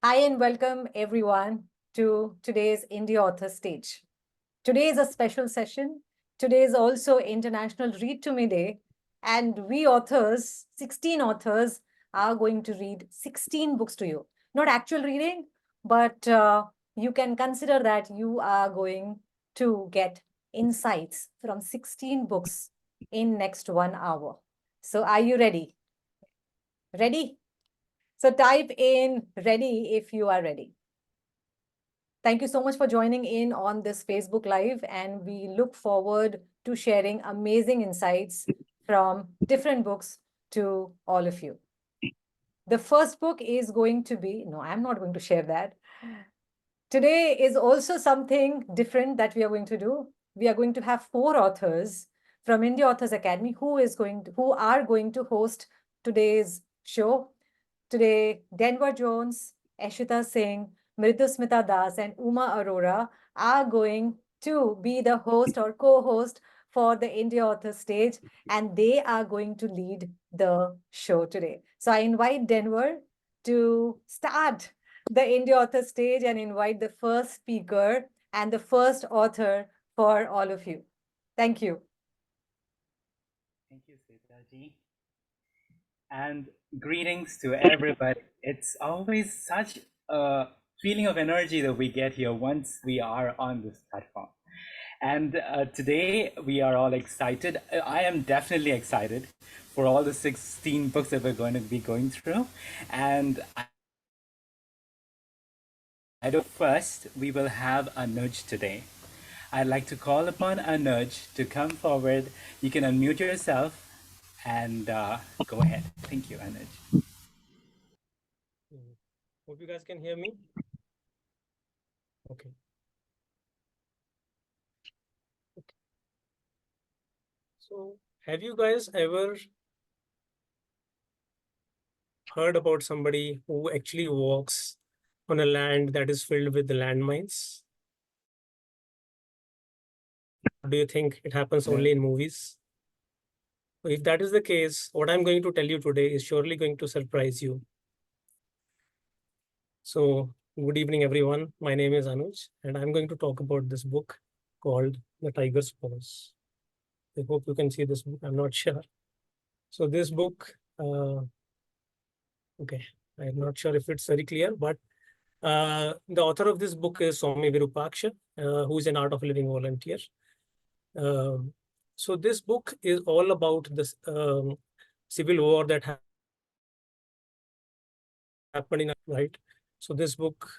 Hi and welcome everyone to today's India Author Stage. Today is a special session. Today is also International Read to Me Day. And we authors, 16 authors, are going to read 16 books to you. Not actual reading, but you can consider that you are going to get insights from 16 books in next 1 hour. So are you ready? Ready? So type in ready if you are ready. Thank you so much for joining in on this Facebook Live, and we look forward to sharing amazing insights from different books to all of you. The first book is going to be, no, I'm not going to share that. Today is also something different that we are going to do. We are going to have 4 authors from India Authors Academy who are going to host today's show. Today, Denver Jones, Ashita Singh, Mridusmita Das, and Uma Arora are going to be the host or co-host for the India Author Stage, and they are going to lead the show today. So I invite Denver to start the India Author Stage and invite the first speaker and the first author for all of you. Thank you. Thank you, Sujata. And greetings to everybody. It's always such a feeling of energy that we get here once we are on this platform. And today we are all excited. I am definitely excited for all the 16 books that we're going to be going through. And I know first we will have Anuj today. I'd like to call upon Anuj to come forward. You can unmute yourself and go ahead. Thank you, Anuj. Hope you guys can hear me. Okay. So, have you guys ever heard about somebody who actually walks on a land that is filled with the landmines? Or do you think it happens only in movies? If that is the case, what I'm going to tell you today is surely going to surprise you. So, good evening, everyone. My name is Anuj, and I'm going to talk about this book called The Tiger's Paws. I hope you can see this book. I'm not sure. So, this book, okay, I'm not sure if it's very clear, but the author of this book is Swami Virupaksha, who is an Art of Living volunteer. So this book is all about this civil war that happened in, right? So this book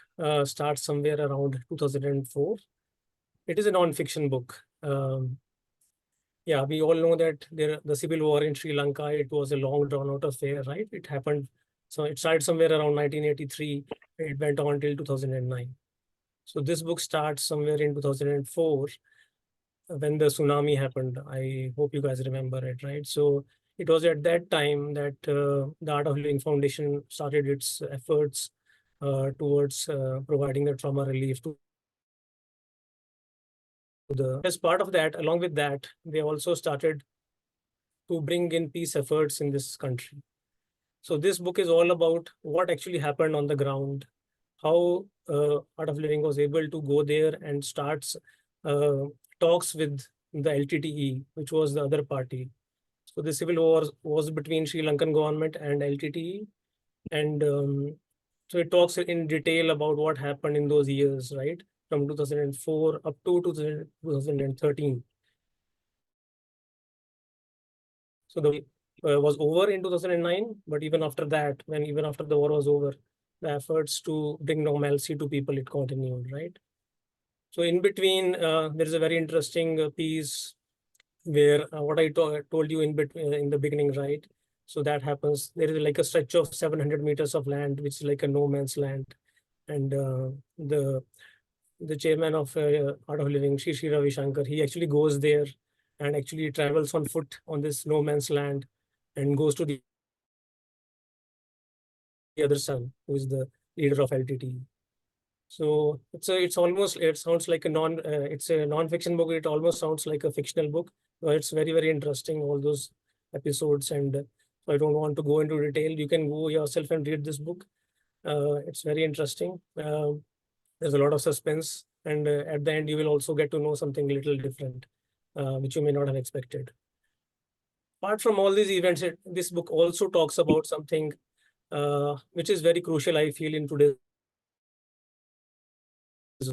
starts somewhere around 2004. It is a non-fiction book. Yeah, we all know that the civil war in Sri Lanka, it was a long drawn out affair, right? It happened. So it started somewhere around 1983. It went on till 2009. So this book starts somewhere in 2004 when the tsunami happened. I hope you guys remember it, right? So it was at that time that the Art of Living Foundation started its efforts towards providing the trauma relief to the. As part of that, along with that, they also started to bring in peace efforts in this country. So this book is all about what actually happened on the ground, how Art of Living was able to go there and starts talks with the LTTE, which was the other party. So the civil war was between Sri Lankan government and LTTE. And so it talks in detail about what happened in those years, right? From 2004 up to 2013. So the was over in 2009, but even after that, even after the war was over, the efforts to bring normalcy to people, it continued, right? So in between, there is a very interesting piece where what I told you in the beginning, right? So that happens. There is like a stretch of 700 meters of land, which is like a no man's land, and the chairman of Art of Living, Shri Ravi Shankar, he actually goes there and actually travels on foot on this no man's land and goes to the other son, who is the leader of LTT. So it sounds like it's a non-fiction book. It almost sounds like a fictional book. It's very, very interesting, all those episodes. And so I don't want to go into detail. You can go yourself and read this book. It's very interesting. There's a lot of suspense, and at the end, you will also get to know something little different, which you may not have expected. Apart from all these events, this book also talks about something which is very crucial, I feel, in today's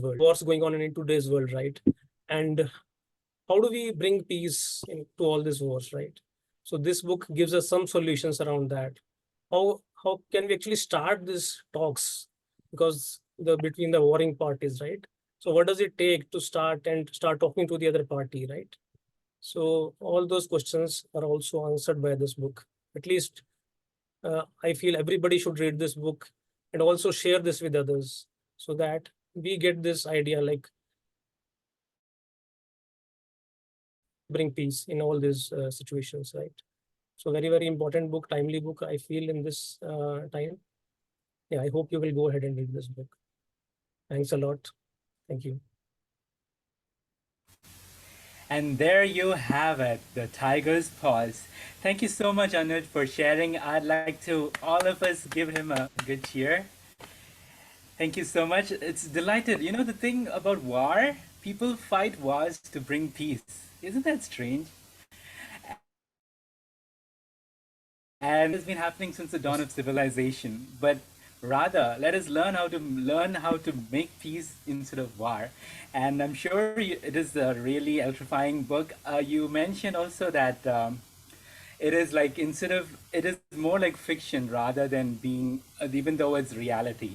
world. What's going on in today's world, right? And how do we bring peace into all these wars, right? So this book gives us some solutions around that. How can we actually start these talks? Because between the warring parties, right? So what does it take to start talking to the other party, right? So all those questions are also answered by this book. At least I feel everybody should read this book and also share this with others so that we get this idea, like bring peace in all these situations, right? So very, very important book, timely book, I feel, in this time. Yeah, I hope you will go ahead and read this book. Thanks a lot. Thank you. And there you have it, the tiger's paws. Thank you so much, Anuj, for sharing. I'd like to, all of us, give him a good cheer. Thank you so much. It's delighted. You know, the thing about war, people fight wars to bring peace. Isn't that strange? And it's been happening since the dawn of civilization. But rather, let us learn how to make peace instead of war. And I'm sure it is a really electrifying book. You mentioned also that it is like it is more like fiction rather than being, even though it's reality.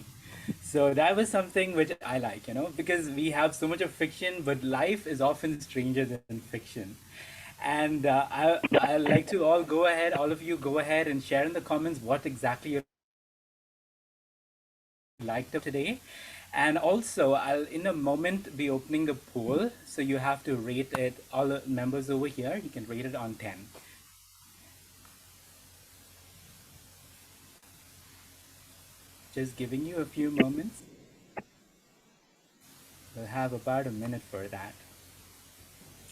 So that was something which I like, because we have so much of fiction, but life is often stranger than fiction. And I like to all of you go ahead and share in the comments what exactly you liked today. And also, I'll in a moment be opening the poll, so you have to rate it. All the members over here, you can rate it on 10. Just giving you a few moments. We'll have about a minute for that.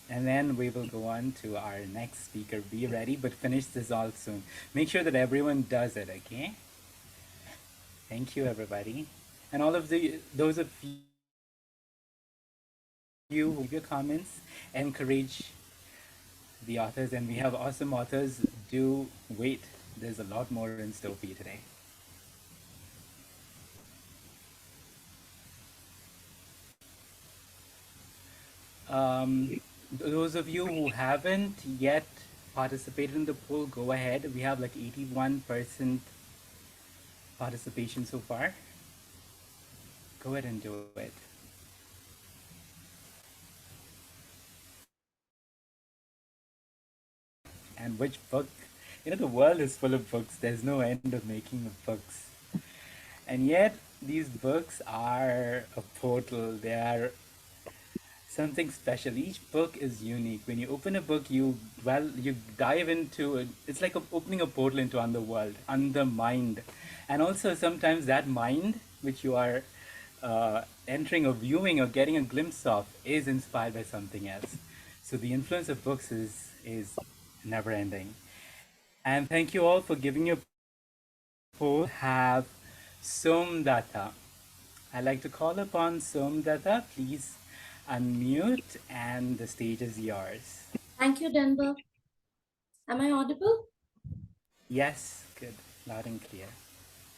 And then we will go on to our next speaker. Be ready, but finish this all soon. Make sure that everyone does it, okay? Thank you, everybody. And all of those of you who leave your comments, encourage the authors. And we have awesome authors. Do wait. There's a lot more in store for you today. Those of you who haven't yet participated in the poll, go ahead. We have like 81% participation so far. Go ahead and do it. And which book? The world is full of books. There's no end of making of books. And yet, these books are a portal. They are something special. Each book is unique. When you open a book, you dive into it. It's like opening a portal into underworld, under mind. And also sometimes that mind, which you are entering or viewing or getting a glimpse of, is inspired by something else. So the influence of books is never ending. And thank you all for giving your poll. Have Somdata. I'd like to call upon Somdata. Please unmute and the stage is yours. Thank you, Denver. Am I audible? Yes, good. Loud and clear.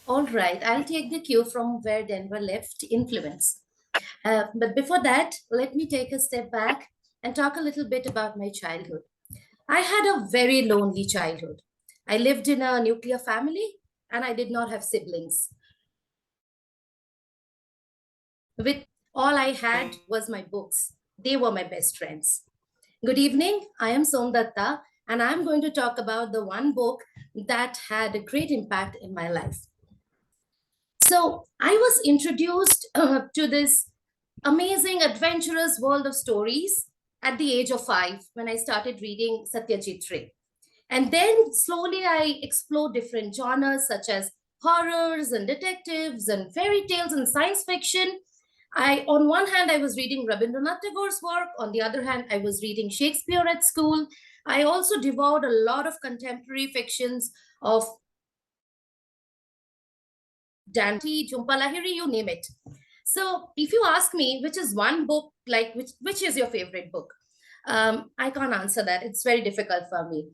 All right, I'll take the cue from where Denver left, influence. But before that, let me take a step back and talk a little bit about my childhood. I had a very lonely childhood. I lived in a nuclear family and I did not have siblings. With all I had was my books. They were my best friends. Good evening, I am Somdatta, and I'm going to talk about the one book that had a great impact in my life. So I was introduced to this amazing, adventurous world of stories at the age of 5 when I started reading Satyajit Ray. And then slowly I explored different genres such as horrors and detectives and fairy tales and science fiction. On one hand, I was reading Rabindranath Tagore's work. On the other hand, I was reading Shakespeare at school. I also devoured a lot of contemporary fictions of Dante, Jhumpa Lahiri, you name it. So if you ask me, which is one book, like which is your favorite book? I can't answer that. It's very difficult for me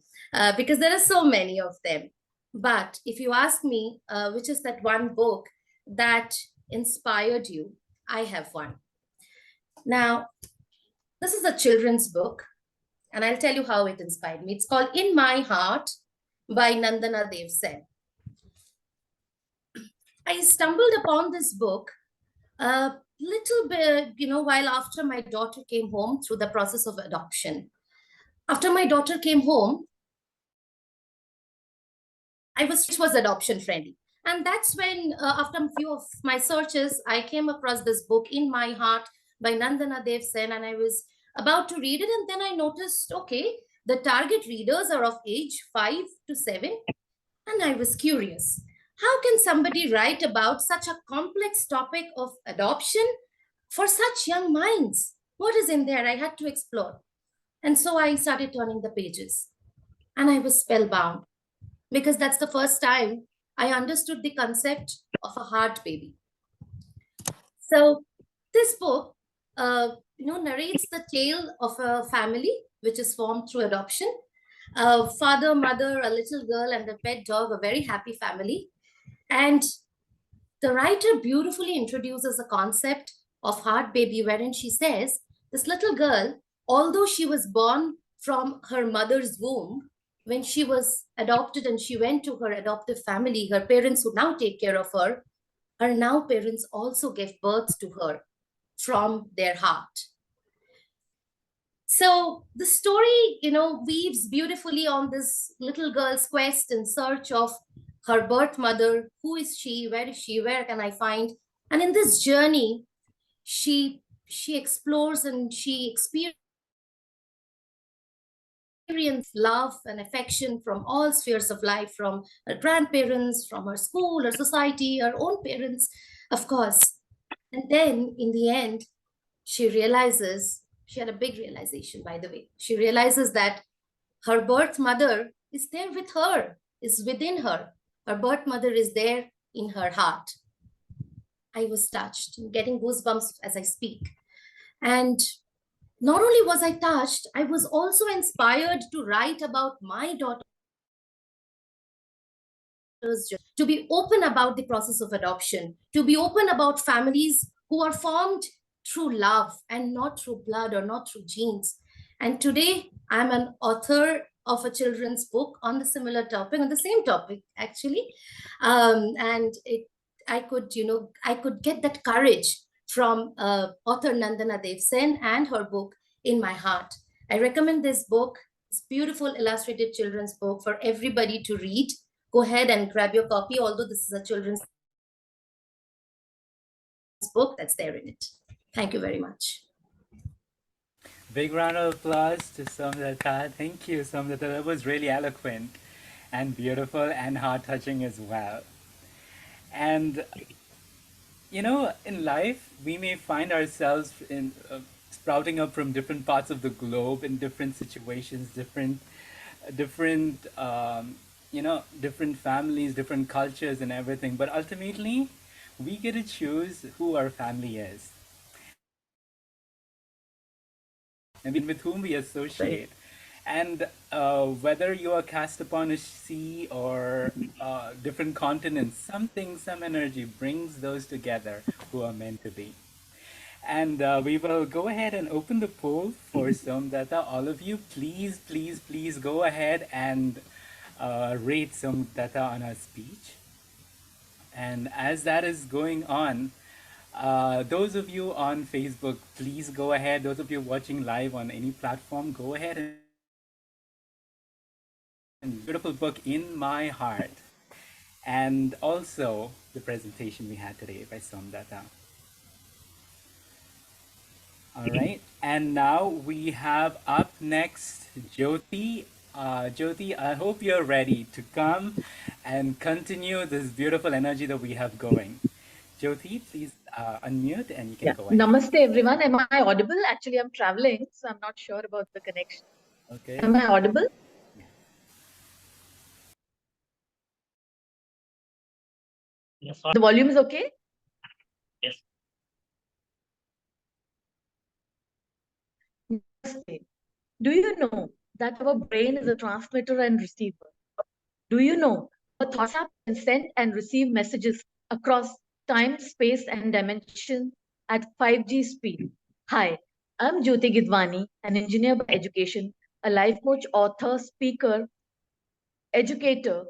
because there are so many of them. But if you ask me, which is that one book that inspired you, I have one. Now, this is a children's book, and I'll tell you how it inspired me. It's called In My Heart by Nandana Dev Sen. I stumbled upon this book a little bit, while after my daughter came home through the process of adoption. After my daughter came home, it was adoption friendly. And that's when, after a few of my searches, I came across this book, In My Heart by Nandana Dev Sen, and I was about to read it. And then I noticed, okay, the target readers are of age 5 to 7. And I was curious. How can somebody write about such a complex topic of adoption for such young minds? What is in there? I had to explore. And so I started turning the pages. And I was spellbound because that's the first time I understood the concept of a heart baby. So this book, narrates the tale of a family which is formed through adoption. A father, mother, a little girl, and a pet dog, a very happy family. And the writer beautifully introduces a concept of heart baby, wherein she says this little girl, although she was born from her mother's womb, when she was adopted and she went to her adoptive family, her parents who now take care of her now parents also gave birth to her from their heart. So the story, weaves beautifully on this little girl's quest in search of her birth mother. Who is she? Where is she? Where can I find? And in this journey, she explores and she experiences love and affection from all spheres of life, from her grandparents, from her school, her society, her own parents, of course. And then in the end, she realizes, she had a big realization, by the way. She realizes that her birth mother is there with her, is within her. Her birth mother is there in her heart. I was touched, getting goosebumps as I speak. And not only was I touched, I was also inspired to write about my daughter's journey, to be open about the process of adoption, to be open about families who are formed through love and not through blood or not through genes. And today I'm an author of a children's book on the similar topic, on the same topic, actually. And I could get that courage from author Nandana Dev Sen and her book, In My Heart. I recommend this book, this beautiful illustrated children's book for everybody to read. Go ahead and grab your copy, although this is a children's book that's there in it. Thank you very much. Big round of applause to Sujata. Thank you, Sujata. That was really eloquent and beautiful and heart-touching as well. And in life, we may find ourselves in sprouting up from different parts of the globe in different situations, different different families, different cultures, and everything. But ultimately, we get to choose who our family is and with whom we associate. And whether you are cast upon a sea or different continents, something, some energy brings those together who are meant to be. And we will go ahead and open the poll for Somdata. All of you, please, please, please go ahead and rate Somdata on her speech. And as that is going on, those of you on Facebook, please go ahead. Those of you watching live on any platform, go ahead and beautiful book, In My Heart. And also the presentation we had today by Somdata. All right, and now we have up next Jyoti. Jyoti, I hope you're ready to come and continue this beautiful energy that we have going. Jyoti, please unmute and you can go ahead. Namaste everyone. Am I audible? Actually, I'm traveling, so I'm not sure about the connection. Okay. Am I audible? The volume is okay? Yes. Do you know that our brain is a transmitter and receiver? Do you know our thoughts can send and receive messages across time, space, and dimension at 5G speed? Hi, I'm Jyoti Gidwani, an engineer by education, a life coach, author, speaker, educator,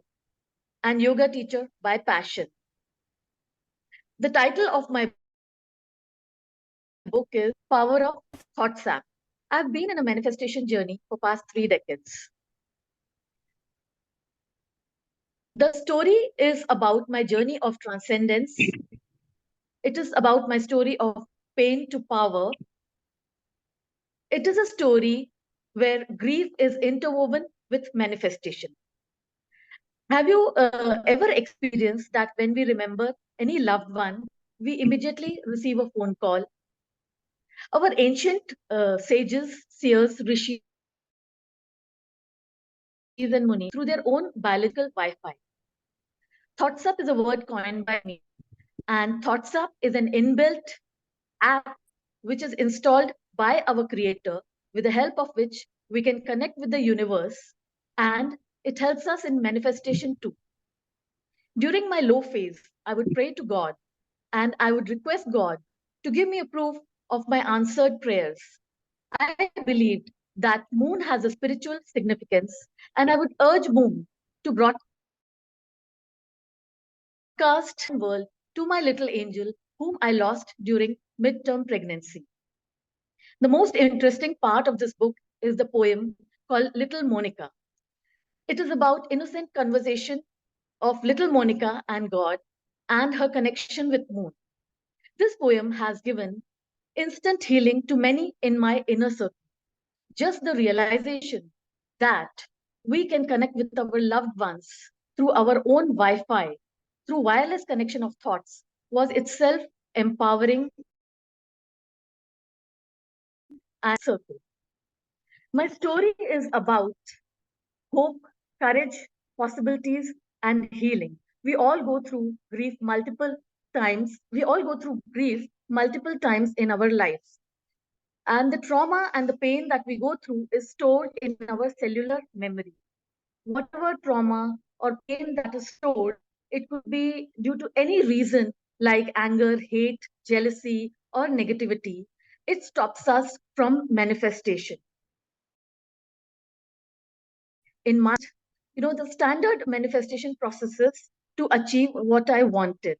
and yoga teacher by passion. The title of my book is Power of WhatsApp. I've been in a manifestation journey for past 3 decades. The story is about my journey of transcendence. It is about my story of pain to power. It is a story where grief is interwoven with manifestation. Have you ever experienced that when we remember any loved one, we immediately receive a phone call? Our ancient sages, seers, rishis, and munis through their own biological Wi-Fi. ThoughtsUp is a word coined by me, and ThoughtsUp is an inbuilt app which is installed by our creator, with the help of which we can connect with the universe, and it helps us in manifestation too. During my low phase, I would pray to God and I would request God to give me a proof of my answered prayers. I believed that moon has a spiritual significance, and I would urge moon to broadcast world to my little angel whom I lost during midterm pregnancy. The most interesting part of this book is the poem called Little Monica. It is about innocent conversation of little Monica and God and her connection with moon. This poem has given instant healing to many in my inner circle. Just the realization that we can connect with our loved ones through our own Wi-Fi, through wireless connection of thoughts, was itself empowering and circle. My story is about hope, courage, possibilities, and healing. We all go through grief multiple times. We all go through grief multiple times in our lives. And the trauma and the pain that we go through is stored in our cellular memory. Whatever trauma or pain that is stored, it could be due to any reason like anger, hate, jealousy, or negativity. It stops us from manifestation. In my, the standard manifestation processes to achieve what I wanted.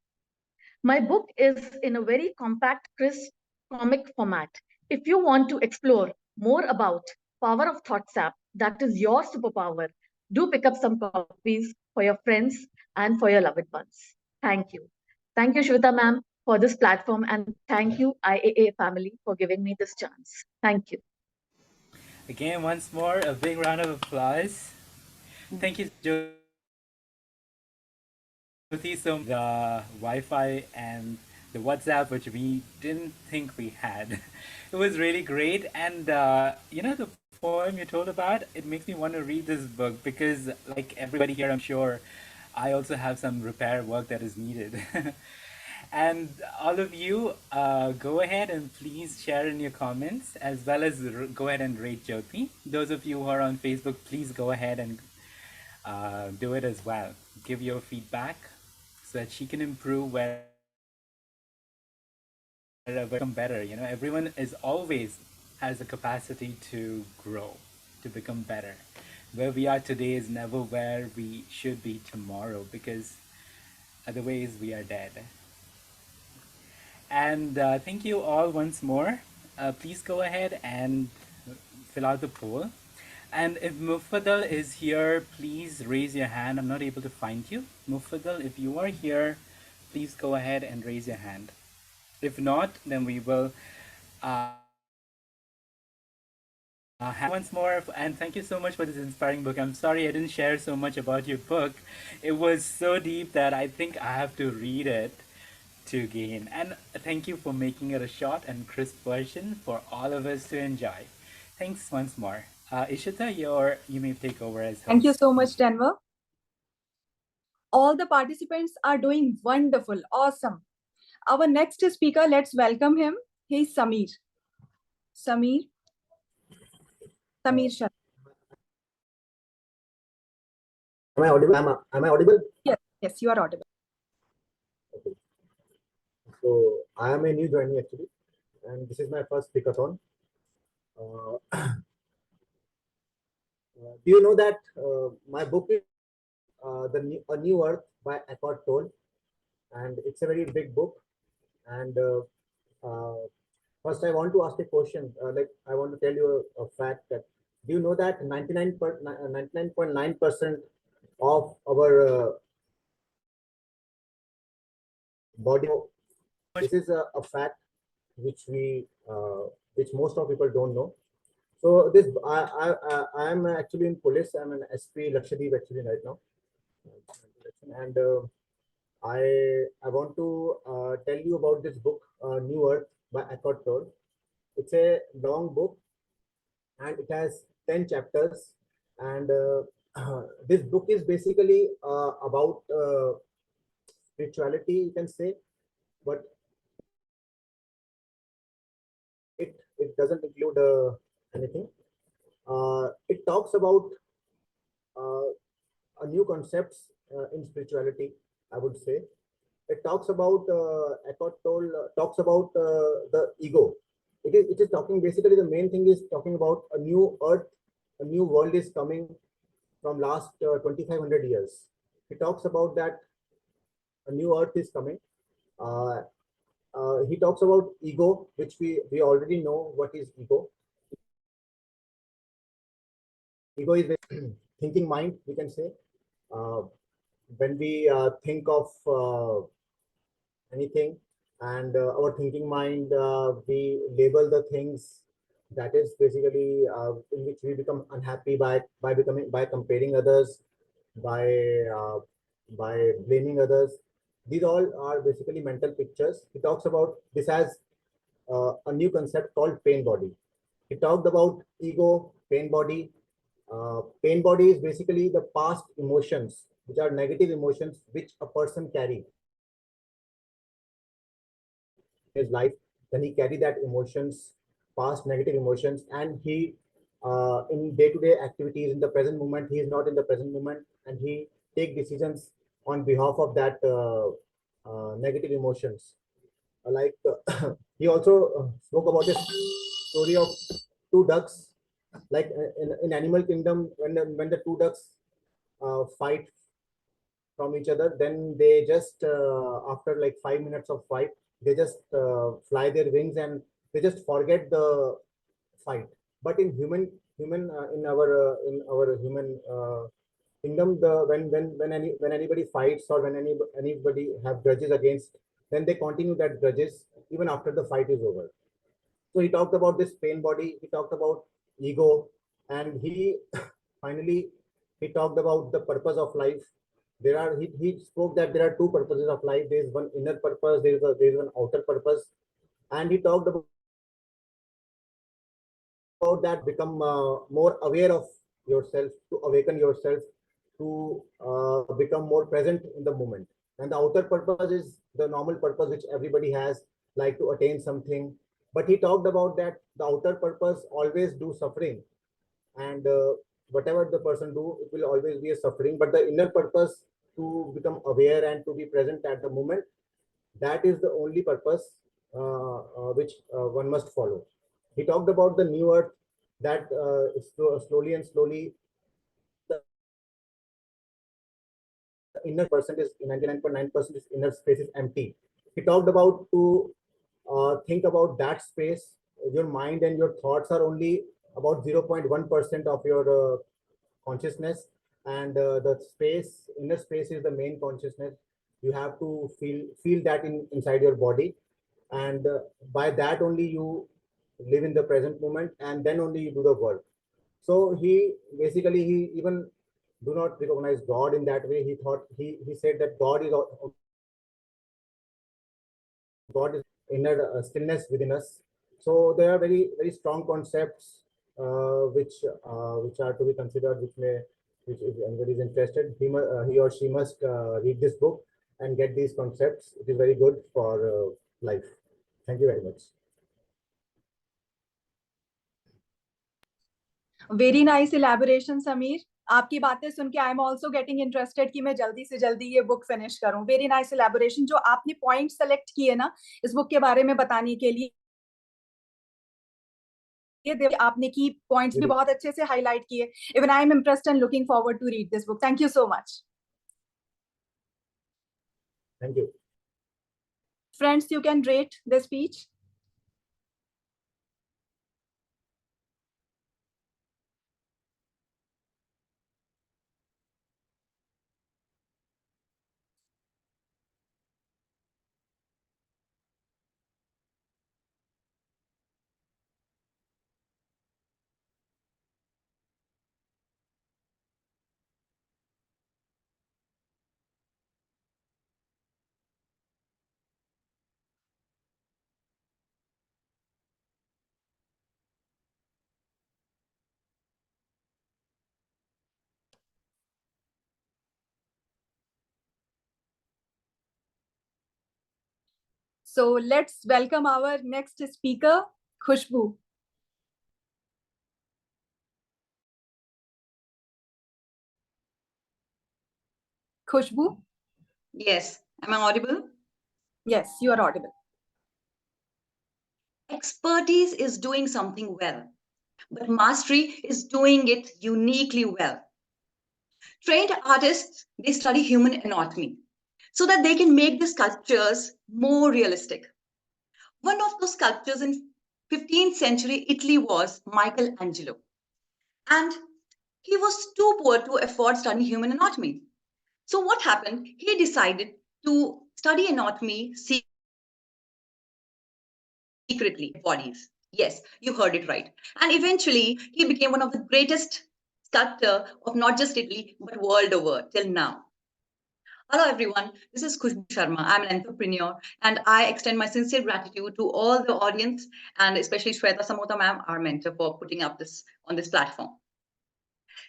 My book is in a very compact, crisp comic format. If you want to explore more about Power of Thoughts app, that is your superpower, do pick up some copies for your friends and for your loved ones. Thank you. Thank you, Shweta ma'am, for this platform, and thank you, IAA family, for giving me this chance. Thank you. Again, once more, a big round of applause. Thank you, Jyoti, so much. The Wi-Fi and the WhatsApp, which we didn't think we had. It was really great. And, the poem you told about, it makes me want to read this book because, like everybody here, I'm sure, I also have some repair work that is needed. And all of you, go ahead and please share in your comments as well as go ahead and rate Jyoti. Those of you who are on Facebook, please go ahead and do it as well. Give your feedback so that she can improve wherever become better. Everyone is always has the capacity to grow, to become better. Where we are today is never where we should be tomorrow because otherwise we are dead. And thank you all once more. Please go ahead and fill out the poll. And if Mufadal is here, please raise your hand. I'm not able to find you. Mufadal, if you are here, please go ahead and raise your hand. If not, then we will once more. And thank you so much for this inspiring book. I'm sorry I didn't share so much about your book. It was so deep that I think I have to read it to gain. And thank you for making it a short and crisp version for all of us to enjoy. Thanks once more. Ishita, you may take over as host. Thank you so much, Denver. All the participants are doing wonderful. Awesome. Our next speaker, let's welcome him. He's Samir. Samir Shah. Am I audible? Am I audible? Yes, you are audible. Okay. So I am a new joinee actually, and this is my first speakathon. Do you know that my book is A New Earth by Echart, and it's a very big book. And first, I want to ask a question. I want to tell you a fact that do you know that 99.9% of our body. This is a fact which which most of people don't know. So this I am actually in police. I'm an SP Lakshadweep actually right now, and I want to tell you about this book, New Earth by Echart Tolle. It's a long book, and it has 10 chapters. And this book is basically about spirituality, you can say, but it doesn't include anything. It talks about a new concepts in spirituality, I would say. It talks about Eckhart Tolle talks about the ego. It is talking basically, the main thing is talking about a new earth, a new world is coming from last 2500 years. He talks about that a new earth is coming. He talks about ego, which we already know what is ego. Ego is thinking mind, we can say. When we think of anything, and our thinking mind, we label the things, that is basically in which we become unhappy by comparing others, by uh, by blaming others. These all are basically mental pictures. He talks about this as a new concept called pain body. He talked about ego, pain body. Pain body is basically the past emotions, which are negative emotions, which a person carry in his life. Then he carry that emotions, past negative emotions, and he in day-to-day activities in the present moment, he is not in the present moment, and he take decisions on behalf of that negative emotions. He also spoke about this story of two ducks, like in animal kingdom, when the two ducks fight from each other, then they just after like 5 minutes of fight, they just fly their wings and they just forget the fight. But in human in our human kingdom, the when anybody fights, or when anybody have grudges against, then they continue that grudges even after the fight is over. So he talked about this pain body, he talked about ego, and he finally he talked about the purpose of life. He spoke that there are two purposes of life. There is one inner purpose, there is one outer purpose, and he talked about that, become more aware of yourself, to awaken yourself, to become more present in the moment. And the outer purpose is the normal purpose which everybody has, like to attain something. But he talked about that the outer purpose always do suffering, and whatever the person do, it will always be a suffering. But the inner purpose, to become aware and to be present at the moment, that is the only purpose which one must follow. He talked about the new earth, that slowly and slowly the inner percent is 99.9% is inner space is empty. He talked about to think about that space. Your mind and your thoughts are only about 0.1% of your consciousness, and the space, inner space, is the main consciousness. You have to feel that inside your body, and by that only you live in the present moment, and then only you do the work. So he basically, he even do not recognize God in that way. He said that God is inner stillness within us. So there are very strong concepts which are to be considered, which may if anybody is interested, he or she must read this book and get these concepts. It is very good for life. Thank you very much. Very nice elaboration, Sameer. आपकी बातें सुन के I am also getting interested कि मैं जल्दी से जल्दी ये book finish करूं. Very nice elaboration. जो आपने पॉइंट सेलेक्ट किए ना इस बुक के बारे में बताने के लिए, आपने की पॉइंट्स भी बहुत अच्छे से हाईलाइट किए. Even I am impressed and looking forward to read this book. Thank you so much. Thank you. Friends, you can rate the speech. So let's welcome our next speaker, Khushbu. Khushbu? Yes. Am I audible? Yes, you are audible. Expertise is doing something well, but mastery is doing it uniquely well. Trained artists, they study human anatomy so that they can make the sculptures more realistic. One of those sculptures in 15th century Italy was Michelangelo. And he was too poor to afford studying human anatomy. So what happened? He decided to study anatomy secretly bodies. Yes, you heard it right. And eventually, he became one of the greatest sculptor of not just Italy, but world over till now. Hello, everyone. This is Kuch Sharma. I'm an entrepreneur, and I extend my sincere gratitude to all the audience, and especially Shweta Samota ma'am, our mentor, for putting up this on this platform.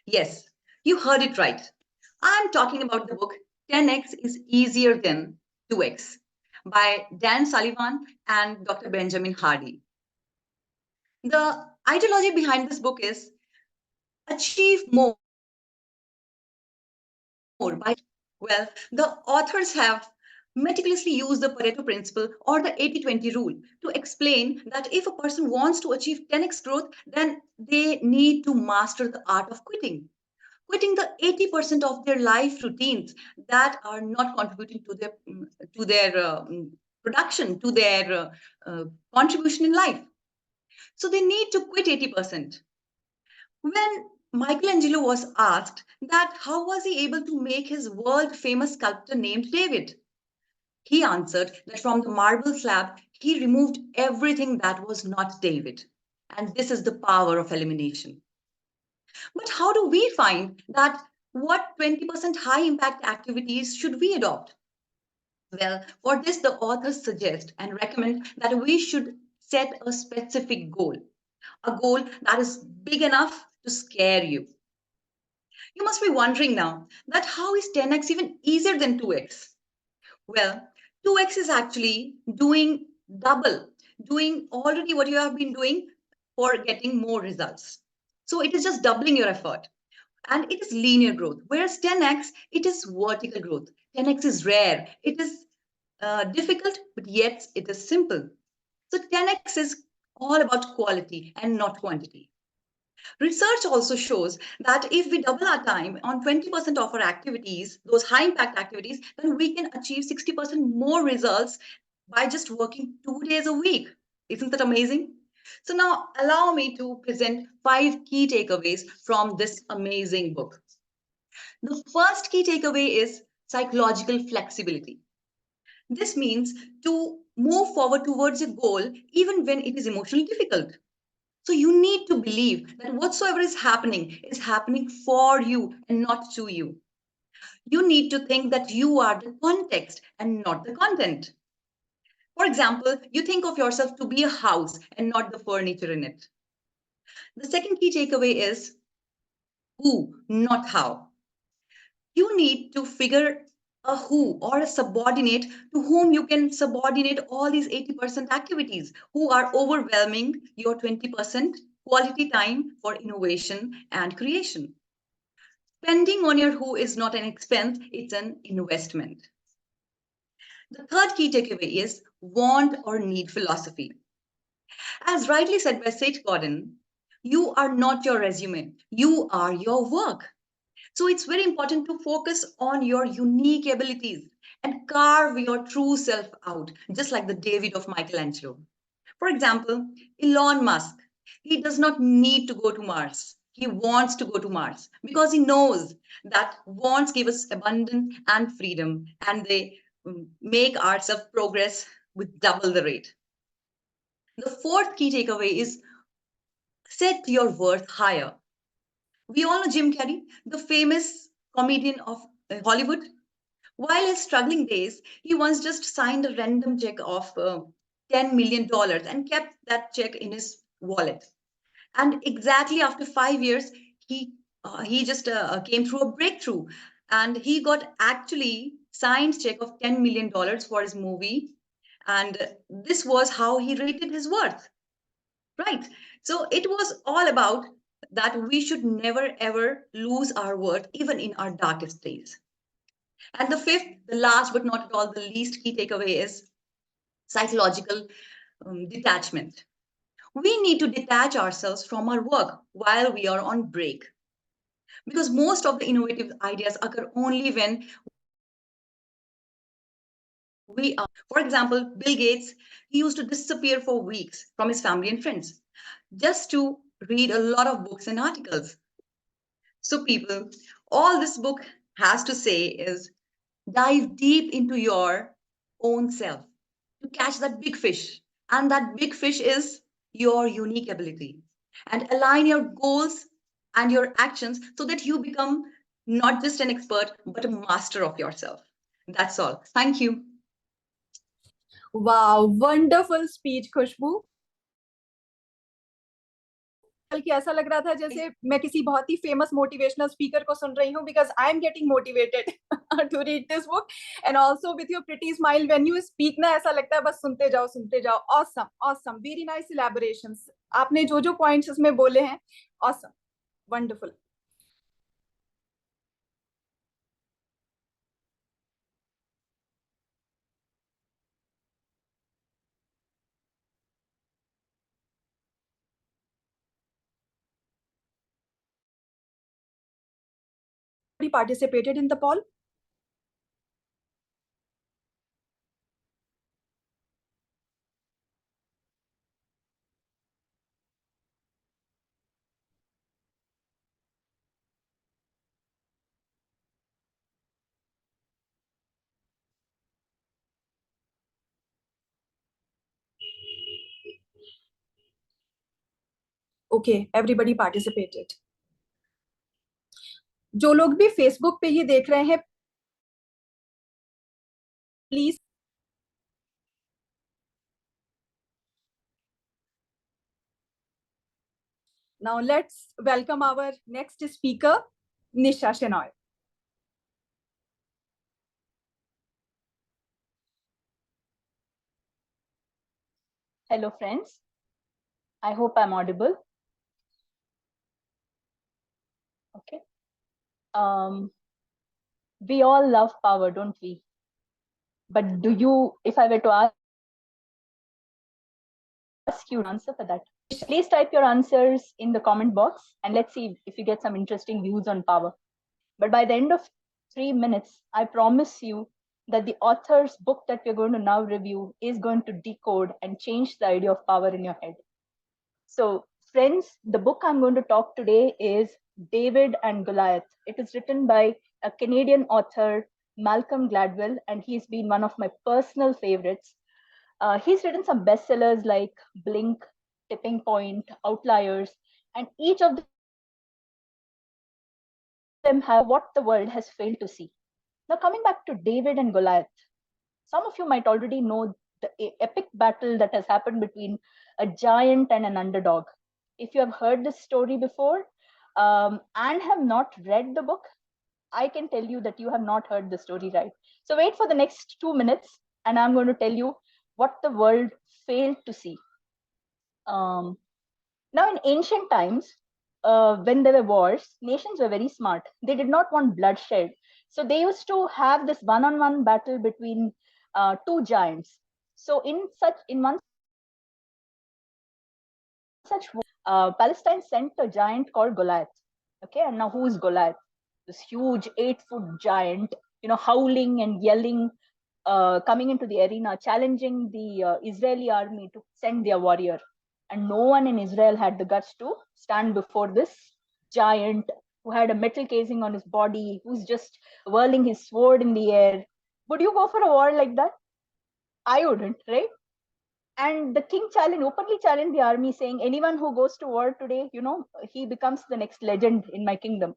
Yes, you heard it right. I'm talking about the book 10x is Easier Than 2x by Dan Sullivan and Dr. Benjamin Hardy. The ideology behind this book is achieve more by, well, the authors have meticulously used the Pareto principle or the 80-20 rule to explain that if a person wants to achieve 10x growth, then they need to master the art of quitting the 80% of their life routines that are not contributing to their production, to their contribution in life. So they need to quit 80%. When Michelangelo was asked that how was he able to make his world famous sculpture named David, he answered that from the marble slab, he removed everything that was not David. And this is the power of elimination. But how do we find that what 20% high impact activities should we adopt? Well, for this, the authors suggest and recommend that we should set a specific goal, a goal that is big enough to scare you. You must be wondering now that how is 10x even easier than 2x? Well, 2x is actually doing double, doing already what you have been doing for getting more results. So it is just doubling your effort. And it is linear growth, whereas 10x, it is vertical growth. 10x is rare. It is difficult, but yet it is simple. So 10x is all about quality and not quantity. Research also shows that if we double our time on 20% of our activities, those high impact activities, then we can achieve 60% more results by just working 2 days a week. Isn't that amazing? So now allow me to present 5 key takeaways from this amazing book. The first key takeaway is psychological flexibility. This means to move forward towards a goal even when it is emotionally difficult. So you need to believe that whatsoever is happening for you and not to you. You need to think that you are the context and not the content. For example, you think of yourself to be a house and not the furniture in it. The second key takeaway is who, not how. You need to figure a who or a subordinate to whom you can subordinate all these 80% activities who are overwhelming your 20% quality time for innovation and creation. Spending on your who is not an expense, it's an investment. The third key takeaway is want or need philosophy. As rightly said by Seth Godin, you are not your resume, you are your work. So it's very important to focus on your unique abilities and carve your true self out, just like the David of Michelangelo. For example, Elon Musk, he does not need to go to Mars. He wants to go to Mars because he knows that wants give us abundance and freedom, and they make our self progress with double the rate. The fourth key takeaway is set your worth higher. We all know Jim Carrey, the famous comedian of Hollywood. While his struggling days, he once just signed a random check of $10 million and kept that check in his wallet. And exactly after 5 years, he just came through a breakthrough, and he got actually signed check of $10 million for his movie. And this was how he rated his worth, right? So it was all about that we should never ever lose our worth, even in our darkest days. And the fifth, the last but not at all the least key takeaway is psychological detachment. We need to detach ourselves from our work while we are on break. Because most of the innovative ideas occur only when we are. For example, Bill Gates, he used to disappear for weeks from his family and friends just to read a lot of books and articles. So, people, all this book has to say is dive deep into your own self to catch that big fish. And that big fish is your unique ability. And align your goals and your actions so that you become not just an expert, but a master of yourself. That's all. Thank you. Wow, wonderful speech, Khushbu. कि ऐसा लग रहा था जैसे मैं किसी बहुत ही famous motivational speaker को सुन रही हूँ because I am getting motivated to read this book and also with your pretty smile when you speak ना ऐसा लगता है बस सुनते जाओ awesome awesome very nice elaborations आपने जो जो पॉइंट्स इसमें बोले हैं awesome wonderful participated in the poll? Okay, everybody participated. जो लोग भी फेसबुक पे ये देख रहे हैं please now let's welcome our next speaker Nisha Shenoy. Hello friends, I hope I'm audible. Okay. We all love power, don't we? But do you, if I were to ask you an answer for that, please type your answers in the comment box and let's see if you get some interesting views on power. But by the end of 3 minutes, I promise you that the author's book that we're going to now review is going to decode and change the idea of power in your head. So friends, the book I'm going to talk today is David and Goliath. It is written by a Canadian author, Malcom Gladwell, and he's been one of my personal favorites. He's written some bestsellers like Blink, Tipping Point, Outliers, and each of them have what the world has failed to see. Now, coming back to David and Goliath, some of you might already know the epic battle that has happened between a giant and an underdog. If you have heard this story before, and have not read the book, I can tell you that you have not heard the story right. So wait for the next 2 minutes, and I'm going to tell you what the world failed to see. Now, in ancient times, when there were wars, nations were very smart. They did not want bloodshed. So they used to have this one-on-one battle between two giants. So in one such Palestine sent a giant called Goliath. Okay, and now who is Goliath? This huge 8-foot giant, howling and yelling, coming into the arena, challenging the Israeli army to send their warrior. And no one in Israel had the guts to stand before this giant who had a metal casing on his body, who's just whirling his sword in the air. Would you go for a war like that? I wouldn't, right? And the king openly challenged the army, saying, anyone who goes to war today, he becomes the next legend in my kingdom.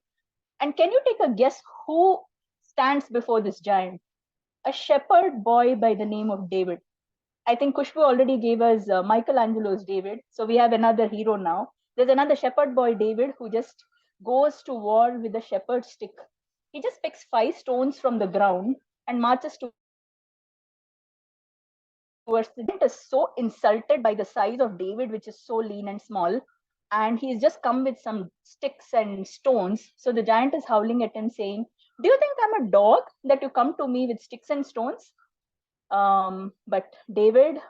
And can you take a guess who stands before this giant? A shepherd boy by the name of David. I think Kushbu already gave us Michelangelo's David. So we have another hero now. There's another shepherd boy, David, who just goes to war with a shepherd's stick. He just picks 5 stones from the ground and marches towards the giant. Is so insulted by the size of David, which is so lean and small. And he's just come with some sticks and stones. So the giant is howling at him, saying, do you think I'm a dog that you come to me with sticks and stones? But David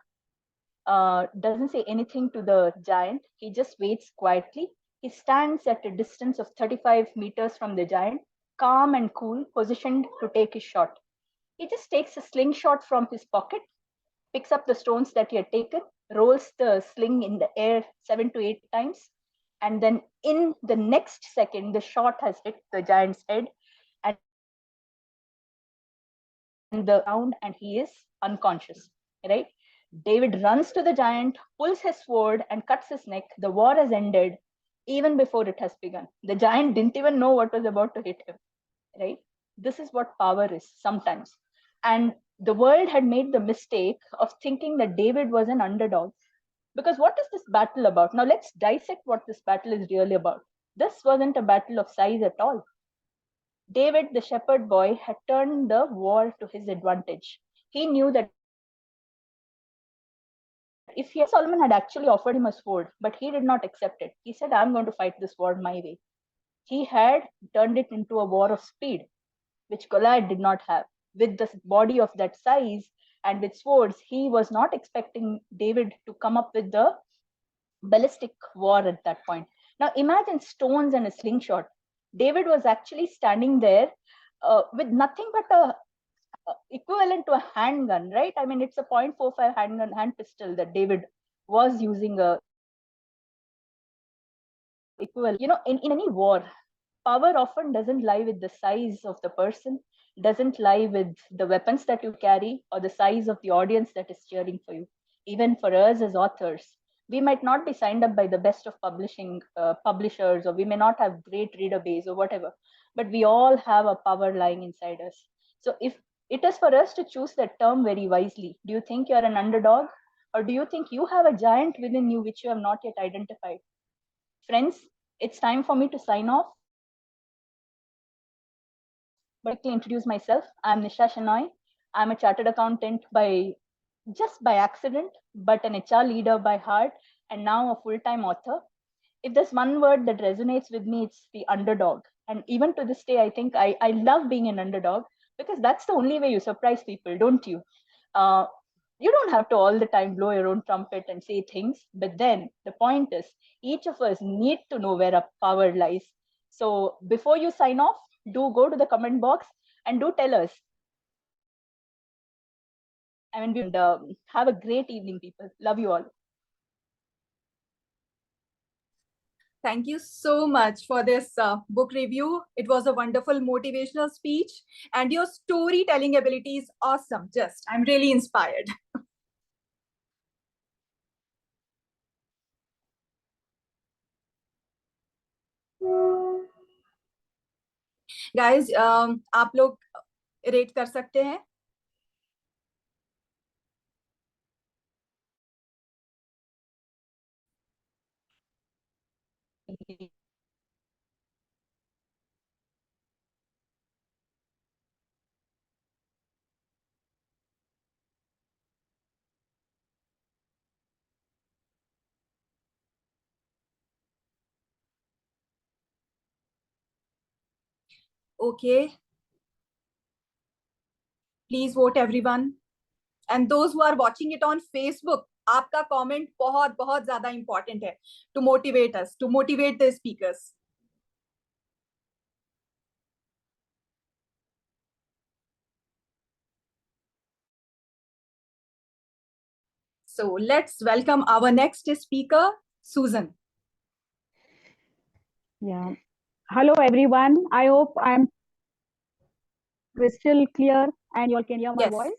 doesn't say anything to the giant. He just waits quietly. He stands at a distance of 35 meters from the giant, calm and cool, positioned to take his shot. He just takes a slingshot from his pocket, picks up the stones that he had taken, rolls the sling in the air 7 to 8 times, and then in the next second, the shot has hit the giant's head and the ground, and he is unconscious, right? David runs to the giant, pulls his sword, and cuts his neck. The war has ended even before it has begun. The giant didn't even know what was about to hit him, right? This is what power is sometimes. And the world had made the mistake of thinking that David was an underdog. Because what is this battle about? Now let's dissect what this battle is really about. This wasn't a battle of size at all. David, the shepherd boy, had turned the war to his advantage. He knew that if Solomon had actually offered him a sword, but he did not accept it. He said, I'm going to fight this war my way. He had turned it into a war of speed, which Goliath did not have. With the body of that size and with swords, he was not expecting David to come up with the ballistic war at that point. Now imagine stones and a slingshot. David was actually standing there with nothing but a equivalent to a handgun, right? I mean, it's a .45 handgun, hand pistol that David was using equivalent. In any war, power often doesn't lie with the size of the person, doesn't lie with the weapons that you carry or the size of the audience that is cheering for you. Even for us as authors, we might not be signed up by the best of publishers, or we may not have great reader base or whatever, but we all have a power lying inside us. So if it is for us to choose that term very wisely, do you think you're an underdog, or do you think you have a giant within you which you have not yet identified? Friends, it's time for me to sign off. But to introduce myself, I'm Nisha Shenoy. I'm a chartered accountant by accident, but an HR leader by heart, and now a full-time author. If there's one word that resonates with me, it's the underdog. And even to this day, I think I love being an underdog, because that's the only way you surprise people, don't you? You don't have to all the time blow your own trumpet and say things, but then the point is, each of us need to know where our power lies. So before you sign off, do go to the comment box and do tell us. Have a great evening, people. Love you all. Thank you so much for this book review. It was a wonderful motivational speech, and your storytelling ability is awesome. I'm really inspired. Guys, आप लोग rate कर सकते हैं? Okay. Please vote everyone. And those who are watching it on Facebook, आपका comment बहुत बहुत ज़्यादा important है to motivate us, to motivate the speakers. So let's welcome our next speaker, Susan. Yeah. Hello, everyone. I hope I'm crystal clear and you all can hear my voice.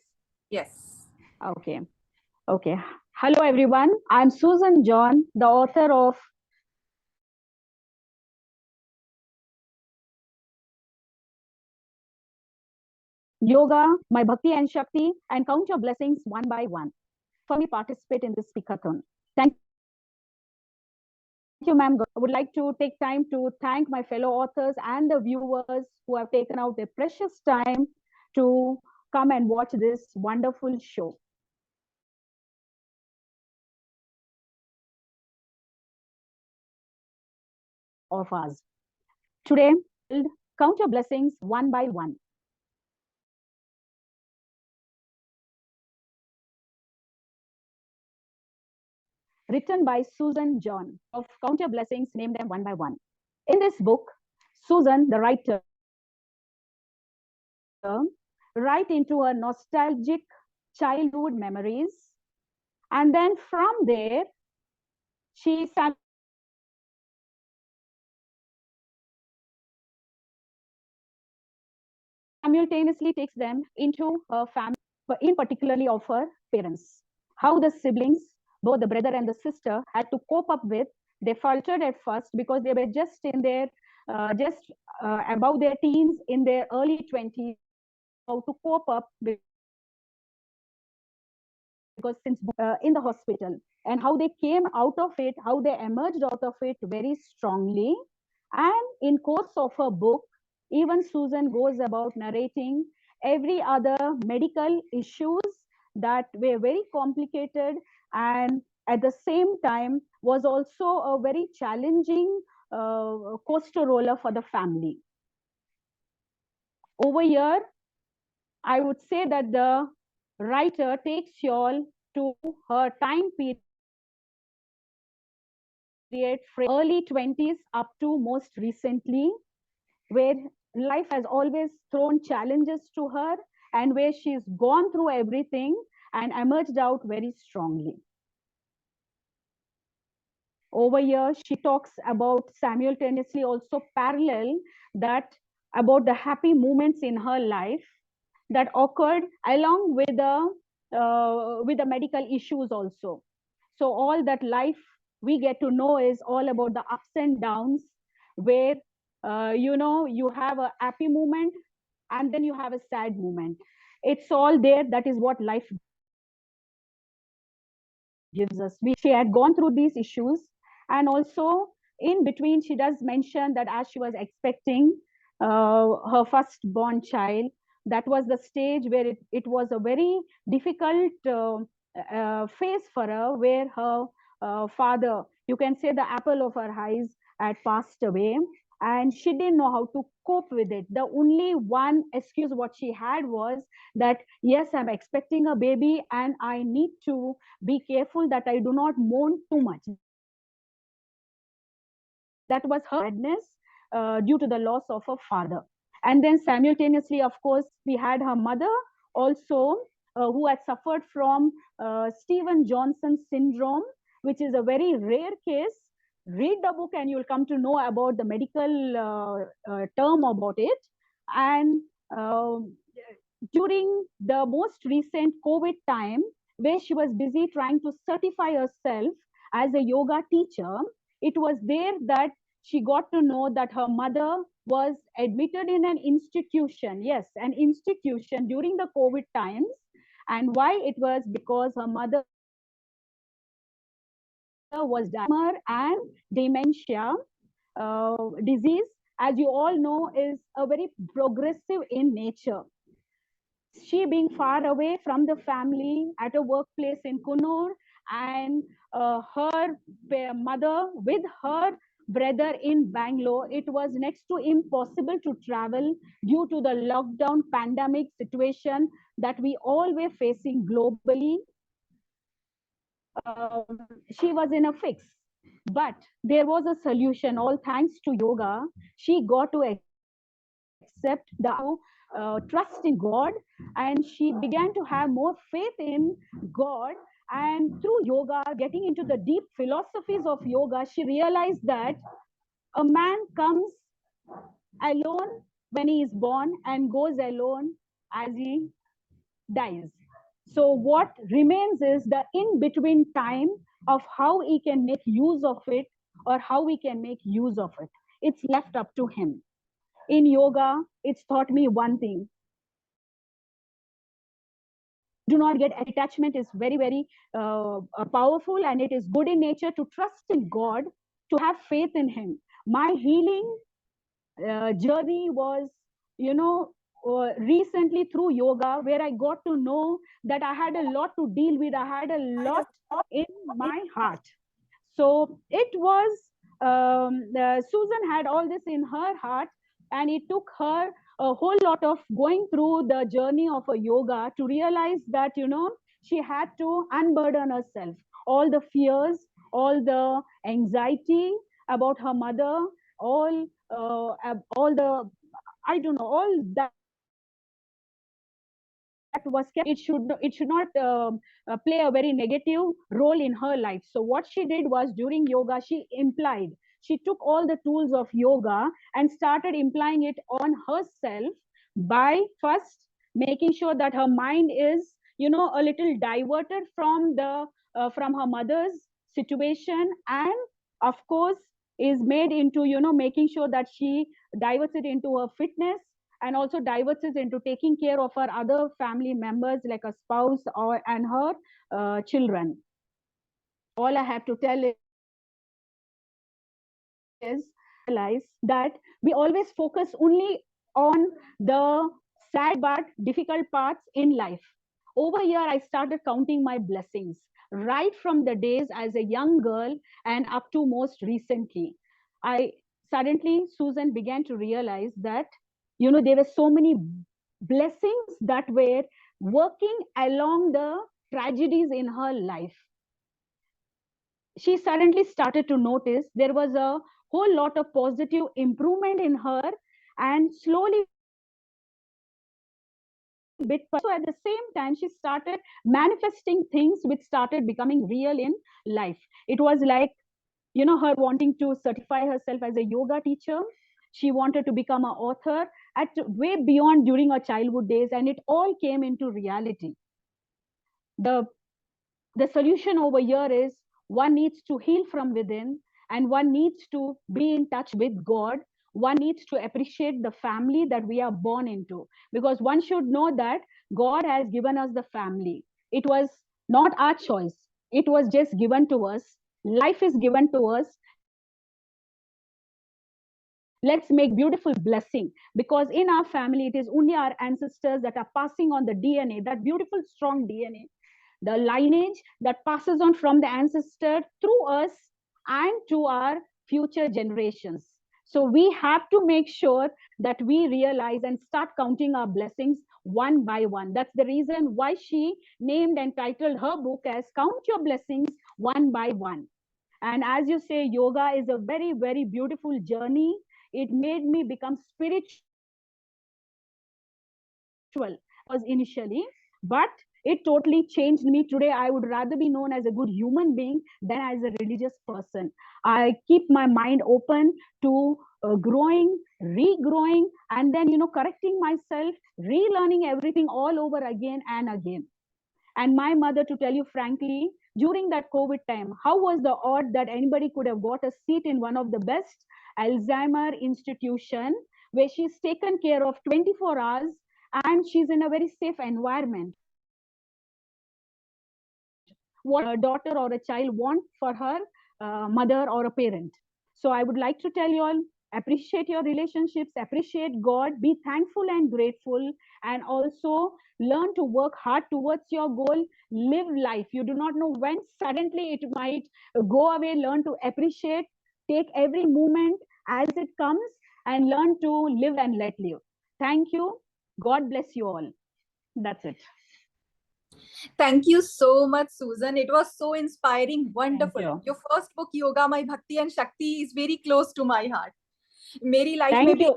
Yes. Okay. Okay. Hello, everyone. I'm Susan John, the author of Yoga, My Bhakti and Shakti, and Count Your Blessings One by One. For me, participate in this speakathon. Thank you, ma'am. I would like to take time to thank my fellow authors and the viewers who have taken out their precious time to come and watch this wonderful show. Of us. Today, Count Your Blessings One by One. Written by Susan John of Count Your Blessings, Name Them One by One. In this book, Susan, the writer, right into her nostalgic childhood memories. And then from there, she simultaneously takes them into her family, but in particularly of her parents. How the siblings, both the brother and the sister, had to cope up with. They faltered at first because they were just in their, above their teens, in their early 20s, how to cope up with, because since in the hospital, and how they came out of it, how they emerged out of it very strongly. And in course of her book, even Susan goes about narrating every other medical issues that were very complicated and at the same time was also a very challenging coaster roller for the family. Over here, I would say that the writer takes you all to her time period from early 20s up to most recently, where life has always thrown challenges to her and where she's gone through everything and emerged out very strongly. Over here, she talks about simultaneously also parallel that about the happy moments in her life that occurred along with the medical issues also. So all that life we get to know is all about the ups and downs, where you have a happy moment and then you have a sad moment. It's all there. That is what life gives us. She had gone through these issues, and also in between she does mention that as she was expecting her firstborn child, that was the stage where it was a very difficult phase for her, where her father, you can say the apple of her eyes, had passed away, and she didn't know how to cope with it. The only one excuse what she had was that, yes, I'm expecting a baby and I need to be careful that I do not mourn too much. That was her sadness due to the loss of her father. And then simultaneously, of course, we had her mother also, who had suffered from Stephen Johnson syndrome, which is a very rare case. Read the book and you'll come to know about the medical term about it. And during the most recent COVID time, where she was busy trying to certify herself as a yoga teacher, it was there that she got to know that her mother was admitted in an institution. Yes, an institution during the COVID times. And why it was because her mother was Alzheimer's and dementia disease, as you all know, is a very progressive in nature. She being far away from the family at a workplace in Kunur, and her mother with her brother in Bangalore, it was next to impossible to travel due to the lockdown pandemic situation that we all were facing globally. She was in a fix, but there was a solution. All thanks to yoga, she got to accept trust in God, and she began to have more faith in God. And through yoga, getting into the deep philosophies of yoga, she realized that a man comes alone when he is born and goes alone as he dies. So what remains is the in-between time of how he can make use of it or how we can make use of it. It's left up to him. In yoga, it's taught me one thing. Do not get attachment is very, very powerful, and it is good in nature to trust in God, to have faith in him. My healing journey was, recently through yoga, where I got to know that I had a lot to deal with. I had a lot in my heart. So it was, Susan had all this in her heart, and it took her a whole lot of going through the journey of a yoga to realize that, she had to unburden herself, all the fears, all the anxiety about her mother, all the, I don't know, all that was kept. It should not play a very negative role in her life. So what she did was, during yoga, she took all the tools of yoga and started implying it on herself by first making sure that her mind is, a little diverted from the from her mother's situation, and of course is made into, making sure that she diverts it into her fitness, and also diverts it into taking care of her other family members like a spouse or and her children. All I have to tell is realize that we always focus only on the sad but difficult parts in life. Over here, I started counting my blessings right from the days as a young girl and up to most recently. I suddenly, Susan began to realize that, there were so many blessings that were working along the tragedies in her life. She suddenly started to notice there was a whole lot of positive improvement in her, and slowly, bit so at the same time, she started manifesting things which started becoming real in life. It was like, her wanting to certify herself as a yoga teacher. She wanted to become an author at way beyond during her childhood days, and it all came into reality. The solution over here is, one needs to heal from within, and one needs to be in touch with God. One needs to appreciate the family that we are born into, because one should know that God has given us the family. It was not our choice. It was just given to us. Life is given to us. Let's make beautiful blessing, because in our family, it is only our ancestors that are passing on the DNA, that beautiful, strong DNA, the lineage that passes on from the ancestor through us and to our future generations. So we have to make sure that we realize and start counting our blessings one by one. That's the reason why she named and titled her book as Count Your Blessings One by One. And as you say, yoga is a very, very beautiful journey. It made me become spiritual was initially, but it totally changed me. Today, I would rather be known as a good human being than as a religious person. I keep my mind open to growing, regrowing, and then, correcting myself, relearning everything all over again and again. And my mother, to tell you frankly, during that COVID time, how was the odd that anybody could have got a seat in one of the best Alzheimer institution, where she's taken care of 24 hours, and she's in a very safe environment. What a daughter or a child want for her mother or a parent. So I would like to tell you all, appreciate your relationships, appreciate God, be thankful and grateful, and also learn to work hard towards your goal. Live life. You do not know when suddenly it might go away. Learn to appreciate take every moment as it comes and learn to live and let live. Thank you. God bless you all. That's it. Thank you so much, Susan. It was so inspiring, wonderful. you. Your first book, Yoga, My Bhakti and Shakti, is very close to my heart. मेरी life में Thank भी you.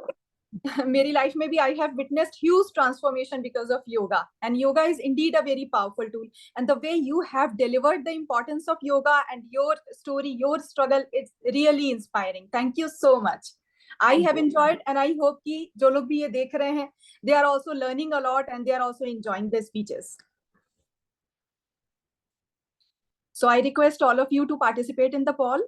मेरी life में भी I have witnessed huge transformation because of yoga, and yoga is indeed a very powerful tool. And the way you have delivered the importance of yoga and your story, your struggle, it's really inspiring. Thank you so much. I have enjoyed, and I hope कि जो लोग भी ये देख रहे हैं, they are also learning a lot and they are also enjoying the speeches. So I request all of you to participate in the poll.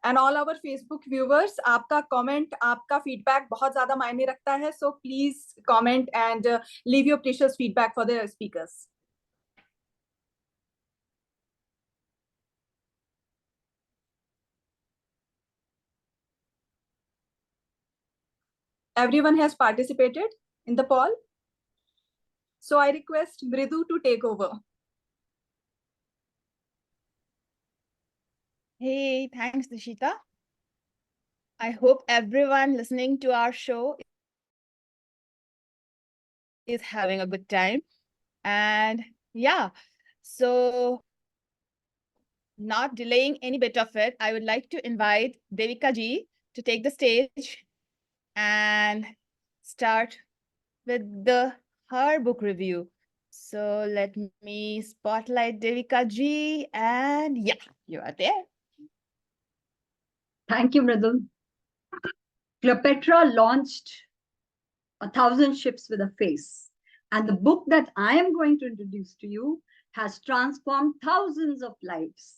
And all our Facebook viewers, आपका comment, आपका feedback बहुत ज़्यादा मायने रखता है. So please comment and leave your precious feedback for the speakers. Everyone has participated in the poll. So I request Mridu to take over. Hey, thanks, Dishita. I hope everyone listening to our show is having a good time. And yeah, so not delaying any bit of it, I would like to invite Devika ji to take the stage and start with her book review. So let me spotlight Devika ji, and yeah, you are there. Thank you, Mridul. Cleopatra launched 1,000 ships with a face. And the book that I am going to introduce to you has transformed thousands of lives.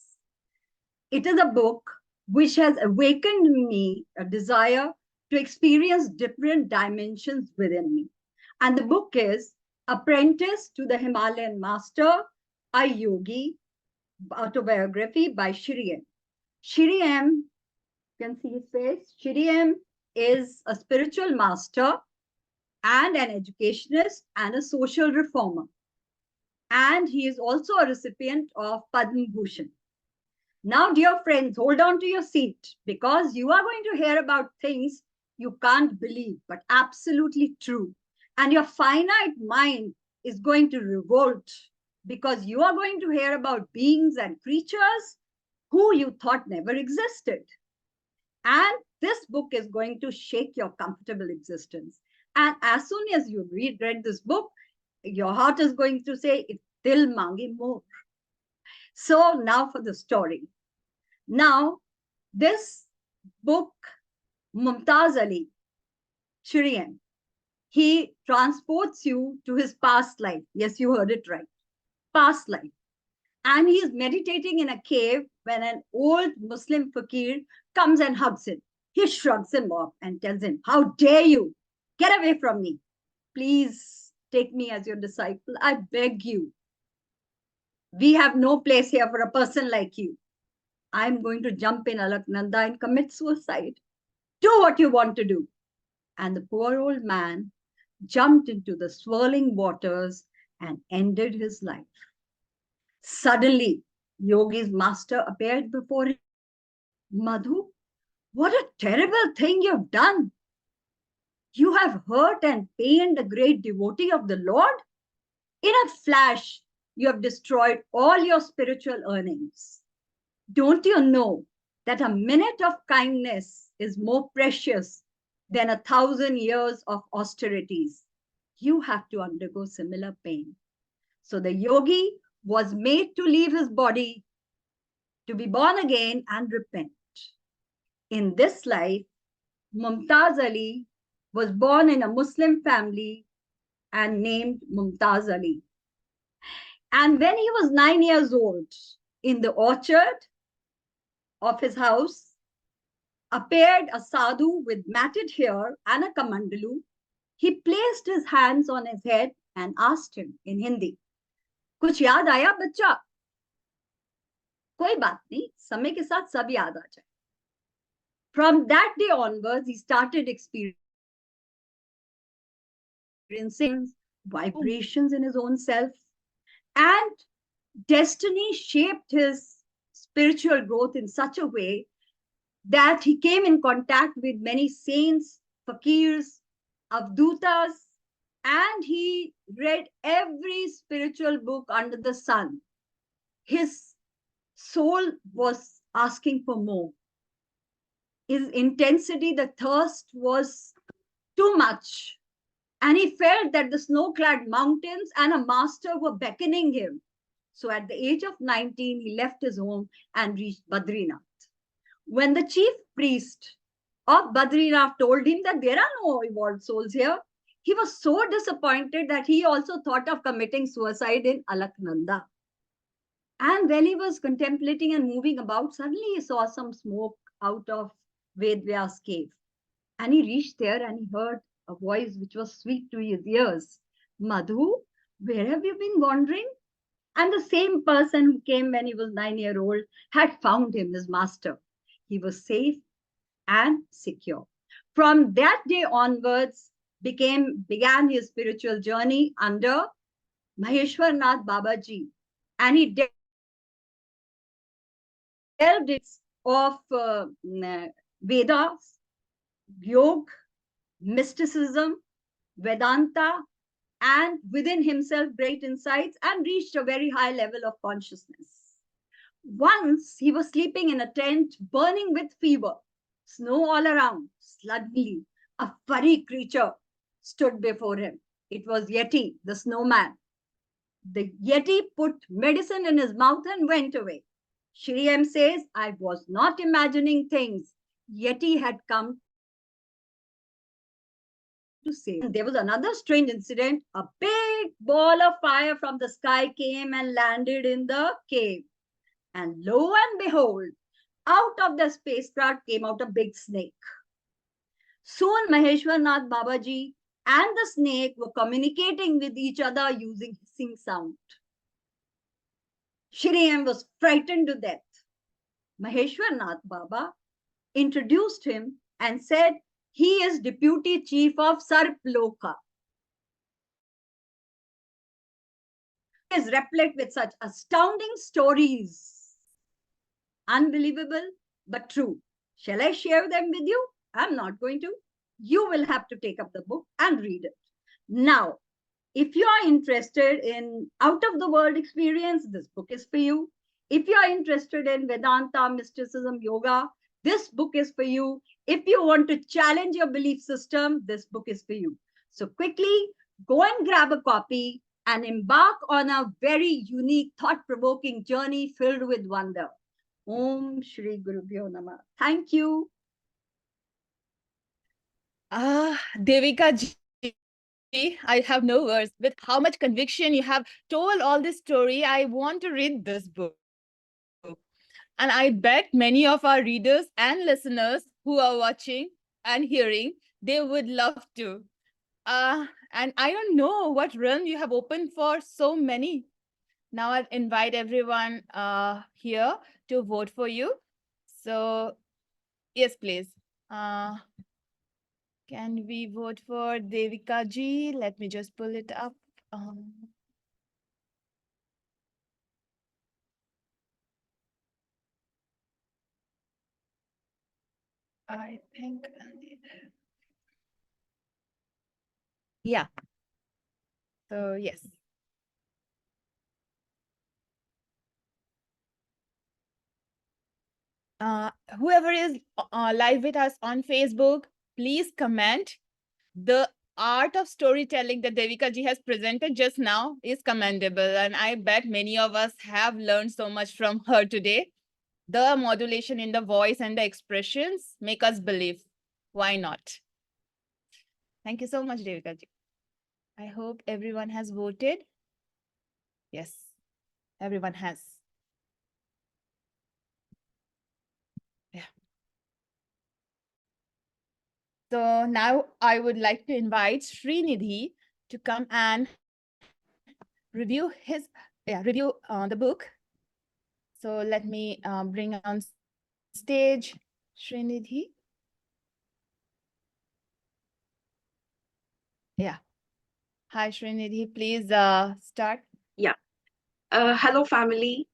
It is a book which has awakened in me a desire to experience different dimensions within me. And the book is Apprenticed to the Himalayan Master, a Yogi, Autobiography by Shri M. Shri M, you can see his face. Shri M is a spiritual master and an educationist and a social reformer. And he is also a recipient of Padma Bhushan. Now, dear friends, hold on to your seat because you are going to hear about things you can't believe, but absolutely true. And your finite mind is going to revolt because you are going to hear about beings and creatures who you thought never existed. And this book is going to shake your comfortable existence. And as soon as you read this book, your heart is going to say, "Dil mange more." So now for the story. Now, this book, Mumtaz Ali, Shri M, he transports you to his past life. Yes, you heard it right. Past life. And he is meditating in a cave when an old Muslim fakir comes and hugs him. He shrugs him off and tells him, "How dare you? Get away from me. Please take me as your disciple. I beg you. We have no place here for a person like you. I'm going to jump in Alaknanda and commit suicide. Do what you want to do." And the poor old man jumped into the swirling waters and ended his life. Suddenly, Yogi's master appeared before him. "Madhu, what a terrible thing you've done. You have hurt and pained a great devotee of the Lord. In a flash, you have destroyed all your spiritual earnings. Don't you know that a minute of kindness is more precious than 1,000 years of austerities? You have to undergo similar pain." So the yogi was made to leave his body, to be born again and repent. In this life, Mumtaz Ali was born in a Muslim family and named Mumtaz Ali. And when he was 9 years old, in the orchard of his house, appeared a sadhu with matted hair and a kamandalu. He placed his hands on his head and asked him in Hindi, "कुछ याद आया बच्चा?" "कोई बात नहीं, समय के साथ सब याद आ जाए." From that day onwards, he started experiencing vibrations in his own self, and destiny shaped his spiritual growth in such a way that he came in contact with many saints, fakirs, avdutas, and he read every spiritual book under the sun. His soul was asking for more. His intensity, the thirst was too much. And he felt that the snow-clad mountains and a master were beckoning him. So at the age of 19, he left his home and reached Badrinath. When the chief priest of Badrinath told him that there are no evolved souls here, he was so disappointed that he also thought of committing suicide in Alaknanda. And when he was contemplating and moving about, suddenly he saw some smoke out of Vidyas' cave. And he reached there and he heard a voice which was sweet to his ears. Madhu, where have you been wandering? And the same person who came when he was 9 years old had found him, his master. He was safe and secure. From that day onwards, began his spiritual journey under Maheshwarnath Babaji. And he delved of Vedas, Yoga, mysticism, Vedanta, and within himself great insights, and reached a very high level of consciousness. Once he was sleeping in a tent burning with fever, snow all around. Suddenly, a furry creature stood before him. It was Yeti, the snowman. The Yeti put medicine in his mouth and went away. Shri M says, I was not imagining things. Yeti had come to save. There was another strange incident. A big ball of fire from the sky came and landed in the cave. And lo and behold, out of the spacecraft came out a big snake. Soon Maheshwarnath Babaji and the snake were communicating with each other using hissing sound. Shri M was frightened to death. Maheshwarnath Baba introduced him and said he is deputy chief of Sarploka. He is replete with such astounding stories. Unbelievable, but true. Shall I share them with you? I'm not going to. You will have to take up the book and read it. Now, if you are interested in out-of-the-world experience, this book is for you. If you are interested in Vedanta, mysticism, yoga, this book is for you. If you want to challenge your belief system, this book is for you. So quickly, go and grab a copy and embark on a very unique, thought-provoking journey filled with wonder. Om Shri Guru Bhyo Namah. Thank you. Devika ji, I have no words. With how much conviction you have told all this story, I want to read this book. And I bet many of our readers and listeners who are watching and hearing, they would love to. And I don't know what realm you have opened for so many. Now I'll invite everyone here to vote for you. So, yes, please. Can we vote for Devika ji? Let me just pull it up. I think. Yeah. So, yes. Whoever is live with us on Facebook, please comment. The art of storytelling that Devika ji has presented just now is commendable. And I bet many of us have learned so much from her today. The modulation in the voice and the expressions make us believe. Why not? Thank you so much, Devika ji. I hope everyone has voted. Yes, everyone has. Yeah. So now I would like to invite Srinidhi to come and review the book. So let me bring on stage Srinidhi. Yeah. Hi, Srinidhi. Please start. Yeah. Hello, family.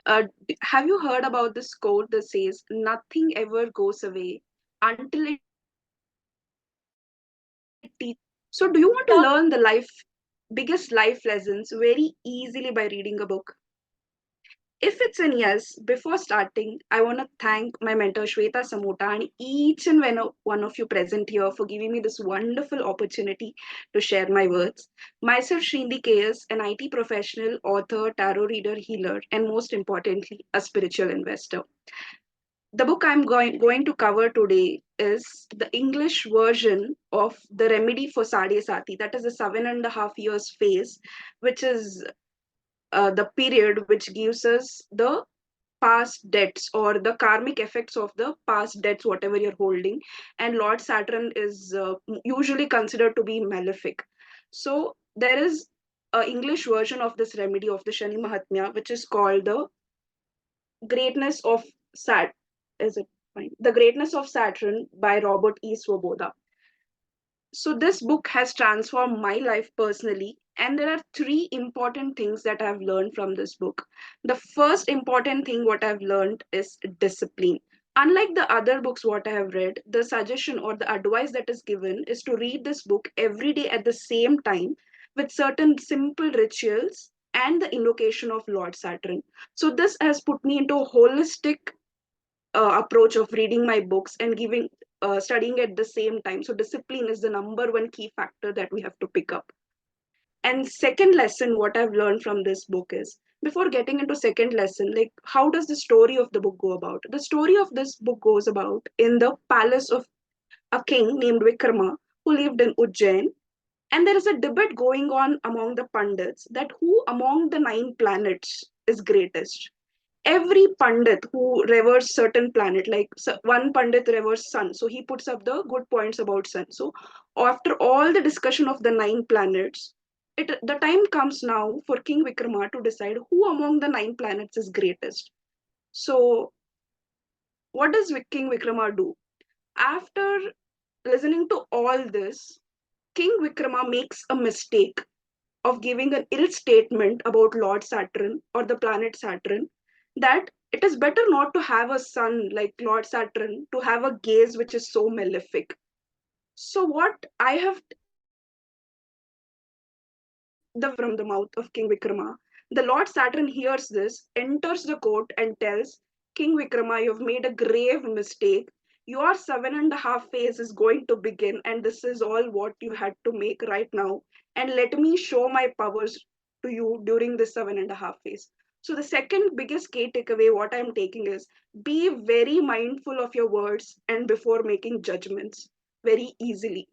Have you heard about this quote that says, "Nothing ever goes away until it teaches"? So, do you want to learn the biggest life lessons very easily by reading a book? If it's an yes, before starting, I want to thank my mentor Shweta Samota and each and one of you present here for giving me this wonderful opportunity to share my words. Myself, Shrindi KS, an IT professional, author, tarot reader, healer, and most importantly, a spiritual investor. The book I'm going to cover today is the English version of The Remedy for Sade Sati, that is a 7.5 years phase, which is the period which gives us the past debts or the karmic effects of the past debts, whatever you're holding. And Lord Saturn is usually considered to be malefic. So there is an English version of this remedy of the Shani Mahatmya, which is called the Greatness of Sat. Is it fine? The Greatness of Saturn by Robert E. Svoboda. So this book has transformed my life personally, and there are three important things that I've learned from this book. The first important thing what I've learned is discipline. Unlike the other books what I have read, the suggestion or the advice that is given is to read this book every day at the same time with certain simple rituals and the invocation of Lord Saturn. So this has put me into a holistic approach of reading my books and studying at the same time. So discipline is the number one key factor that we have to pick up. And second lesson, what I've learned from this book is, before getting into second lesson, like how does the story of the book go about? The story of this book goes about in the palace of a king named Vikrama who lived in Ujjain. And there is a debate going on among the pundits that who among the 9 planets is greatest. Every pandit who reveres certain planet, like one pandit reveres sun, so he puts up the good points about sun. So after all the discussion of the 9 planets, the time comes now for King Vikrama to decide who among the 9 planets is greatest. So what does King Vikrama do? After listening to all this, King Vikrama makes a mistake of giving an ill statement about Lord Saturn or the planet Saturn, that it is better not to have a son like Lord Saturn, to have a gaze which is so malefic. So, what I have from the mouth of King Vikrama, the Lord Saturn hears this, enters the court, and tells King Vikrama, you've made a grave mistake. Your 7.5 phase is going to begin, and this is all what you had to make right now. And let me show my powers to you during this 7.5 phase. So, the second biggest key takeaway, what I'm taking is be very mindful of your words and before making judgments very easily.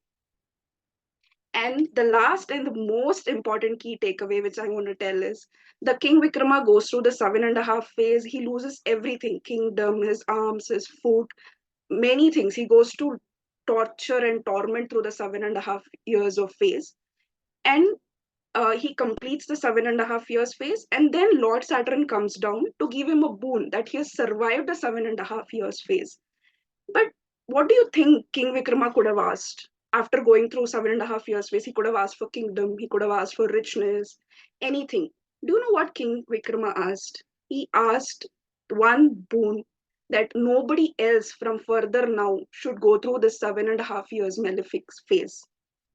And the last and the most important key takeaway, which I want to tell, is the King Vikrama goes through the 7.5 phase. He loses everything, kingdom, his arms, his food, many things. He goes to torture and torment through the 7.5 years of phase. And he completes the 7.5 years phase. And then Lord Saturn comes down to give him a boon that he has survived the 7.5 years phase. But what do you think King Vikrama could have asked? After going through 7.5 years phase, he could have asked for kingdom, he could have asked for richness, anything. Do you know what King Vikrama asked? He asked one boon, that nobody else from further now should go through this 7.5 years malefic phase.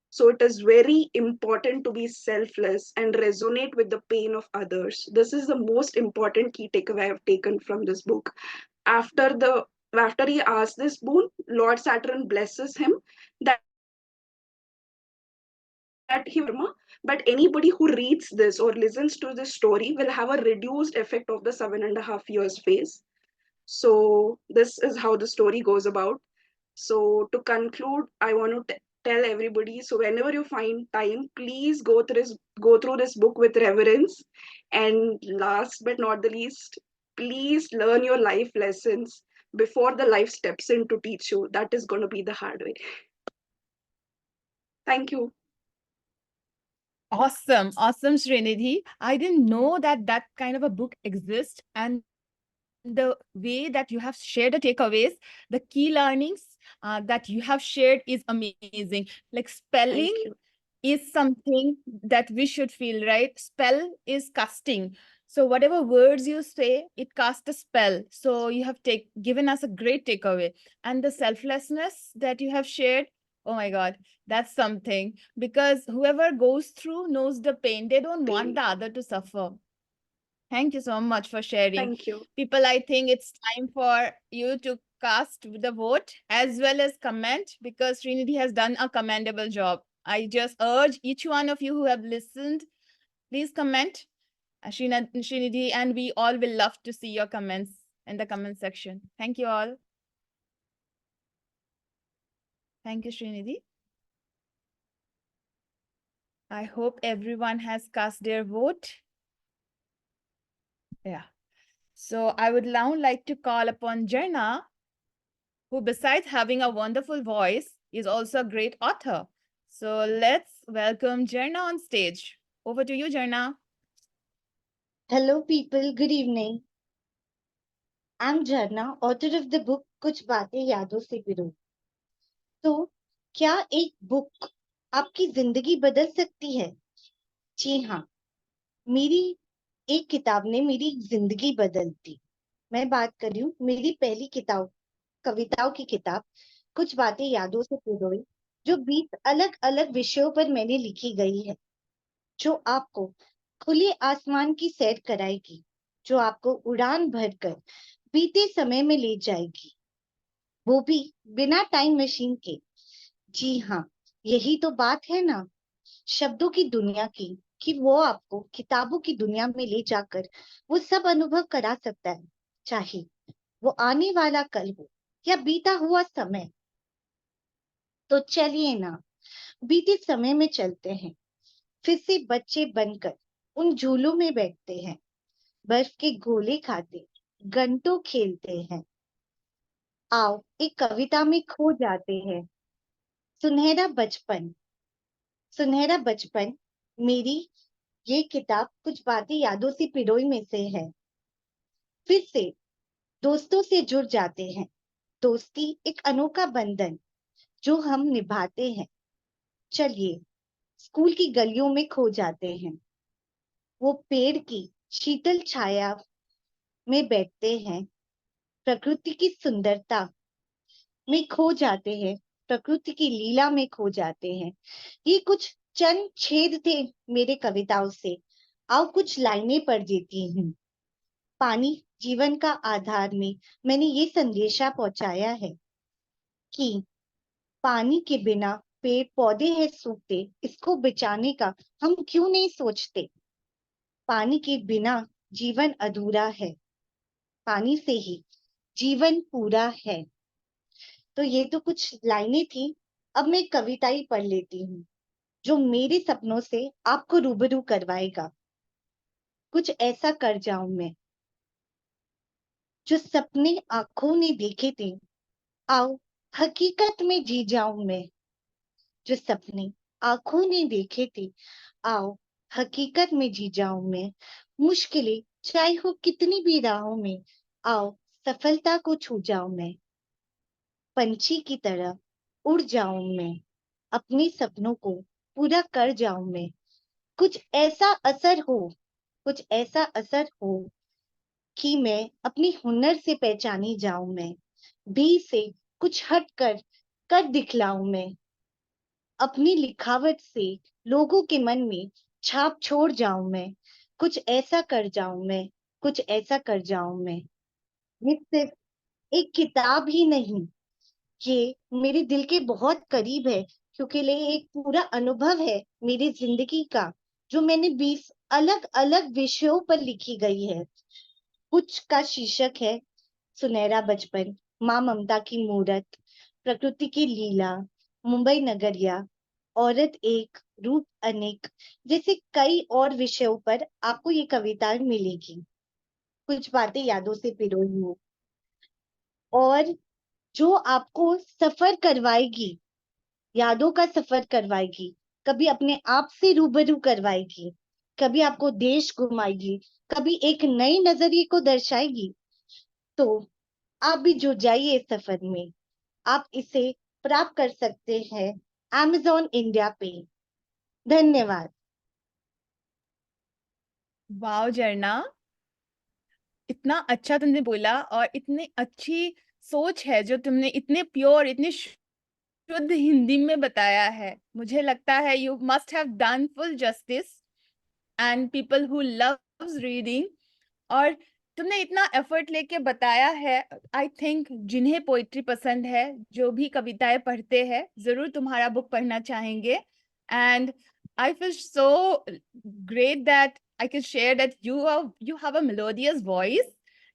So it is very important to be selfless and resonate with the pain of others. This is the most important key takeaway I have taken from this book. After he asks this boon, Lord Saturn blesses him that he will, but anybody who reads this or listens to this story will have a reduced effect of the 7.5 years phase. So this is how the story goes about. So to conclude, I want to tell everybody, so whenever you find time, please go through this book with reverence. And last but not the least, please learn your life lessons before the life steps in to teach you. That is going to be the hard way. Thank you. Awesome, Srinidhi. I didn't know that that kind of a book exists, and the way that you have shared the takeaways, the key learnings that you have shared is amazing. Like spelling is something that we should feel, right? Spell is casting. So whatever words you say, it casts a spell. So you have given us a great takeaway. And the selflessness that you have shared, oh my God, that's something. Because whoever goes through knows the pain. They don't want the other to suffer. Thank you so much for sharing. Thank you. People, I think it's time for you to cast the vote as well as comment, because Srinidhi has done a commendable job. I just urge each one of you who have listened, please comment. Srinidhi, and we all will love to see your comments in the comment section. Thank you all. Thank you, Srinidhi. I hope everyone has cast their vote. Yeah. So I would now like to call upon Jarna, who besides having a wonderful voice, is also a great author. So let's welcome Jarna on stage. Over to you, Jarna. Hello, people. Good evening. I'm Jarna, author of the book Kuch Baatein Yaadon Se पिरोई. तो क्या एक book आपकी जिंदगी बदल सकती है? जी हाँ, मेरी एक किताब ने मेरी जिंदगी बदल दी. मैं बात कर रही हूँ मेरी पहली किताब, कविताओं की किताब कुछ बातें यादों से पिरोई, जो 20 अलग अलग विषयों पर मैंने लिखी गई है, जो आपको खुले आसमान की सैर कराएगी, जो आपको उड़ान भरकर बीते समय में ले जाएगी, वो भी बिना टाइम मशीन के. जी हाँ, यही तो बात है ना शब्दों की दुनिया की, कि वो आपको किताबों की दुनिया में ले जाकर वो सब अनुभव करा सकता है, चाहे वो आने वाला कल हो या बीता हुआ समय. तो चलिए ना, बीते समय में चलते हैं, फिर से बच्चे बनकर उन झूलों में बैठते हैं, बर्फ के गोले खाते घंटों खेलते हैं. आओ एक कविता में खो जाते हैं. सुनहरा बचपन. सुनहरा बचपन मेरी ये किताब कुछ बातें यादों से पिरोई में से है. फिर से दोस्तों से जुड़ जाते हैं. दोस्ती एक अनोखा बंधन जो हम निभाते हैं. चलिए स्कूल की गलियों में खो जाते हैं. वो पेड़ की शीतल छाया में बैठते हैं. प्रकृति की सुंदरता में खो जाते हैं. प्रकृति की लीला में खो जाते हैं. ये कुछ चंद छेद थे मेरे कविताओं से. आओ कुछ लाइनें पढ़ देती हूँ. पानी जीवन का आधार में मैंने ये संदेशा पहुंचाया है कि पानी के बिना पेड़ पौधे हैं सूखते, इसको बचाने का हम क्यों नहीं सोचते. पानी के बिना जीवन अधूरा है, पानी से ही जीवन पूरा है. तो ये तो कुछ लाइनें थी. अब मैं कविता ही पढ़ लेती हूँ जो मेरे सपनों से आपको रूबरू करवाएगा. कुछ ऐसा कर जाऊं मैं, जो सपने आंखों ने देखे थे, आओ हकीकत में जी जाऊं मैं. जो सपने आंखों ने देखे थे, आओ हकीकत में जी जाऊं मैं. मुश्किलें चाहे हो कितनी भी राहों में, आओ सफलता को छू जाऊं मैं. पंछी की तरह उड़ जाऊं मैं, अपने सपनों को पूरा कर जाऊं मैं. कुछ ऐसा असर हो, कुछ ऐसा असर हो कि मैं अपनी हुनर से पहचानी जाऊं मैं. भी से कुछ हट कर दिखलाऊं मैं. अपनी लिखावट से लोगों के मन में छाप छोड़ जाऊं मैं. कुछ ऐसा कर जाऊं मैं, कुछ ऐसा कर जाऊं मैं. ये सिर्फ एक किताब ही नहीं, ये मेरे दिल के बहुत करीब है, क्योंकि ये एक पूरा अनुभव है मेरी जिंदगी का, जो मैंने 20 अलग अलग विषयों पर लिखी गई है. कुछ का शीर्षक है सुनहरा बचपन, माँ ममता की मूरत, प्रकृति की लीला, मुंबई नगरिया, औरत एक रूप अनेक, जैसे कई और विषयों पर आपको ये कविताएं मिलेगी. कुछ बातें यादों से पिरोई हो, और जो आपको सफर करवाएगी, यादों का सफर करवाएगी, कभी अपने आप से रूबरू करवाएगी, कभी आपको देश घुमाएगी, कभी एक नए नजरिए को दर्शाएगी. तो आप भी जुड़ जाइए इस सफर में. आप इसे प्राप्त कर सकते हैं Amazon इंडिया पे. धन्यवाद. Wow, Jarna, इतना अच्छा तुमने बोला और इतनी अच्छी सोच है जो तुमने इतने प्योर, इतनी शुद्ध हिंदी में बताया है. मुझे लगता है you must have done full justice and people who loves reading. और तुमने इतना एफर्ट लेके बताया है. आई थिंक जिन्हें पोइट्री पसंद है, जो भी कविताएं पढ़ते हैं, जरूर तुम्हारा बुक पढ़ना चाहेंगे. And I feel so great that I can share that you have a melodious voice,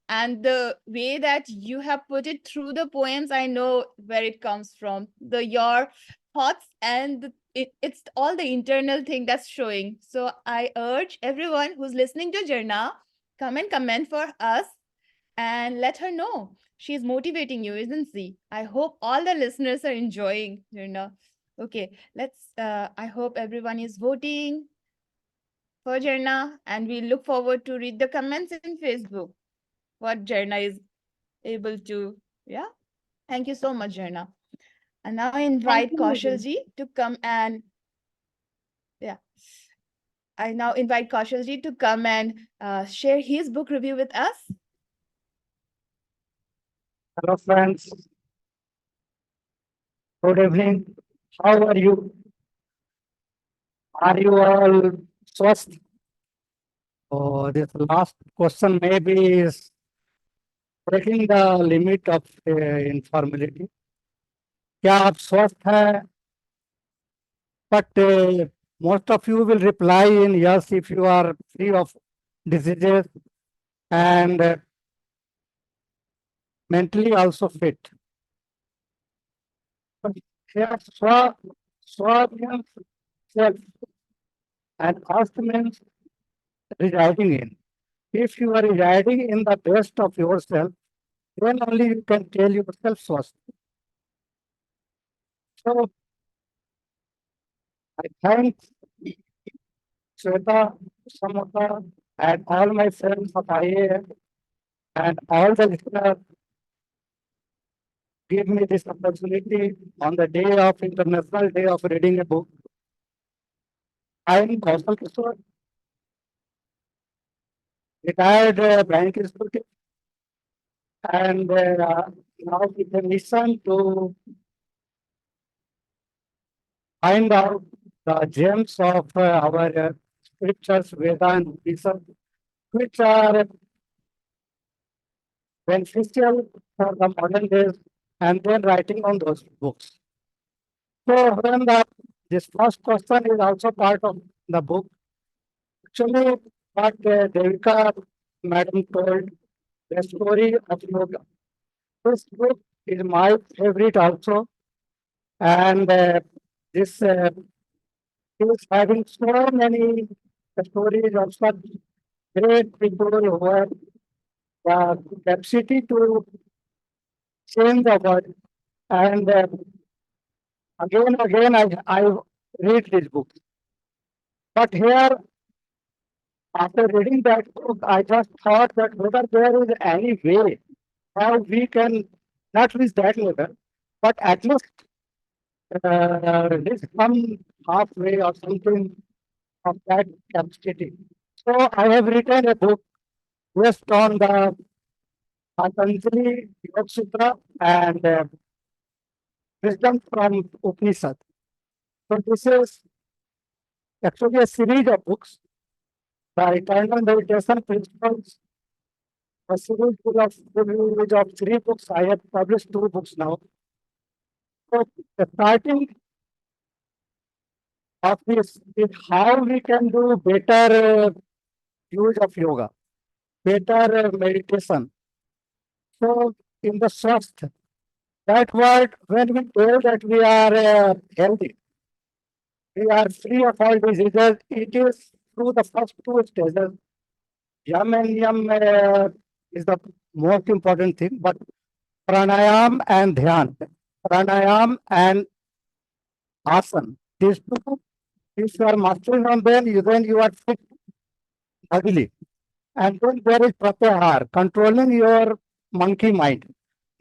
and the way that you have put it through the poems, I know where it comes from. Your thoughts and it's all the internal thing that's showing. So I urge everyone who's listening to Jarna, come and comment for us and let her know. She's motivating you, isn't she? I hope all the listeners are enjoying Jarna. Okay, I hope everyone is voting for Jarna, and we look forward to read the comments in Facebook. What Jarna is able to, yeah. Thank you so much, Jarna. And now I invite you, Kaushalji to come and, yeah. I now invite Kaushalji to come and share his book review with us. Hello, friends. Good evening. How are you? Are you all swasth? Oh, this last question maybe is breaking the limit of informality. क्या आप स्वस्थ हैं? But most of you will reply in yes if you are free of diseases and mentally also fit. But here, swa means self, and ast means residing in. If you are residing in the best of yourself, then only you can tell yourself swasth. So I thank Sweta, Samata, and all my friends of IA and all the listeners give me this opportunity on the day of International Day of Reading a Book. I am Kausal Kishore, retired bank executive, and now with a mission to find out the gems of our scriptures, Veda and Upanishad, which are beneficial for the modern days, and then writing on those books. So when this first question is also part of the book, actually what Devika madam told, the story of yoga. This book is my favorite also, and this is having so many stories of such great people who have the capacity to change the world. And again, I read this book. But here, after reading that book, I just thought that whether there is any way how we can not reach that level, but at least reach some halfway or something of that capacity. So I have written a book based on the Patanjali Yoga Sutra and wisdom from Upanishad. So this is actually a series of books. The Eternal Meditation Principles, a series of 3 books. I have published 2 books now. So the starting of this is how we can do better use of yoga, better meditation. So in the swasth, that word, when we tell that we are healthy, we are free of all diseases, it is through the first 2 stages. Yam and yam is the most important thing, but pranayam and dhyan, pranayam and asana, these 2, if you are mastering on them, then you are fit bodily. And then there is pratyahar, controlling your monkey mind.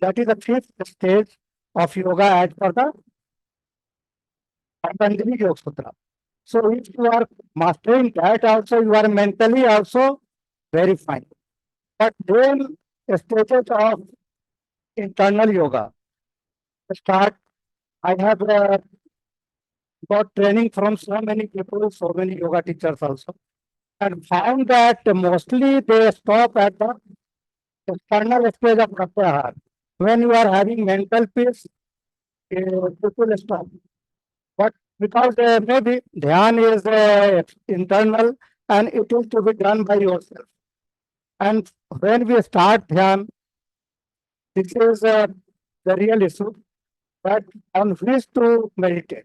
That is the 5th stage of yoga as per the Patanjali Yoga Sutra. So if you are mastering that also, you are mentally also very fine. But then stages of internal yoga start. I have got training from so many people, so many yoga teachers also, and found that mostly they stop at the external stage of pratyahar. When you are having mental peace, people stop. But because maybe dhyan is internal and it is to be done by yourself. And when we start dhyan, this is the real issue that on which to meditate.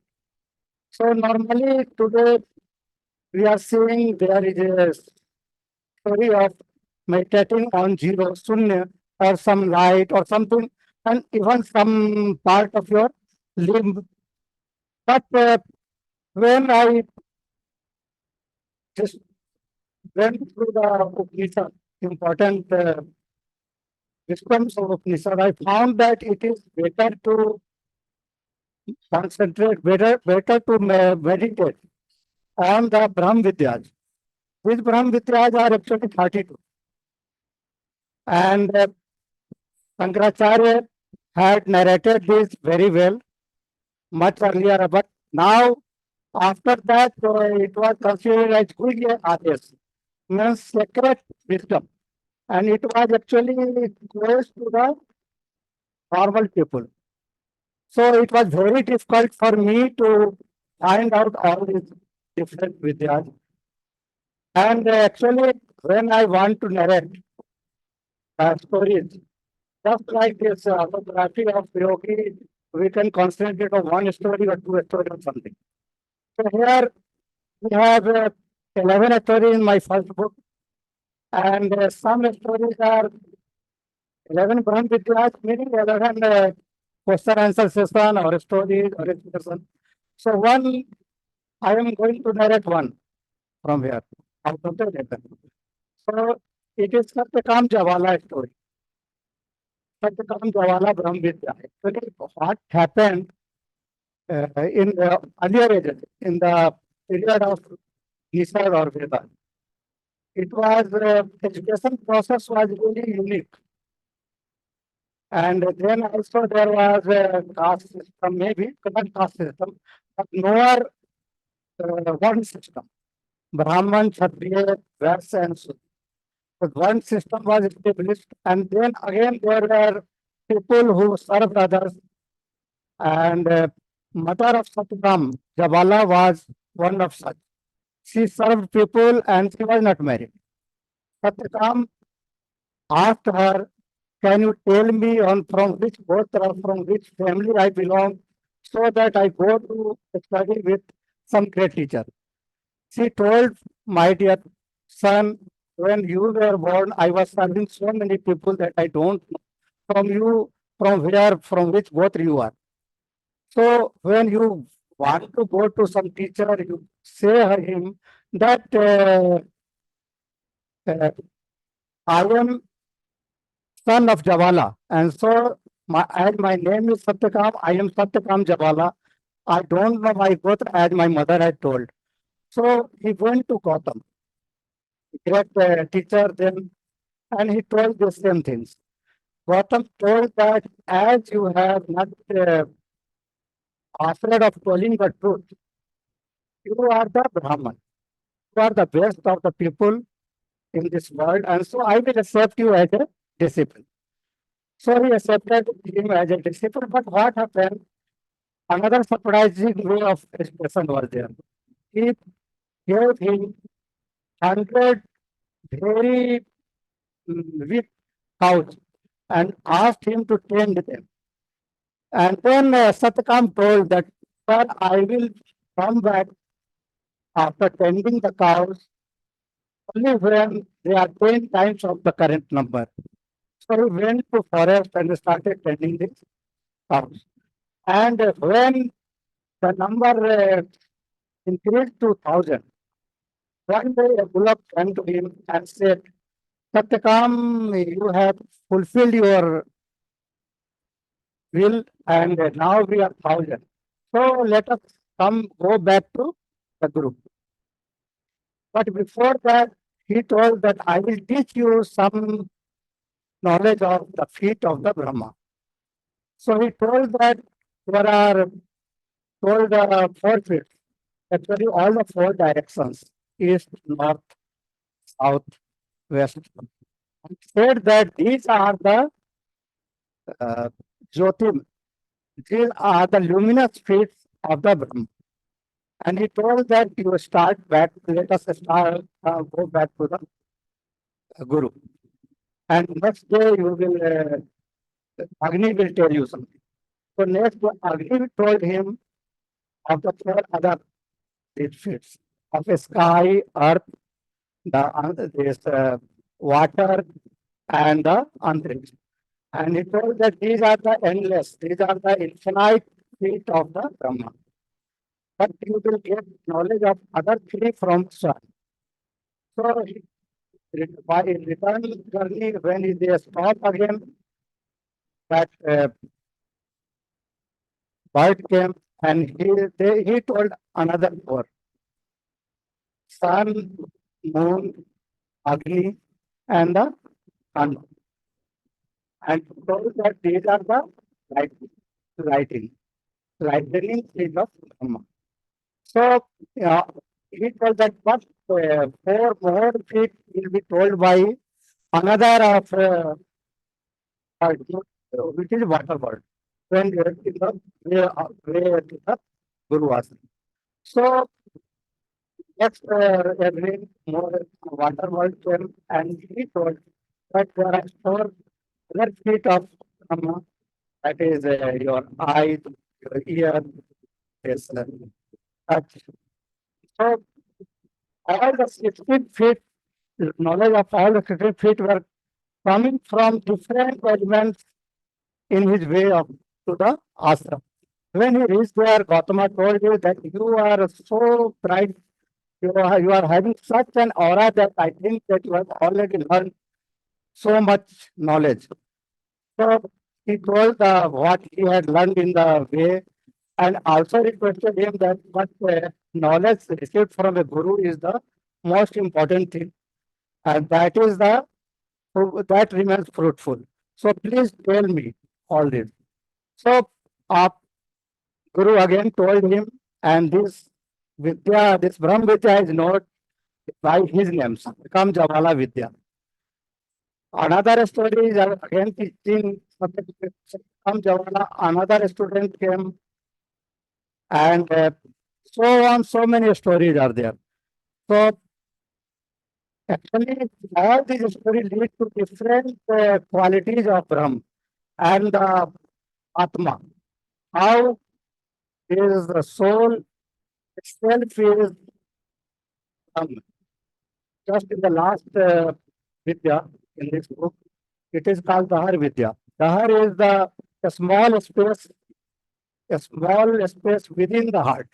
So normally today we are seeing there is a story of meditating on zero, sunya, or some light or something, and even some part of your limb. But when I just went through the Upanishad, important wisdoms of Upanishad, I found that it is better to concentrate, better to meditate on the Brahm Vidyas. These Brahm Vidyas are actually 32. And Shankaracharya had narrated this very well, much earlier, but now after that it was considered as Gulya Adesh, means sacred wisdom. And it was actually close to the normal people. So it was very difficult for me to find out all these different vidyas. And actually, when I want to narrate stories, just like this autobiography of Yogi, we can concentrate on one story or two stories or something. So here we have 11 stories in my first book, and some stories are 11 Brahm Vidyas, meaning 11 question answer session or stories or expression. So one, I am going to narrate one from here out of the 11. So it is Satyakam Jawala story. Satyakam Jawala Brahm Vidya. Actually, what happened in the earlier ages, in the period of Nisar or Veda, it was education process was really unique. And then also there was a caste system, maybe not caste system, but more one system. Brahman, Kshatriya, Vaisya, and Sudra. But one system was established, and then again there were people who served others. And mother of Satyakam, Jabala, was one of such. She served people and she was not married. Satyakam asked her, "Can you tell me on from which gotra, from which family I belong, so that I go to study with some great teacher?" She told, "My dear son, when you were born, I was serving so many people that I don't know from you, from where, from which gotra you are. So when you want to go to some teacher, you say him that I am son of Javala, and so as my name is Satyakam, I am Satyakam Javala. I don't know my gotra as my mother had told." So he went to Gautam, great teacher then, and he told the same things. Gautam told that as you have not afraid of telling the truth, you are the Brahman. You are the best of the people in this world, and so I will accept you as a disciple. So he accepted him as a disciple, but what happened? Another surprising way of expression was there. He gave him 100 very weak cows and asked him to tend them. And then Satyakam told that, "Sir, I will come back after tending the cows only when they are 10 times of the current number." So he went to forest and started tending the cows. And when the number increased to 1,000, one day a bullock came to him and said, "Satyakam, you have fulfilled your will, and now we are 1,000. So let us go back to the group." But before that, he told that I will teach you some knowledge of the feet of the Brahma. So he told that there are told 4 feet. Actually, all the 4 directions, east, north, south, west. And said that these are the Jyoti, these are the luminous feet of the Brahma. And he told that you start back, let us start, go back to the Guru. And next day you will, Agni will tell you something. So next day, Agni told him of the 4 other feats of sky, earth, this water, and the antariksh. And he told that these are the endless, these are the infinite feet of the Brahma. But you will get knowledge of other 3 from sun. So by return journey, when they stop again, that bird came and he told another 4. Sun, moon, Agni, and the sun. And told that these are the lightning stage of Brahma. So he told that but 4 more feet will be told by another of bird, which is water bird, when they are in the way to the Guru Asana. So next every more water bird came and he told that there are 4 other feet of Brahma, that is your eye, your ear, yes, touch. So all the 16 feet, knowledge of all the 16 feet were coming from different elements in his way of to the ashram. When he reached there, Gautama told you that you are so bright, you are having such an aura that I think that you have already learned so much knowledge. So he told what he had learned in the way, and also requested him that what knowledge received from a guru is the most important thing, and that is that remains fruitful. So please tell me all this. So Guru again told him, and this Vidya, this Brahm Vidya is not by his names, Kam Javala Vidya. Another story is again teaching Kam Javala, another student came, and so on, so many stories are there. So actually, all these stories lead to different qualities of Brahm and Atma. How is the soul itself is just in the last Vidya in this book, it is called Dahar Vidya. Dahar is a small space within the heart.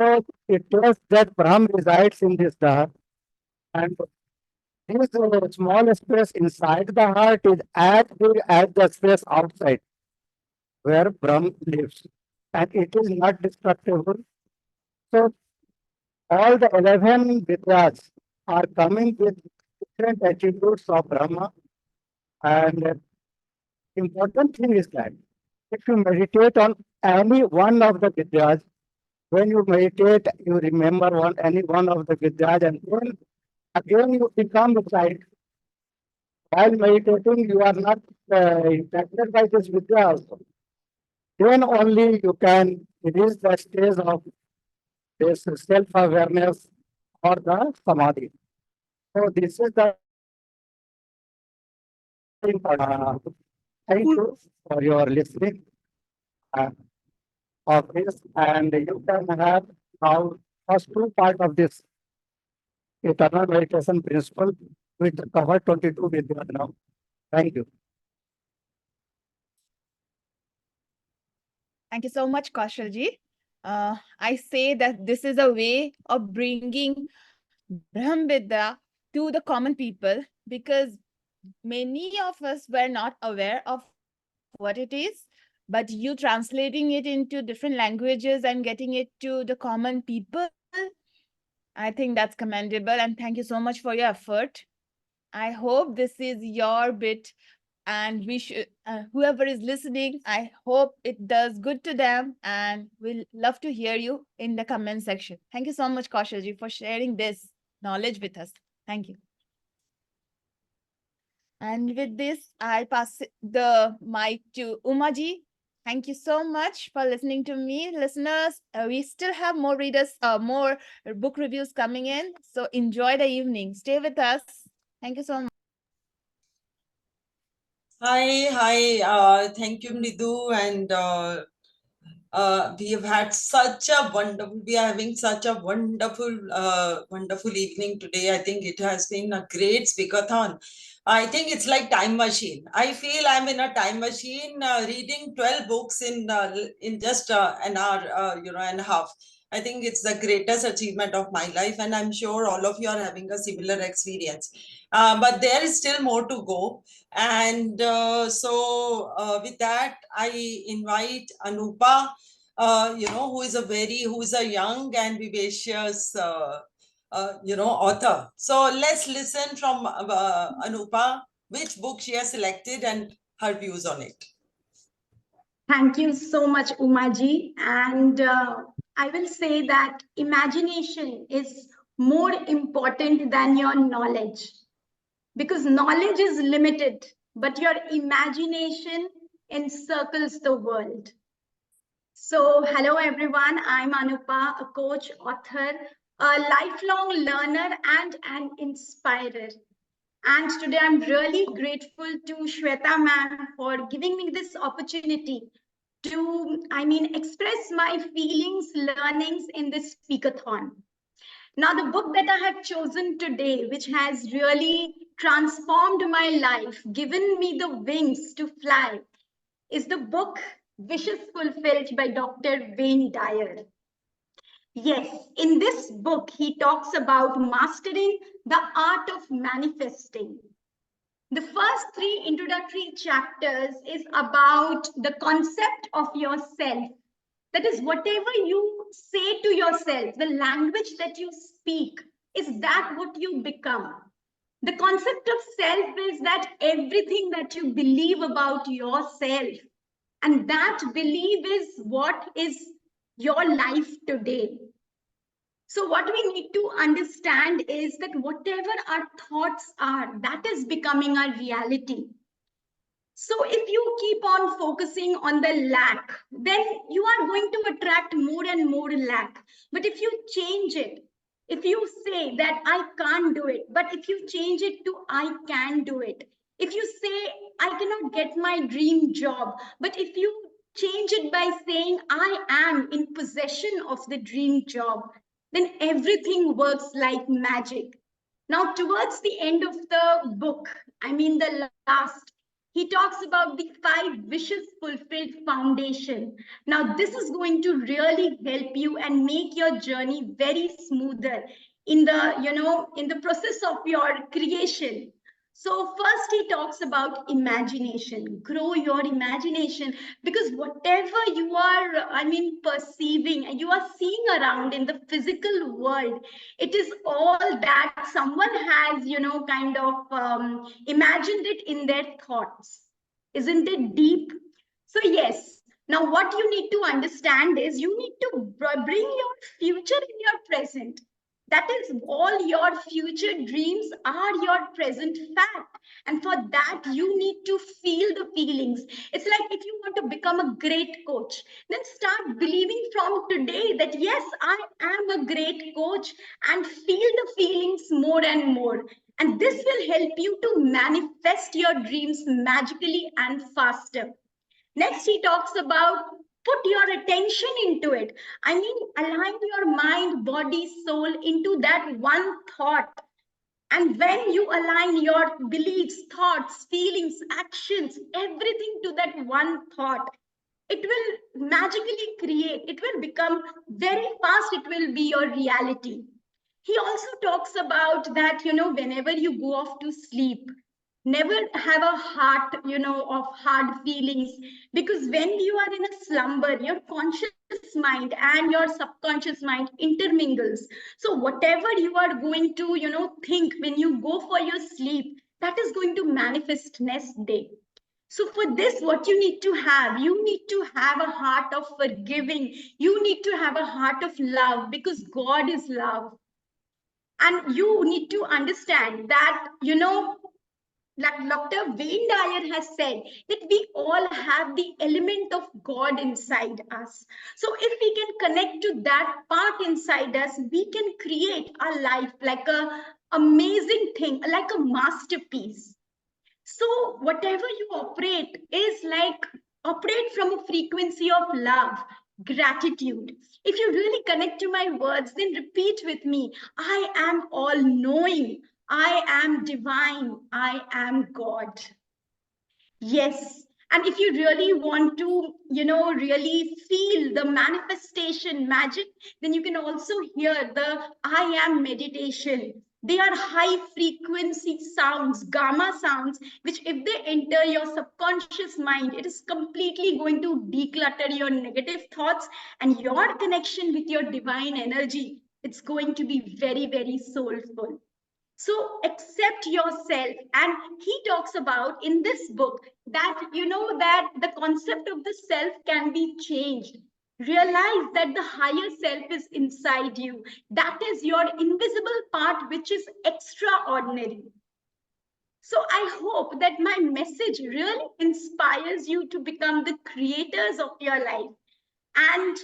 So it tells that Brahm resides in this Dahar, and this small space inside the heart is as big as the space outside where Brahm lives, and it is not destructible. So all the 11 Vidyas are coming with different attributes of Brahma, and important thing is that if you meditate on any one of the Vidyas, when you meditate, you remember any one of the Vidyas, and then again you become a child. While meditating, you are not impacted by this Vidya also. Then only you can reach the stage of this self-awareness or the samadhi. So this is the thank you for your listening uh, of this, and you can have now first 2 part of this eternal meditation principle, which cover 22 Vidya now. Thank you. Thank you so much, Kaushalji. I say that this is a way of bringing Brahm Vidya to the common people, because many of us were not aware of what it is, but you translating it into different languages and getting it to the common people, I think that's commendable, and thank you so much for your effort. I hope this is your bit, and we should, whoever is listening, I hope it does good to them, and we'll love to hear you in the comment section. Thank you so much, Kaushalji, for sharing this knowledge with us. Thank you. And with this, I pass the mic to Umaji. Thank you so much for listening to me, listeners. We still have more readers, more book reviews coming in. So enjoy the evening. Stay with us. Thank you so much. Hi. Thank you, Nidu. And we have had such a wonderful, we are having such a wonderful evening today. I think it has been a great speakathon. I think it's like time machine. I feel I'm in a time machine reading 12 books in just an hour, and a half. I think it's the greatest achievement of my life, and I'm sure all of you are having a similar experience. But there is still more to go. And with that, I invite Anupa, who is a young and vivacious, author. So let's listen from Anupa, which book she has selected and her views on it. Thank you so much, Umaji. And I will say that imagination is more important than your knowledge, because knowledge is limited, but your imagination encircles the world. So, hello everyone, I'm Anupa, a coach, author, a lifelong learner, and an inspirer. And today I'm really grateful to Shweta ma'am for giving me this opportunity to, express my feelings, learnings in this speakathon. Now, the book that I have chosen today, which has really transformed my life, given me the wings to fly, is the book Wishes Fulfilled by Dr. Wayne Dyre. Yes, in this book, he talks about mastering the art of manifesting. The first 3 introductory chapters is about the concept of yourself. That is, whatever you say to yourself, the language that you speak, is that what you become? The concept of self is that everything that you believe about yourself, and that belief is what is your life today. So what we need to understand is that whatever our thoughts are, that is becoming our reality. So if you keep on focusing on the lack, then you are going to attract more and more lack. But if you change it, if you say that I can't do it, but if you change it to I can do it, if you say I cannot get my dream job, but if you change it by saying I am in possession of the dream job, then everything works like magic. Now, towards the end of the book, the last, he talks about the 5 wishes fulfilled foundation. Now, this is going to really help you and make your journey very smoother in the process of your creation. So first he talks about imagination. Grow your imagination, because whatever you are, perceiving and you are seeing around in the physical world, it is all that someone has, imagined it in their thoughts. Isn't it deep? So yes, now what you need to understand is you need to bring your future in your present. That is, all your future dreams are your present fact. And for that, you need to feel the feelings. It's like if you want to become a great coach, then start believing from today that, yes, I am a great coach, and feel the feelings more and more. And this will help you to manifest your dreams magically and faster. Next, he talks about put your attention into it. Align your mind, body, soul into that one thought. And when you align your beliefs, thoughts, feelings, actions, everything to that one thought, it will magically create, it will become very fast, it will be your reality. He also talks about that, whenever you go off to sleep, Never have a heart, of hard feelings, because when you are in a slumber, your conscious mind and your subconscious mind intermingles. So whatever you are going to, think when you go for your sleep, that is going to manifest next day. So for this, what you need to have a heart of forgiving. You need to have a heart of love, because God is love. And you need to understand that, like Dr. Wayne Dyer has said, that we all have the element of God inside us. So if we can connect to that part inside us, we can create a life like a amazing thing, like a masterpiece. So whatever you operate is like operate from a frequency of love, gratitude. If you really connect to my words, then repeat with me: I am all knowing, I am divine, I am God. Yes. And if you really want to, really feel the manifestation magic, then you can also hear the I am meditation. They are high frequency sounds, gamma sounds, which if they enter your subconscious mind, it is completely going to declutter your negative thoughts, and your connection with your divine energy. It's going to be very, very soulful. So accept yourself. And he talks about in this book that, that the concept of the self can be changed. Realize that the higher self is inside you. That is your invisible part, which is extraordinary. So I hope that my message really inspires you to become the creators of your life. And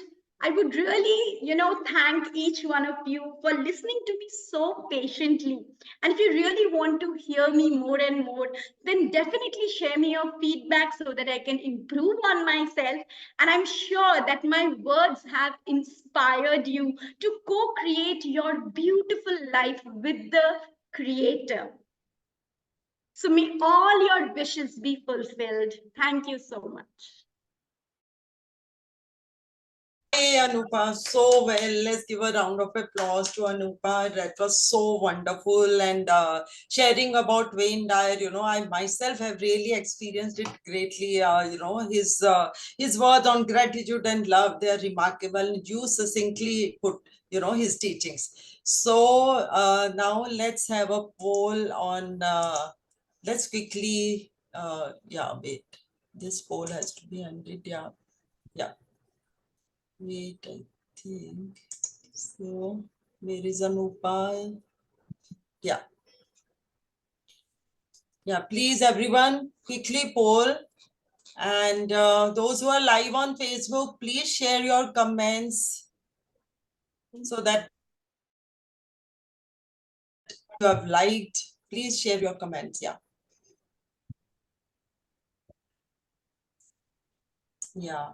I would really, thank each one of you for listening to me so patiently. And if you really want to hear me more and more, then definitely share me your feedback so that I can improve on myself. And I'm sure that my words have inspired you to co-create your beautiful life with the Creator. So may all your wishes be fulfilled. Thank you so much. Hey, Anupa, so well. Let's give a round of applause to Anupa. That was so wonderful. And sharing about Wayne Dyer, I myself have really experienced it greatly. His words on gratitude and love, they are remarkable. And you succinctly put, his teachings. So now let's have a poll on, let's quickly, wait. This poll has to be 100, yeah. Wait, I think. So, where is Anupa? Yeah. Yeah, please, everyone, quickly poll. And those who are live on Facebook, please share your comments so that you have liked. Please share your comments. Yeah. Yeah.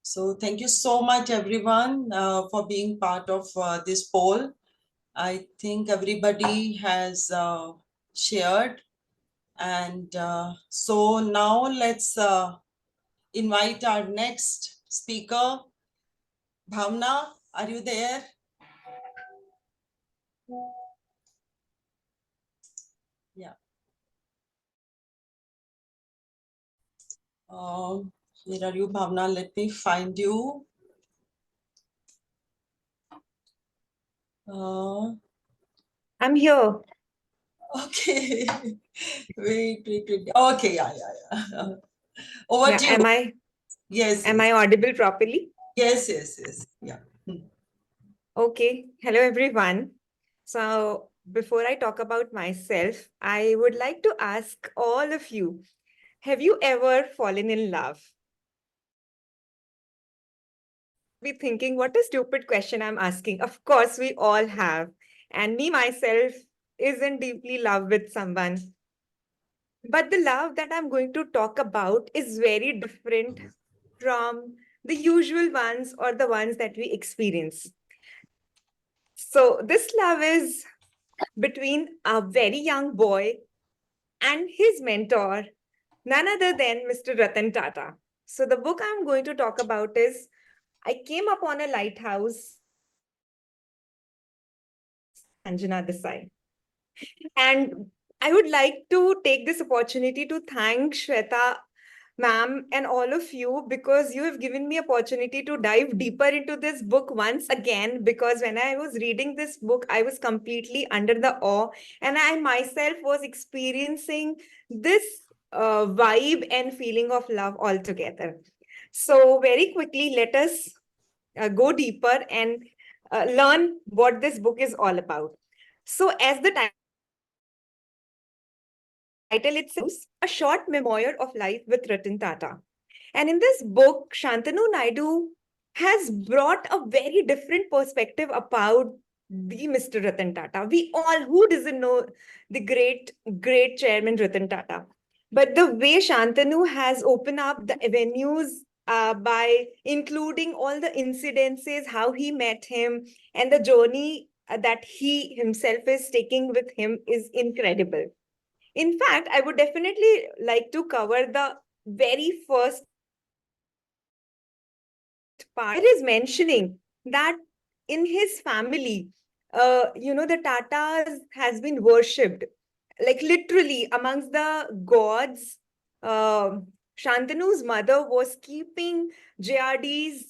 So thank you so much, everyone, for being part of this poll. I think everybody has shared. And so now let's invite our next speaker. Bhavna, are you there? Yeah. Where are you, Bhavna? Let me find you. I'm here. Okay. wait. Okay, yeah. Over to you. Am I? Yes. Am I audible properly? Yes. Yeah. Okay. Hello, everyone. So before I talk about myself, I would like to ask all of you, have you ever fallen in love? Be thinking, what a stupid question I'm asking. Of course, we all have. And me, myself, is in deeply love with someone. But the love that I'm going to talk about is very different from the usual ones or the ones that we experience. So this love is between a very young boy and his mentor, none other than Mr. Ratan Tata. So the book I'm going to talk about is I Came Upon a Lighthouse, Nandana Dev Sen. And I would like to take this opportunity to thank Shweta ma'am and all of you, because you have given me opportunity to dive deeper into this book once again, because when I was reading this book, I was completely under the awe, and I myself was experiencing this vibe and feeling of love altogether. So very quickly, let us go deeper and learn what this book is all about. So as the title itself, a short memoir of life with Ratan Tata. And in this book, Shantanu Naidu has brought a very different perspective about the Mr. Ratan Tata. We all, who doesn't know the great chairman Ratan Tata? But the way Shantanu has opened up the avenues by including all the incidences, how he met him, and the journey that he himself is taking with him is incredible. In fact, I would definitely like to cover the very first part. It is mentioning that in his family, the Tatas has been worshipped, like literally amongst the gods. Shantanu's mother was keeping JRD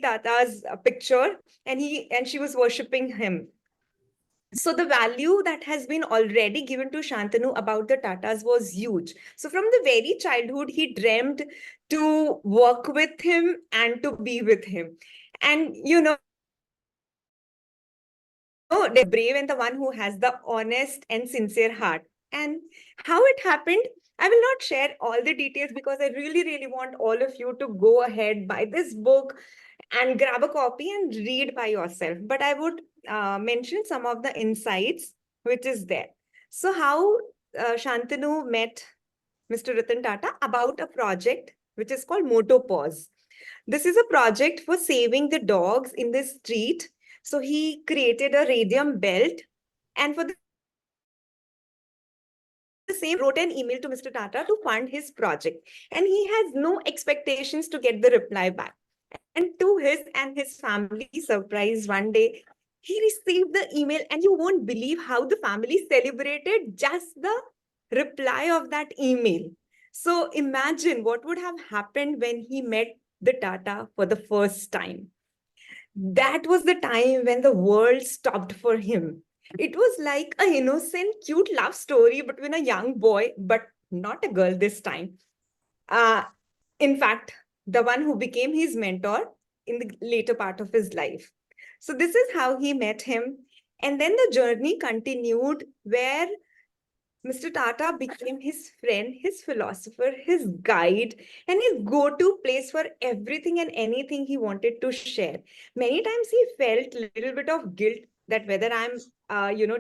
Tata's picture, and she was worshipping him. So the value that has been already given to Shantanu about the Tatas was huge. So from the very childhood, he dreamed to work with him and to be with him. And, the brave and the one who has the honest and sincere heart. And how it happened, I will not share all the details, because I really, really want all of you to go ahead, buy this book and grab a copy and read by yourself. But I would mention some of the insights which is there. So how Shantanu met Mr. Ratan Tata about a project which is called Motopause. This is a project for saving the dogs in the street. So he created a radium belt, and for the same, wrote an email to Mr. Tata to fund his project. And he has no expectations to get the reply back. And to his and his family surprise, one day, he received the email, and you won't believe how the family celebrated just the reply of that email. So imagine what would have happened when he met the Tata for the first time. That was the time when the world stopped for him. It was like an innocent, cute love story between a young boy, but not a girl this time. In fact, the one who became his mentor in the later part of his life. So this is how he met him. And then the journey continued, where Mr. Tata became his friend, his philosopher, his guide, and his go-to place for everything and anything he wanted to share. Many times he felt a little bit of guilt that whether I'm,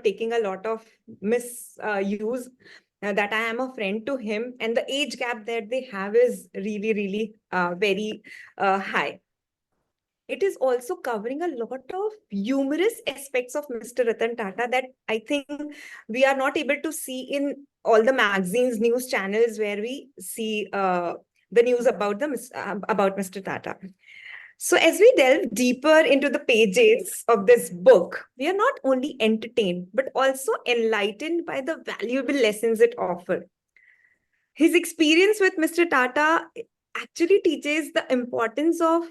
taking a lot of misuse, that I am a friend to him, and the age gap that they have is really, really very high. It is also covering a lot of humorous aspects of Mr. Ratan Tata that I think we are not able to see in all the magazines, news channels where we see the news about about Mr. Tata. So as we delve deeper into the pages of this book, we are not only entertained, but also enlightened by the valuable lessons it offers. His experience with Mr. Tata actually teaches the importance of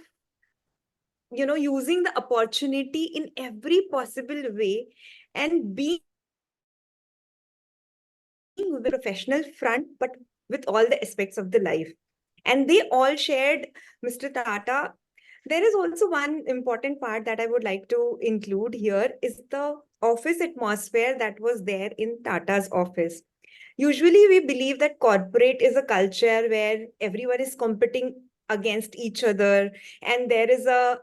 using the opportunity in every possible way and being with a professional front, but with all the aspects of the life. And they all shared Mr. Tata. There is also one important part that I would like to include here is the office atmosphere that was there in Tata's office. Usually we believe that corporate is a culture where everyone is competing against each other, and there is a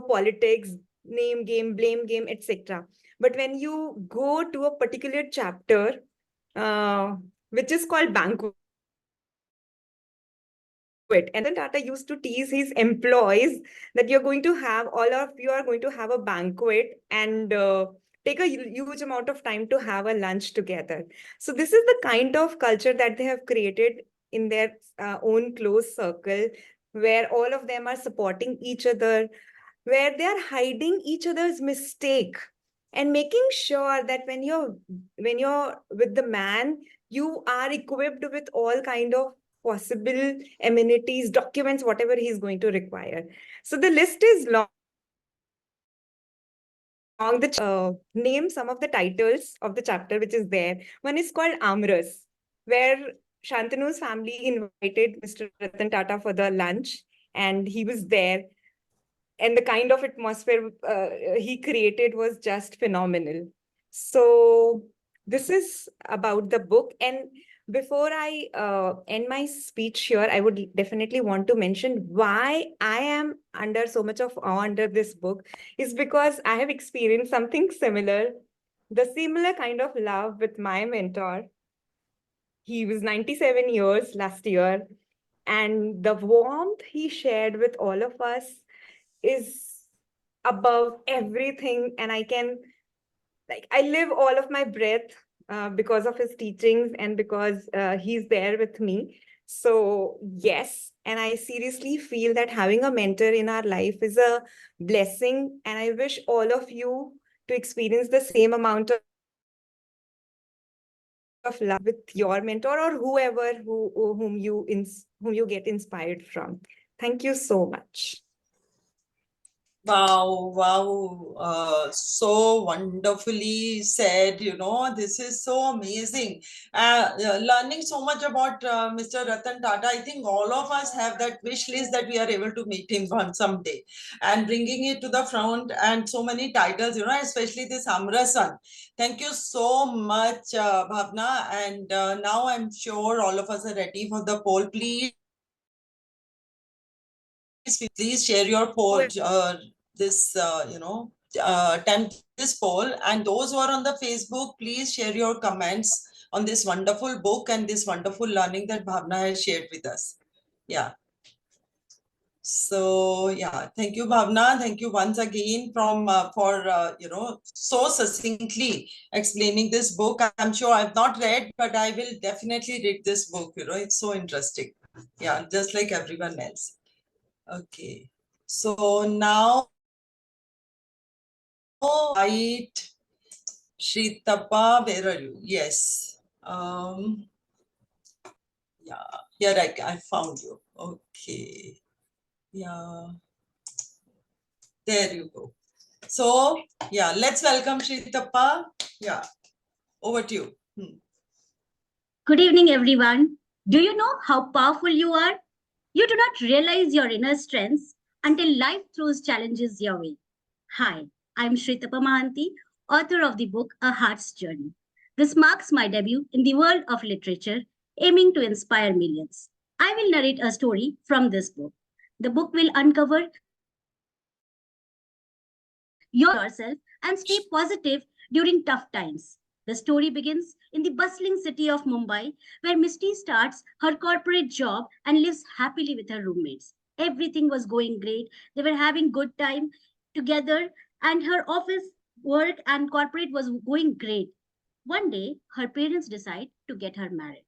politics, name game, blame game, etc. But when you go to a particular chapter which is called banquet, and then Tata used to tease his employees that all of you are going to have a banquet and take a huge amount of time to have a lunch together. So this is the kind of culture that they have created in their own close circle, where all of them are supporting each other, where they are hiding each other's mistake and making sure that when you're with the man, you are equipped with all kind of possible amenities, documents, whatever he's going to require. So the list is long. Name some of the titles of the chapter which is there. One is called Amras, where Shantanu's family invited Mr. Ratan Tata for the lunch, and he was there. And the kind of atmosphere he created was just phenomenal. So this is about the book. And before I end my speech here, I would definitely want to mention why I am under so much of awe under this book is because I have experienced something similar, the similar kind of love with my mentor. He was 97 years last year, and the warmth he shared with all of us is above everything. And I live all of my breath because of his teachings and because he's there with me. So yes, and I seriously feel that having a mentor in our life is a blessing, and I wish all of you to experience the same amount of love with your mentor or whoever whom you get inspired from. Thank you so much. Wow, wow, so wonderfully said. This is so amazing. Learning so much about Mr. Ratan Tata, I think all of us have that wish list that we are able to meet him someday, and bringing it to the front, and so many titles, especially this Amrasan. Thank you so much, Bhavna. And now I'm sure all of us are ready for the poll. Please share your poll, attempt this poll. And those who are on the Facebook, please share your comments on this wonderful book and this wonderful learning that Bhavna has shared with us. Yeah. So yeah, thank you, Bhavna. Thank you once again for so succinctly explaining this book. I'm sure I've not read, but I will definitely read this book. It's so interesting. Yeah, just like everyone else. Okay. So now, right, Sritapa, where are you? Yes. Yeah, here I found you. Okay. Yeah. There you go. So, yeah, let's welcome Sritapa. Yeah, over to you. Good evening, everyone. Do you know how powerful you are? You do not realize your inner strengths until life throws challenges your way. Hi, I'm Sritapa Mahanty, author of the book A Heart's Journey. This marks my debut in the world of literature, aiming to inspire millions. I will narrate a story from this book. The book will uncover yourself and stay positive during tough times. The story begins in the bustling city of Mumbai, where Misty starts her corporate job and lives happily with her roommates. Everything was going great. They were having good time together, and her office work and corporate was going great. One day, her parents decide to get her married,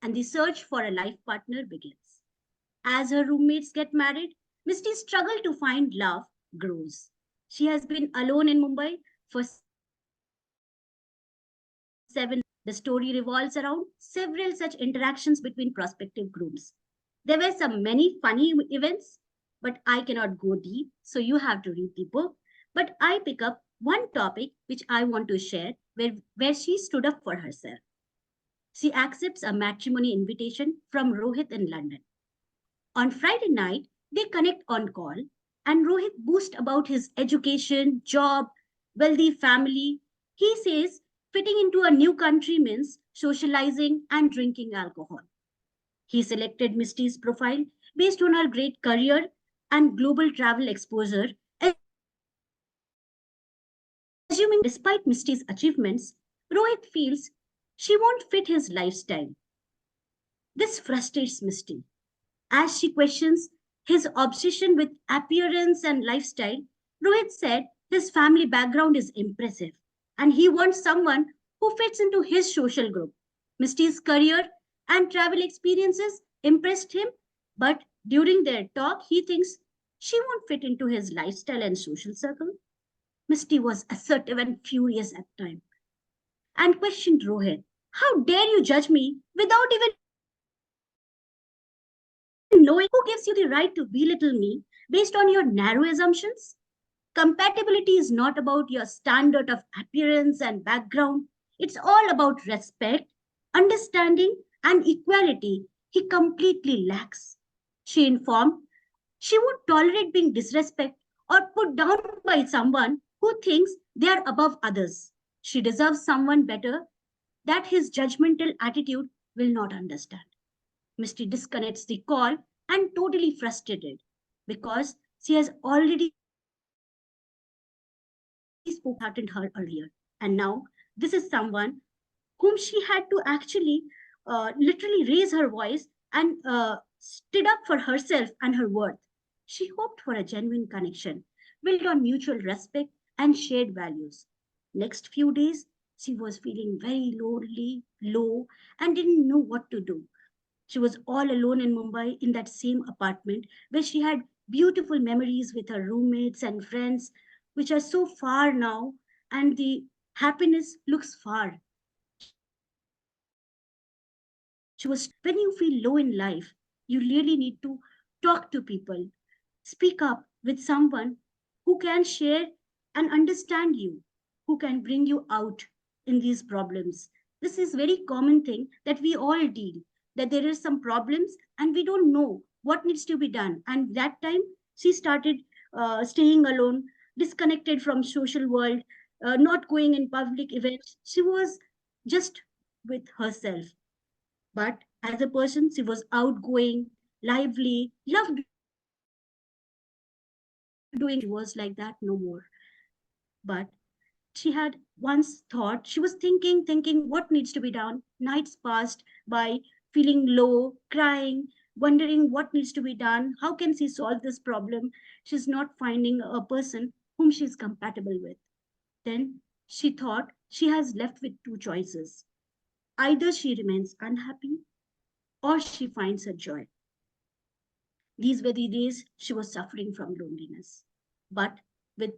and the search for a life partner begins. As her roommates get married, Misty's struggle to find love grows. She has been alone in Mumbai for 7. The story revolves around several such interactions between prospective grooms. There were some many funny events, but I cannot go deep, so you have to read the book. But I pick up one topic which I want to share, where she stood up for herself. She accepts a matrimony invitation from Rohit in London. On Friday night, they connect on call, and Rohit boasts about his education, job, wealthy family. He says fitting into a new country means socializing and drinking alcohol. He selected Misty's profile based on her great career and global travel exposure, assuming despite Misty's achievements, Rohit feels she won't fit his lifestyle. This frustrates Misty. As she questions his obsession with appearance and lifestyle, Rohit said his family background is impressive and he wants someone who fits into his social group. Misty's career and travel experiences impressed him, but during their talk, he thinks she won't fit into his lifestyle and social circle. Misty was assertive and furious at times and questioned Rohit. How dare you judge me without even knowing who gives you the right to belittle me based on your narrow assumptions? Compatibility is not about your standard of appearance and background. It's all about respect, understanding, and equality he completely lacks. She informed she won't tolerate being disrespected or put down by someone who thinks they are above others. She deserves someone better that his judgmental attitude will not understand. Misty disconnects the call and totally frustrated because she has already spoken her earlier. And now this is someone whom she had to actually literally raise her voice and stood up for herself and her worth. She hoped for a genuine connection built on mutual respect and shared values. Next few days, she was feeling very lonely, low, and didn't know what to do. She was all alone in Mumbai in that same apartment where she had beautiful memories with her roommates and friends, which are so far now, and the happiness looks far. She was, when you feel low in life, you really need to talk to people, speak up with someone who can share and understand you, who can bring you out in these problems. This is very common thing that we all deal, that there are some problems and we don't know what needs to be done. And that time she started staying alone, disconnected from social world, not going in public events. She was just with herself. But as a person, she was outgoing, lively, loved doing. She was like that no more. But she had once thought, she was thinking what needs to be done. Nights passed by feeling low, crying, wondering what needs to be done. How can she solve this problem? She's not finding a person whom she's compatible with. Then she thought she has left with two choices. Either she remains unhappy or she finds her joy. These were the days she was suffering from loneliness. But with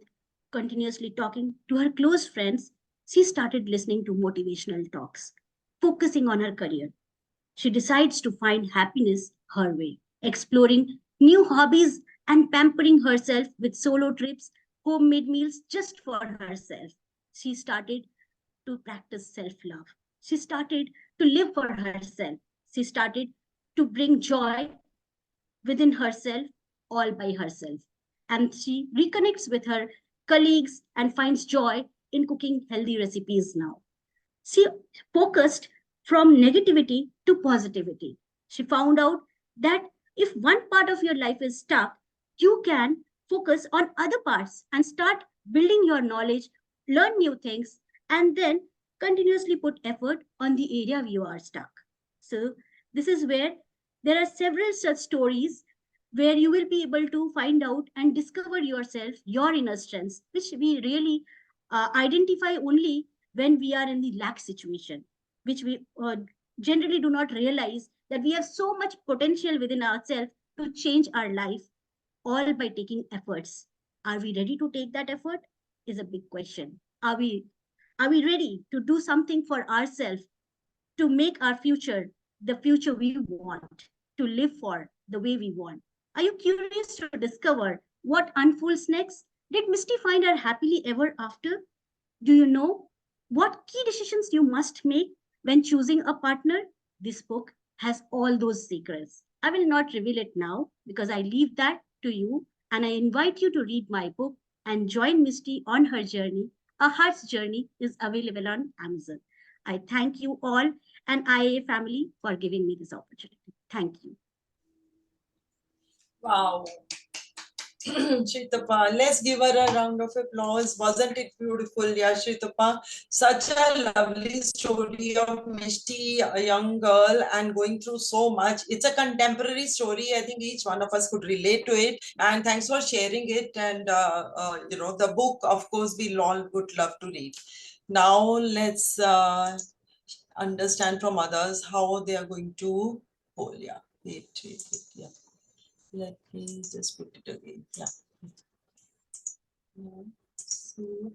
continuously talking to her close friends, she started listening to motivational talks, focusing on her career. She decides to find happiness her way, exploring new hobbies and pampering herself with solo trips, homemade meals just for herself. She started to practice self love. She started to live for herself. She started to bring joy within herself, all by herself. And she reconnects with her colleagues and finds joy in cooking healthy recipes now. She focused from negativity to positivity. She found out that if one part of your life is stuck, you can focus on other parts and start building your knowledge, learn new things, and then continuously put effort on the area you are stuck. So, this is where there are several such stories where you will be able to find out and discover yourself, your inner strengths, which we really identify only when we are in the lack situation, which we generally do not realize that we have so much potential within ourselves to change our life, all by taking efforts. Are we ready to take that effort? Is a big question. Are we ready to do something for ourselves to make our future the future we want, to live for the way we want? Are you curious to discover what unfolds next? Did Misty find her happily ever after? Do you know what key decisions you must make when choosing a partner? This book has all those secrets. I will not reveal it now because I leave that to you, and I invite you to read my book and join Misty on her journey. A Heart's Journey is available on Amazon. I thank you all and IA family for giving me this opportunity. Thank you. Wow. Sritapa, let's give her a round of applause. Wasn't it beautiful? Yeah, Sritapa. Such a lovely story of Mishti, a young girl, and going through so much. It's a contemporary story. I think each one of us could relate to it. And thanks for sharing it. And, the book, of course, we all would love to read. Now, let's understand from others how they are going to hold. Yeah, wait, yeah. Let me just put it again. Yeah. So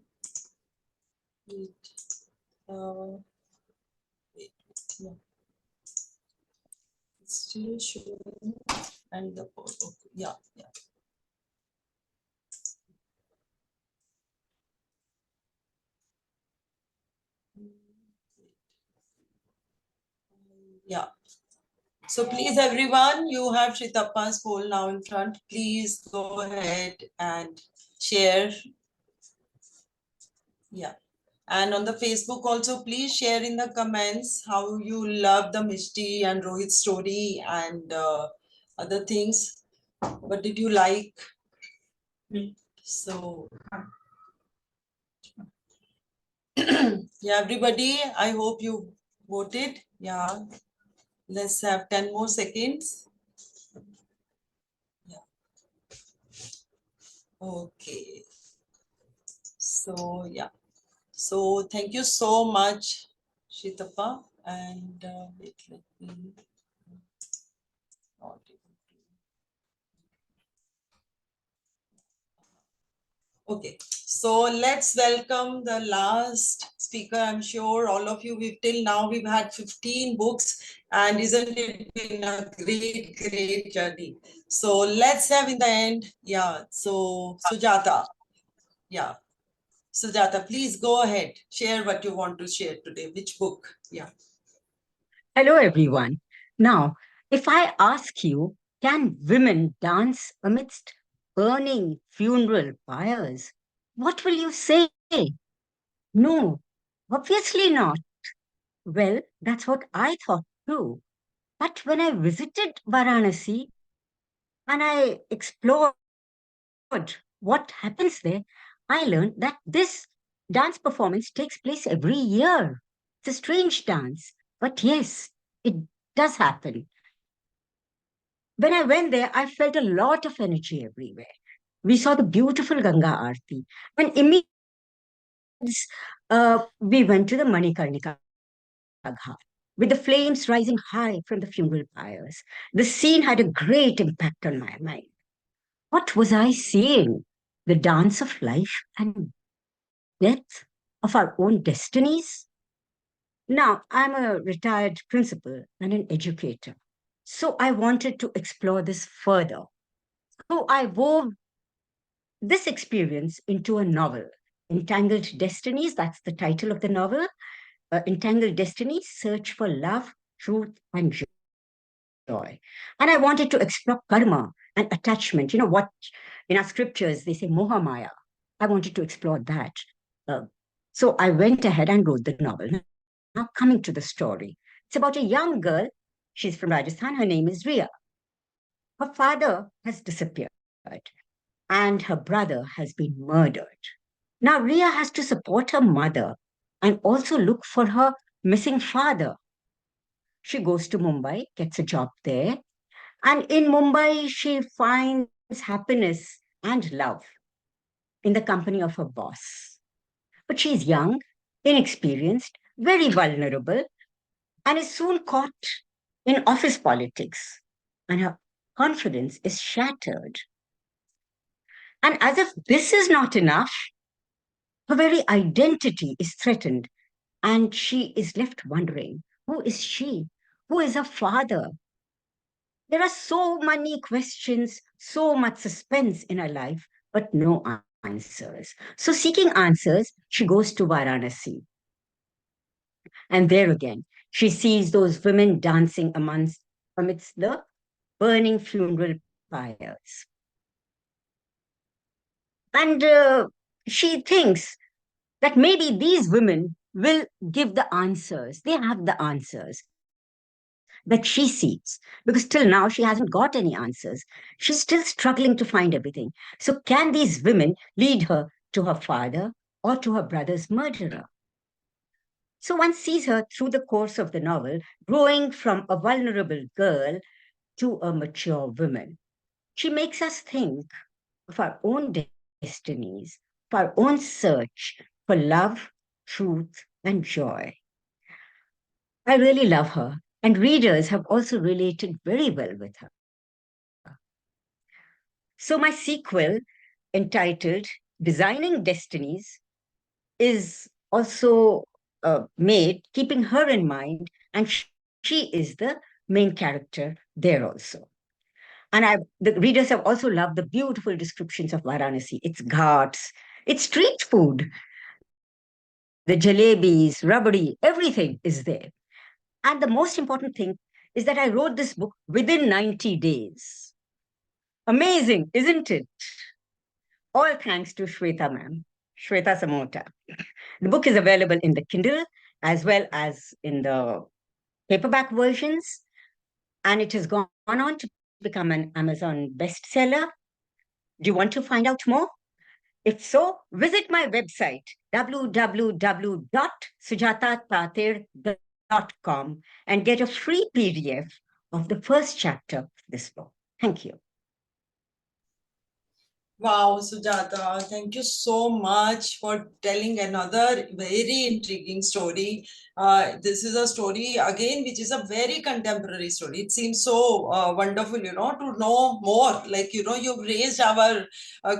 And the okay, yeah. Yeah. So please, everyone, you have Sritapa's poll now in front. Please go ahead and share. Yeah. And on the Facebook also, please share in the comments how you love the Mishti and Rohit story and other things. What did you like? So, yeah, everybody, I hope you voted. Yeah. Let's have 10 more seconds. Yeah. Okay. So, yeah. So, thank you so much, Sritapa. And wait, let me. Okay, so let's welcome the last speaker. I'm sure all of you, till now we've had 15 books, and isn't it been a great journey? So let's have in the end, yeah, so Sujata. Yeah, Sujata, please go ahead. Share what you want to share today. Which book? Yeah. Hello, everyone. Now, if I ask you, can women dance amidst burning funeral pyres? What will you say? No, obviously not. Well, that's what I thought too. But when I visited Varanasi and I explored what happens there, I learned that this dance performance takes place every year. It's a strange dance, but yes, it does happen. When I went there, I felt a lot of energy everywhere. We saw the beautiful Ganga Aarti, and immediately we went to the Manikarnika Ghat with the flames rising high from the funeral pyres. The scene had a great impact on my mind. What was I seeing? The dance of life and death of our own destinies? Now, I'm a retired principal and an educator, so I wanted to explore this further. So I wove this experience into a novel, Entangled Destinies. That's the title of the novel. Entangled Destinies, Search for Love, Truth, and Joy. And I wanted to explore karma and attachment. You know what, in our scriptures, they say moha maya. I wanted to explore that. So I went ahead and wrote the novel. Now, coming to the story, it's about a young girl. She's from Rajasthan. Her name is Ria. Her father has disappeared, and her brother has been murdered. Now, Ria has to support her mother and also look for her missing father. She goes to Mumbai, gets a job there, and in Mumbai, she finds happiness and love in the company of her boss. But she's young, inexperienced, very vulnerable, and is soon caught in office politics, and her confidence is shattered. And as if this is not enough, her very identity is threatened, and she is left wondering, who is she? Who is her father? There are so many questions, so much suspense in her life, but no answers. So, seeking answers, she goes to Varanasi. And there again, she sees those women dancing amidst the burning funeral pyres. And she thinks that maybe these women will give the answers. They have the answers that she seeks, because till now she hasn't got any answers. She's still struggling to find everything. So, can these women lead her to her father or to her brother's murderer? So, one sees her through the course of the novel growing from a vulnerable girl to a mature woman. She makes us think of our own destinies, of our own search for love, truth, and joy. I really love her, and readers have also related very well with her. So, my sequel, entitled Designing Destinies, is also made keeping her in mind, and she is the main character there also. And the readers have also loved the beautiful descriptions of Varanasi, its ghats, its street food, the jalebis, rabdi, everything is there. And the most important thing is that I wrote this book within 90 days. Amazing, isn't it? All thanks to Shweta ma'am, Shweta Samota. The book is available in the Kindle as well as in the paperback versions, and it has gone on to become an Amazon bestseller. Do you want to find out more? If so, visit my website, www.sujatataterh.com, and get a free PDF of the first chapter of this book. Thank you. Wow, Sujata, thank you so much for telling another very intriguing story. This is a story, again, which is a very contemporary story. It seems so wonderful, to know more. Like, you've raised our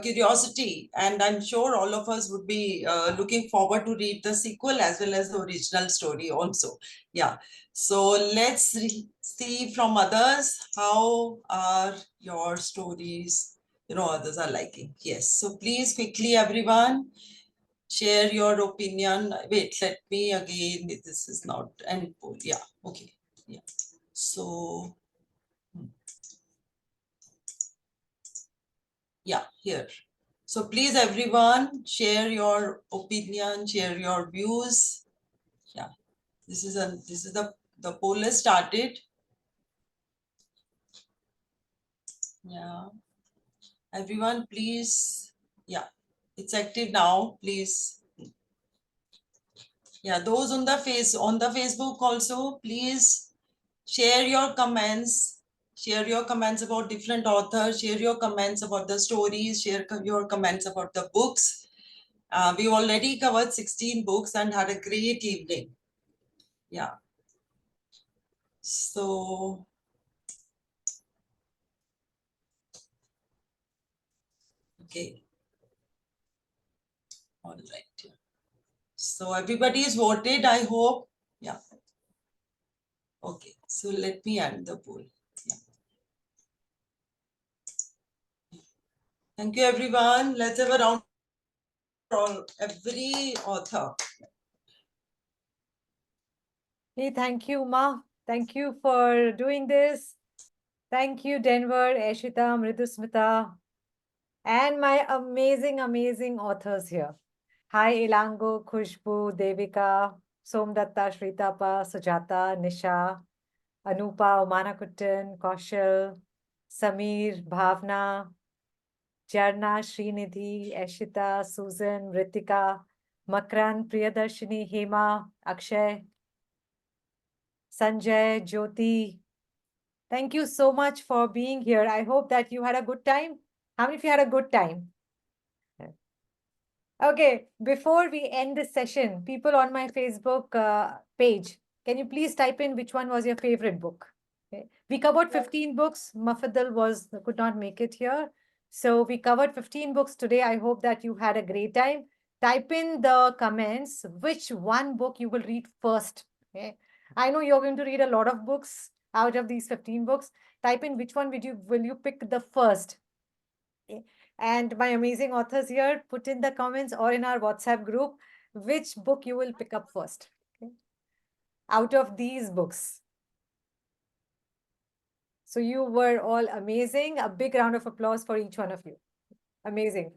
curiosity, and I'm sure all of us would be looking forward to read the sequel as well as the original story also. Yeah. So let's see from others, how are your stories others are liking. Yes. So please quickly, everyone, share your opinion. Wait, let me again. This is not end poll. Yeah. Okay. Yeah. So yeah, here. So please, everyone, share your opinion, share your views. Yeah. This is the poll has started. Yeah. Everyone, please. Yeah. It's active now. Please. Yeah, those on the Facebook also, please share your comments. Share your comments about different authors. Share your comments about the stories. Share your comments about the books. We already covered 16 books and had a great evening. Yeah. So okay. All right. So everybody is voted, I hope. Yeah. Okay. So let me end the poll. Yeah. Thank you, everyone. Let's have a round for every author. Hey, thank you, Ma. Thank you for doing this. Thank you, Denver, Eshita, Mridusmita, and my amazing, amazing authors here. Hi, Ilango, Khushbu, Devika, Somdatta, Sritapa, Sujata, Nisha, Anupa, Umanakuttan, Kaushal, Samir, Bhavna, Jarna, Srinidhi, Eshita, Susan, Ritika, Makran, Priyadarshini, Hema, Akshay, Sanjay, Jyoti. Thank you so much for being here. I hope that you had a good time. How many of you had a good time? Okay, before we end this session, people on my Facebook page, can you please type in which one was your favorite book? Okay. We covered 15 books. Mafadal could not make it here. So we covered 15 books today. I hope that you had a great time. Type in the comments which one book you will read first. Okay. I know you're going to read a lot of books out of these 15 books. Type in which one will you pick the first. Okay. And my amazing authors here, put in the comments or in our WhatsApp group, which book you will pick up first. Okay. Out of these books. So you were all amazing. A big round of applause for each one of you. Amazing.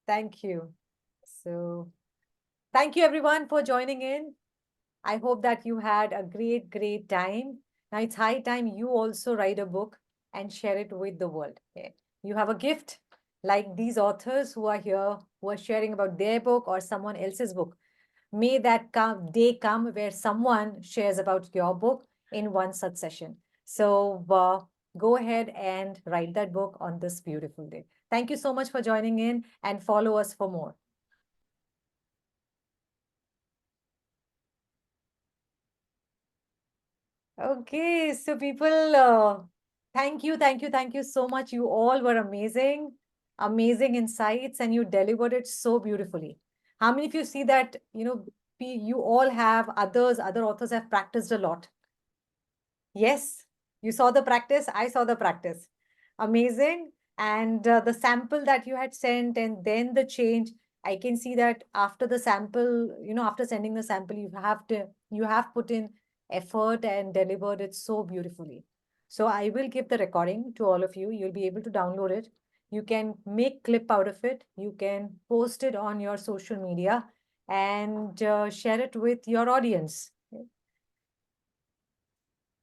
Thank you. So thank you everyone for joining in. I hope that you had a great, great time. Now it's high time you also write a book and share it with the world. Okay. You have a gift like these authors who are here, who are sharing about their book or someone else's book. May that day come where someone shares about your book in one such session. So go ahead and write that book on this beautiful day. Thank you so much for joining in and follow us for more. Okay, so people, thank you so much. You all were amazing, amazing insights, and you delivered it so beautifully. How many of you see that, you all have other authors have practiced a lot? Yes, you saw the practice. I saw the practice. Amazing. And the sample that you had sent and then the change, I can see that after the sample, after sending the sample, you have put in effort and delivered it so beautifully. So I will give the recording to all of you. You'll be able to download it. You can make clip out of it. You can post it on your social media and share it with your audience.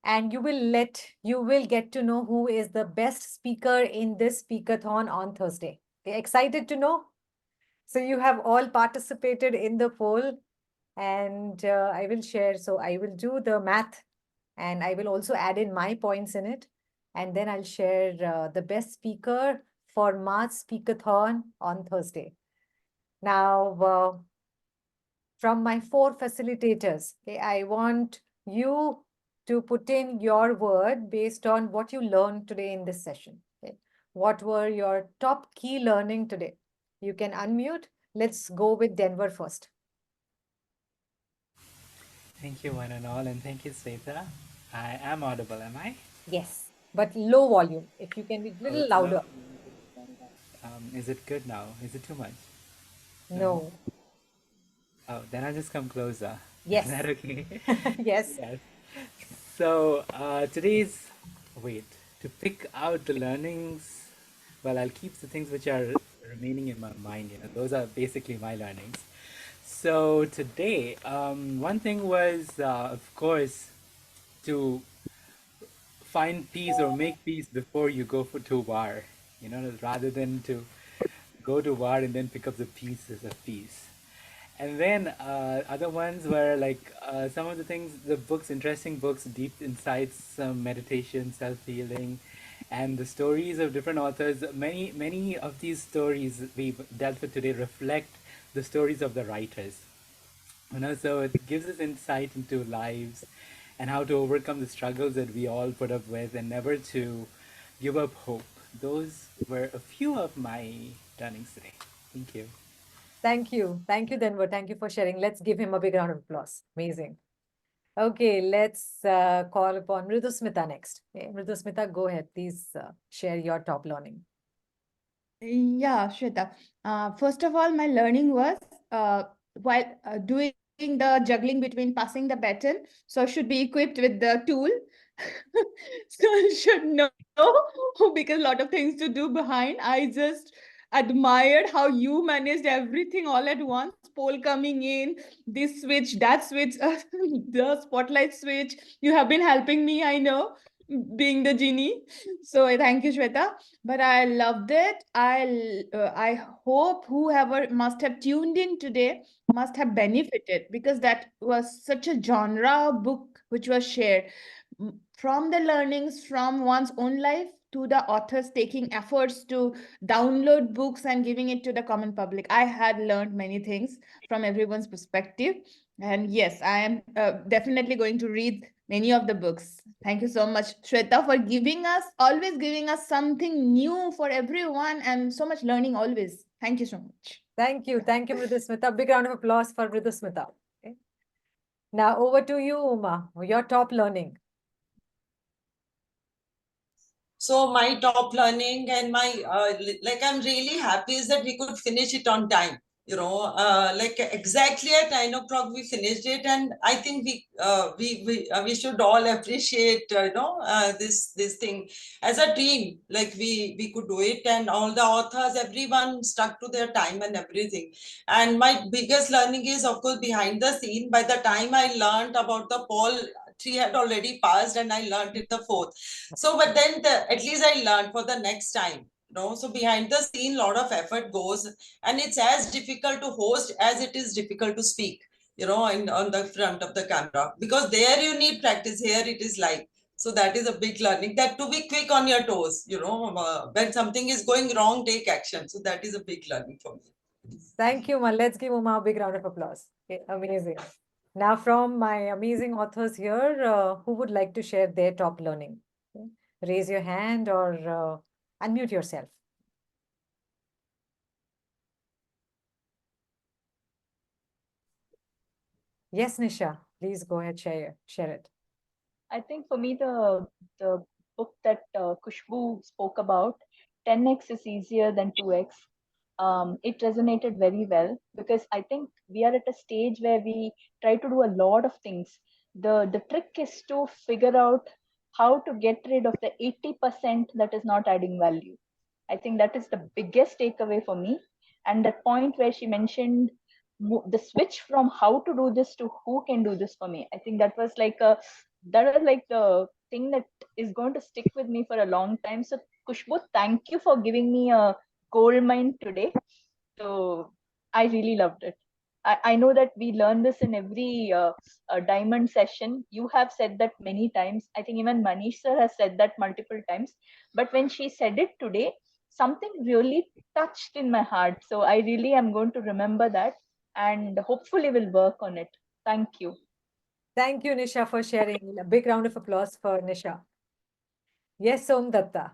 And you will get to know who is the best speaker in this speakathon on Thursday. Okay, excited to know? So you have all participated in the poll and I will share. So I will do the math and I will also add in my points in it. And then I'll share the best speaker for March Speakathon on Thursday. Now, from my 4 facilitators, okay, I want you to put in your word based on what you learned today in this session. Okay. What were your top key learning today? You can unmute. Let's go with Denver first. Thank you, one and all, and thank you, Sweta. I am audible, am I? Yes, but low volume. If you can be a Oh, little it's low. louder. Is it good now? Is it too much? No. Oh, then I'll just come closer. Is Yes. that okay? Yes. Yes. So today's, wait, to pick out the learnings, well, I'll keep the things which are remaining in my mind. Those are basically my learnings. So today, one thing was, of course, to find peace or make peace before you go to war, rather than to go to war and then pick up the pieces of peace. And then other ones were like some of the things, the books, interesting books, deep insights, some meditation, self-healing, and the stories of different authors. Many of these stories we've dealt with today reflect the stories of the writers. So it gives us insight into lives and how to overcome the struggles that we all put up with and never to give up hope. Those were a few of my learnings today. Thank you. Thank you. Thank you, Denver. Thank you for sharing. Let's give him a big round of applause. Amazing. Okay, let's call upon Mridusmita next. Okay, Mridusmita, go ahead. Please share your top learning. Yeah, Shweta. First of all, my learning was while doing the juggling between passing the baton, so I should be equipped with the tool. So I should know because a lot of things to do behind. I just admired how you managed everything all at once. Pole coming in, this switch, that switch, the spotlight switch. You have been helping me, I know, being the genie. So thank you, Shweta. But I loved it. I hope whoever must have tuned in today must have benefited because that was such a genre book which was shared from the learnings from one's own life to the authors taking efforts to download books and giving it to the common public. I had learned many things from everyone's perspective. And yes, I am definitely going to read many of the books. Thank you so much, Shweta, for always giving us something new for everyone and so much learning always. Thank you so much. Thank you. Thank you, Mridusmita. Big round of applause for Mridusmita. Okay. Now over to you, Uma. Your top learning. So my top learning and my I'm really happy is that we could finish it on time. Like exactly at 9 o'clock we finished it, and I think we should all appreciate this thing as a team. Like we could do it, and all the authors, everyone stuck to their time and everything. And my biggest learning is, of course, behind the scene. By the time I learned about the poll, 3 had already passed, and I learned it the 4th. So, but then at least I learned for the next time. So behind the scene, a lot of effort goes, and it's as difficult to host as it is difficult to speak. On the front of the camera, because there you need practice. Here it is live. So that is a big learning. That to be quick on your toes. When something is going wrong, take action. So that is a big learning for me. Thank you, Uma. Let's give Uma a big round of applause. Okay, amazing. Now, from my amazing authors here, who would like to share their top learning? Okay. Raise your hand or unmute yourself. Yes, Nisha, please go ahead, share it. I think for me, the book that Kushbu spoke about, 10x is easier than 2x. It resonated very well because I think we are at a stage where we try to do a lot of things. The trick is to figure out how to get rid of the 80% that is not adding value. I think that is the biggest takeaway for me. And that point where she mentioned the switch from how to do this to who can do this for me, I think that was like the thing that is going to stick with me for a long time. So Kushbu, thank you for giving me a gold mine today. So I really loved it. I know that we learn this in every diamond session. You have said that many times. I think even Manish sir has said that multiple times. But when she said it today, something really touched in my heart. So I really am going to remember that and hopefully will work on it. Thank you. Thank you, Nisha, for sharing. A big round of applause for Nisha. Yes, Somdatta.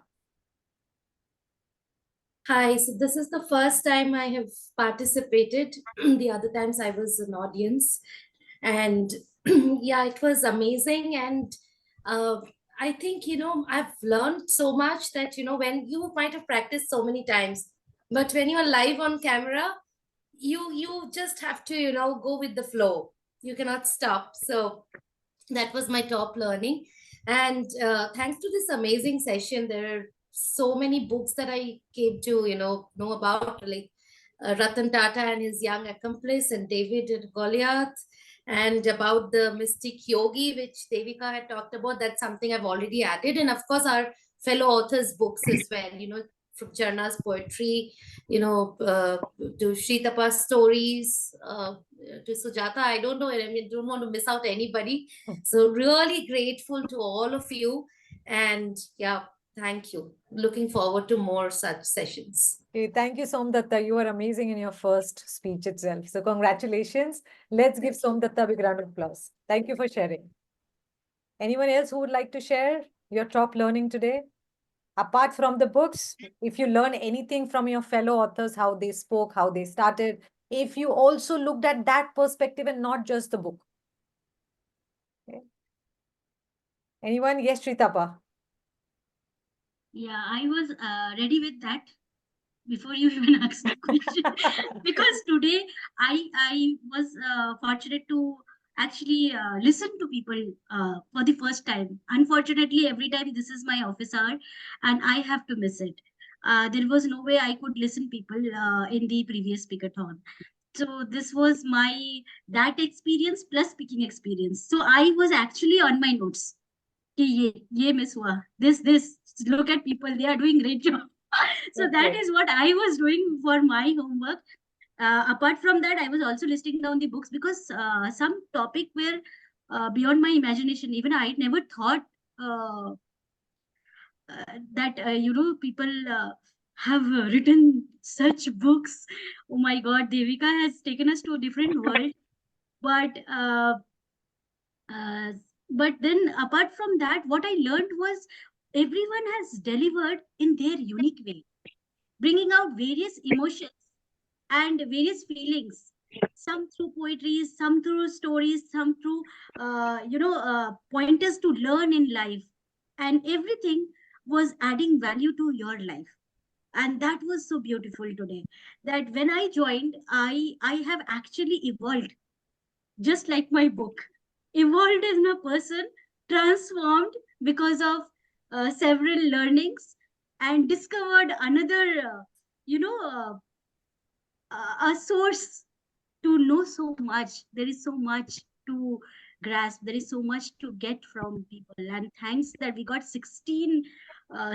Hi, so this is the first time I have participated. The other times I was an audience. And yeah, it was amazing. And I think, I've learned so much that, when you might have practiced so many times, but when you're live on camera, you just have to, go with the flow. You cannot stop. So that was my top learning. And thanks to this amazing session, there are so many books that I came to know about, like Ratan Tata and his young accomplice, and David and Goliath, and about the mystic Yogi, which Devika had talked about. That's something I've already added. And of course our fellow authors books as well, from Jarna's poetry, to Sritapa's stories, to Sujata. I don't know, I mean, don't want to miss out anybody. So really grateful to all of you. And yeah, thank you. Looking forward to more such sessions. Okay, thank you, Somdatta. You were amazing in your first speech itself. So congratulations. Let's give Somdatta a big round of applause. Thank you for sharing. Anyone else who would like to share your top learning today? Apart from the books, if you learn anything from your fellow authors, how they spoke, how they started, if you also looked at that perspective and not just the book. Okay. Anyone? Yes, Sritapa. Yeah, I was ready with that before you even asked the question. Because today I was fortunate to actually listen to people for the first time. Unfortunately, every time this is my office hour and I have to miss it. There was no way I could listen people in the previous speakerthon. So this was my that experience plus speaking experience. So I was actually on my notes. Ye miss hua. This look at people, they are doing great job. So that is what I was doing for my homework. Apart from that, I was also listing down the books because some topic were beyond my imagination. Even I never thought that people have written such books. Oh my God, Devika has taken us to a different world. But uh, but then apart from that, what I learned was everyone has delivered in their unique way, bringing out various emotions and various feelings, some through poetry, some through stories, some through pointers to learn in life, and everything was adding value to your life. And that was so beautiful today, that when I joined, I have actually evolved, just like my book, evolved as a person, transformed because of several learnings, and discovered another a source to know so much. There is so much to grasp. There is so much to get from people. And thanks that we got 16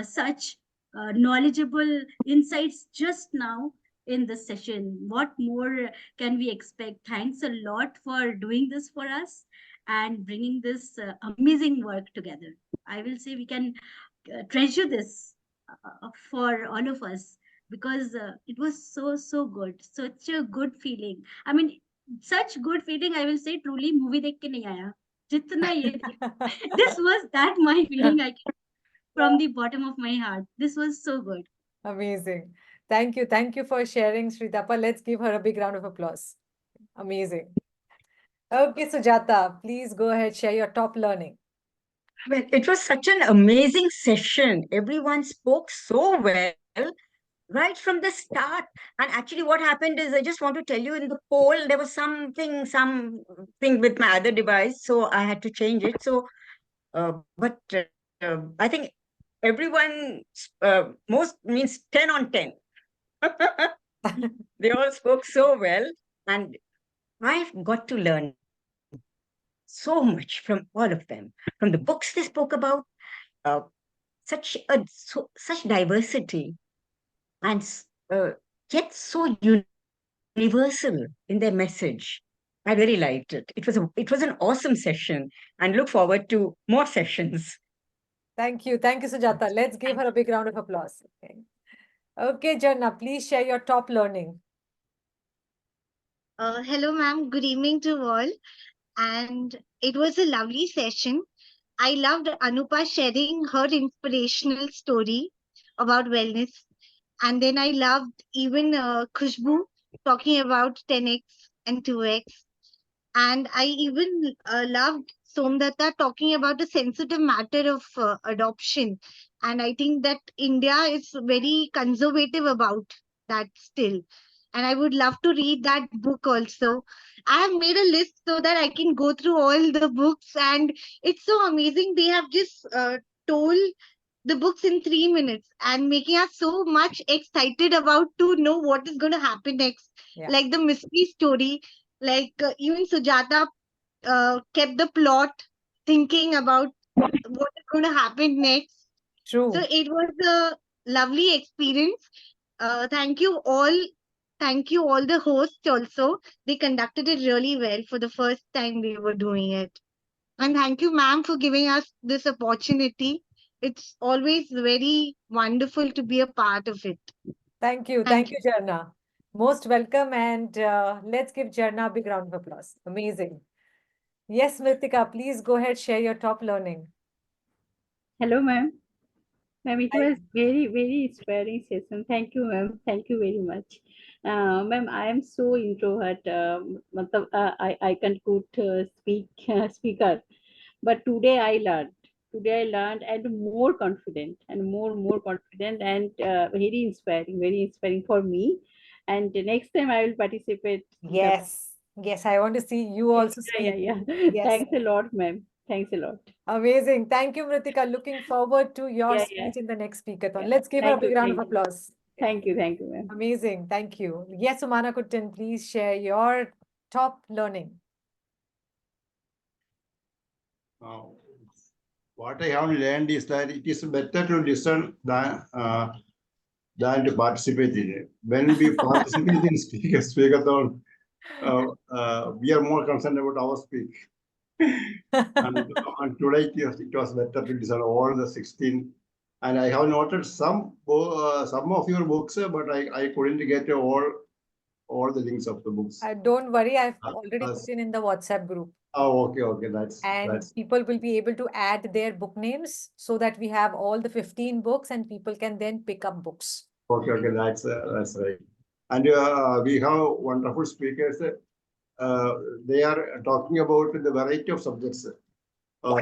such knowledgeable insights just now in this session. What more can we expect? Thanks a lot for doing this for us and bringing this amazing work together. I will say we can treasure this for all of us, because it was so good, such a good feeling. I mean, such good feeling, I will say, truly movie dekh ke nahi aaya jitna ye this was that my feeling I can from the bottom of my heart. This was so good. Amazing. Thank you for sharing, Sritapa. Let's give her a big round of applause. Amazing. Okay, Sujata, please go ahead, share your top learning. Well, it was such an amazing session. Everyone spoke so well right from the start. And actually, what happened is, I just want to tell you, in the poll, there was something with my other device, so I had to change it. So, but I think everyone, most means 10 on 10. They all spoke so well, and I've got to learn so much from all of them, from the books they spoke about, uh, such diversity, and yet so universal in their message. I really liked it. It was an awesome session, and look forward to more sessions. Thank you, Sujata. Let's give her a big round of applause. Okay, Jarna, please share your top learning. Hello, ma'am. Good evening to all. And it was a lovely session. I loved Anupa sharing her inspirational story about wellness. And then I loved even Khushbu talking about 10x and 2x. And I even loved Somdatta talking about the sensitive matter of adoption. And I think that India is very conservative about that still. And I would love to read that book also. I have made a list so that I can go through all the books. And it's so amazing. They have just told the books in 3 minutes and making us so much excited about to know what is going to happen next. Yeah. Like the mystery story, like even Sujata kept the plot thinking about what is going to happen next. True. So it was a lovely experience. Thank you all. Thank you all the hosts also. They conducted it really well for the first time we were doing it. And thank you, ma'am, for giving us this opportunity. It's always very wonderful to be a part of it. Thank you, Jarna. Most welcome, and let's give Jarna a big round of applause. Amazing. Yes, Mritika, please go ahead, share your top learning. Hello, ma'am. Ma'am, it was very inspiring session. Thank you, ma'am. Thank you very much. Ma'am, I am so introvert. I can't good speaker. But today I learned. Today I learned and more confident and more confident and very inspiring for me. And next time I will participate. Yes, I want to see you also speak. Yeah. Yes. Thanks a lot, ma'am. Thanks a lot. Amazing. Thank you, Mritika. Looking forward to your Yeah. speech in the next speakathon. Let's give her a Thank big you, round of thank you. applause. Thank you, ma'am. Amazing. Thank you. Yes, Umana Kuttan, please share your top learning. What I have learned is that it is better to listen than to participate in it. When we participate in speakathon, we are more concerned about our speak. and today it was better to listen all the 16. And I have noted some of your books, but I couldn't get all the links of the books. Don't worry, I've already put in the WhatsApp group. Oh, okay. And people will be able to add their book names so that we have all the 15 books and people can then pick up books. Okay, that's right. And we have wonderful speakers. They are talking about the variety of subjects.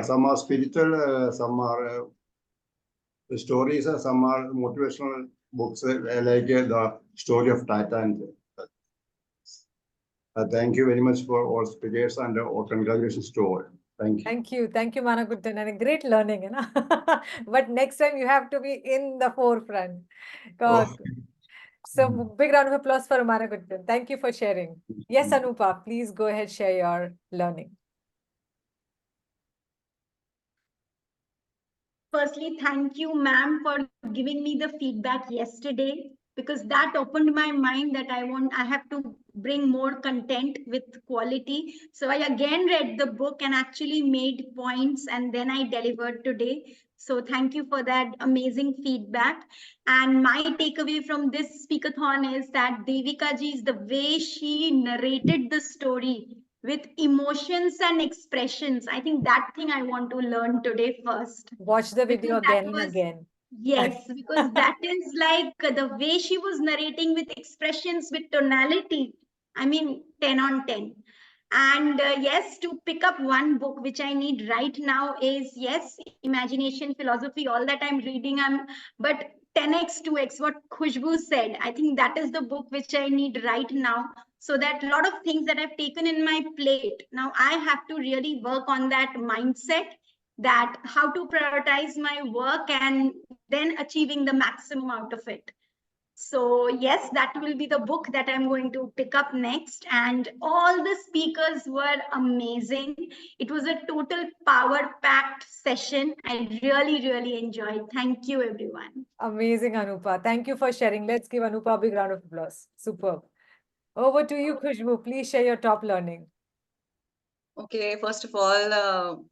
Some are spiritual, some are stories, some are motivational books, like the story of Titan. Thank you very much for all speakers, and congratulations to all. Thank you. Thank you, Manakuttan, and a great learning, you know. But next time you have to be in the forefront. God. So big round of applause for Manakuttan. Thank you for sharing. Yes, Anupa, please go ahead, share your learning. Firstly, thank you, ma'am, for giving me the feedback yesterday, because that opened my mind that I have to bring more content with quality. So I again read the book and actually made points, and then I delivered today. So thank you for that amazing feedback. And my takeaway from this speakathon is that Devika ji, is the way she narrated the story with emotions and expressions. I think that thing I want to learn today first. Watch the video again and again. Yes, because that is like the way she was narrating with expressions, with tonality. I mean, 10 on 10. And yes, to pick up one book which I need right now is, yes, imagination, philosophy, all that I'm reading. But 10x, 2x, what Khushbu said, I think that is the book which I need right now. So that a lot of things that I've taken in my plate, now I have to really work on that mindset, that how to prioritize my work and then achieving the maximum out of it. So yes, that will be the book that I'm going to pick up next. And all the speakers were amazing. It was a total power-packed session. I really, really enjoyed. Thank you, everyone. Amazing, Anupa. Thank you for sharing. Let's give Anupa a big round of applause. Superb. Over to you, Khushbu. Please share your top learning. Okay, first of all,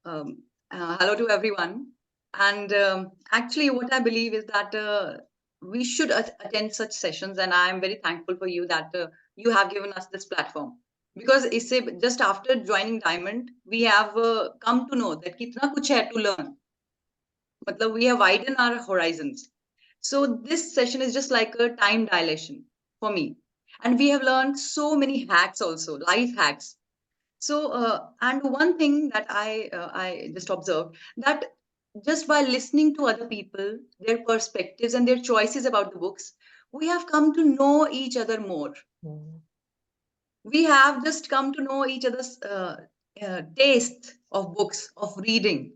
hello to everyone. And actually, what I believe is that we should attend such sessions, and I am very thankful for you that you have given us this platform. Because just after joining Diamond, we have come to know that kitna kuch hai to learn. Matlab, we have widened our horizons. So this session is just like a time dilation for me. And we have learned so many hacks also, life hacks. So, and one thing that I just observed, that just by listening to other people, their perspectives and their choices about the books, we have come to know each other more. We have just come to know each other's taste of books, of reading.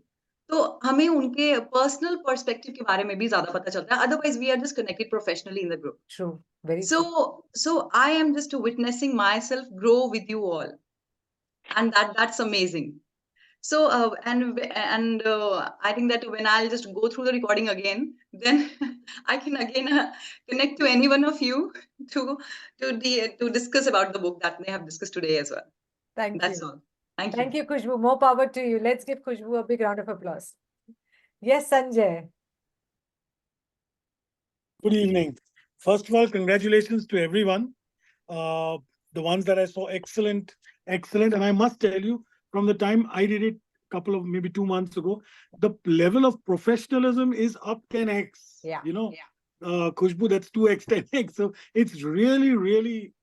तो हमें उनके personal perspective के बारे में भी ज़्यादा पता चलता है. Otherwise, we are just connected professionally in the group. True. Very true. So I am just witnessing myself grow with you all. And that's amazing. So I think that when I'll just go through the recording again, then I can again connect to any one of you to discuss about the book that they have discussed today as well. That's all. Thank you. Thank you, Khushbu. More power to you. Let's give Khushbu a big round of applause. Yes, Sanjay. Good evening. First of all, congratulations to everyone. The ones that I saw, excellent. And I must tell you, from the time I did it couple of maybe 2 months ago, the level of professionalism is up 10x. Yeah. Khushbu, that's 2x, 10x. So it's really, really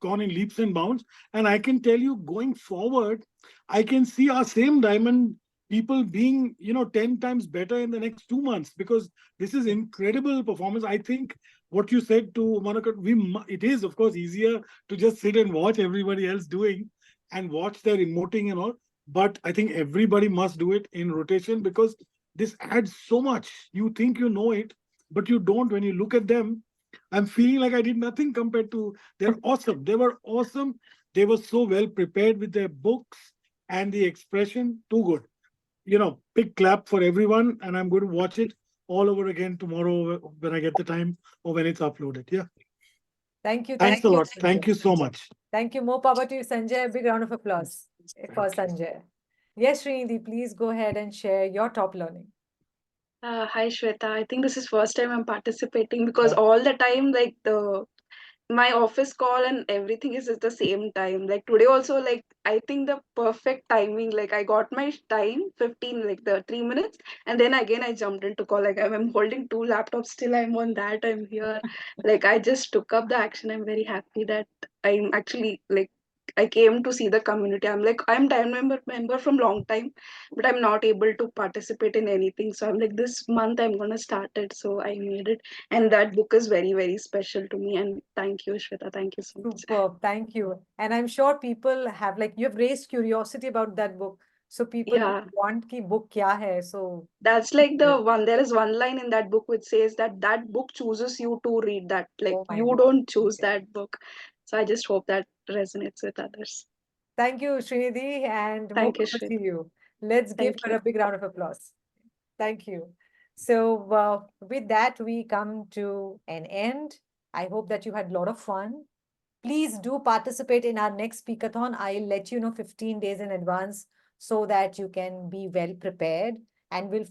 gone in leaps and bounds. And I can tell you, going forward, I can see our same Diamond people being 10 times better in the next 2 months, because this is incredible performance. I think what you said to Monica, it is of course easier to just sit and watch everybody else doing and watch their emoting and all, but I think everybody must do it in rotation, because this adds so much. You think you know it, but you don't. When you look at them, I'm feeling like I did nothing compared to. They're awesome. They were awesome. They were so well prepared with their books and the expression. Too good. Big clap for everyone. And I'm going to watch it all over again tomorrow when I get the time, or when it's uploaded. Yeah. Thank you. Thanks a lot. Sanjay. Thank you so much. Thank you. More power to you, Sanjay. A big round of applause for Sanjay. Yes, Srinidhi, please go ahead and share your top learning. Hi Shweta, I think this is first time I'm participating, because all the time like my office call and everything is at the same time. Like today also, like I think the perfect timing, like I got my time 15, like the 3 minutes, and then again I jumped into call. Like I'm holding 2 laptops, still I'm on that, I'm here. Like I just took up the action. I'm very happy that I'm actually like I came to see the community. I'm like, I'm Diamond member from long time, but I'm not able to participate in anything. So I'm like, this month I'm gonna start it. So I made it, and that book is very, very special to me. And thank you, Shweta. Thank you so much. Superb. Thank you. And I'm sure people have, like, you've raised curiosity about that book. So people want ki book kya hai. So that's like the one. There is one line in that book which says that book chooses you to read that. Like you don't choose that book. So I just hope that resonates with others. Thank you, Srinidhi, and Thank more you, power to Shweta. you. Let's give Thank her you. a big round of applause. Thank you. So with that, we come to an end. I hope that you had a lot of fun. Please do participate in our next speakathon. I'll let you know 15 days in advance so that you can be well prepared, and we'll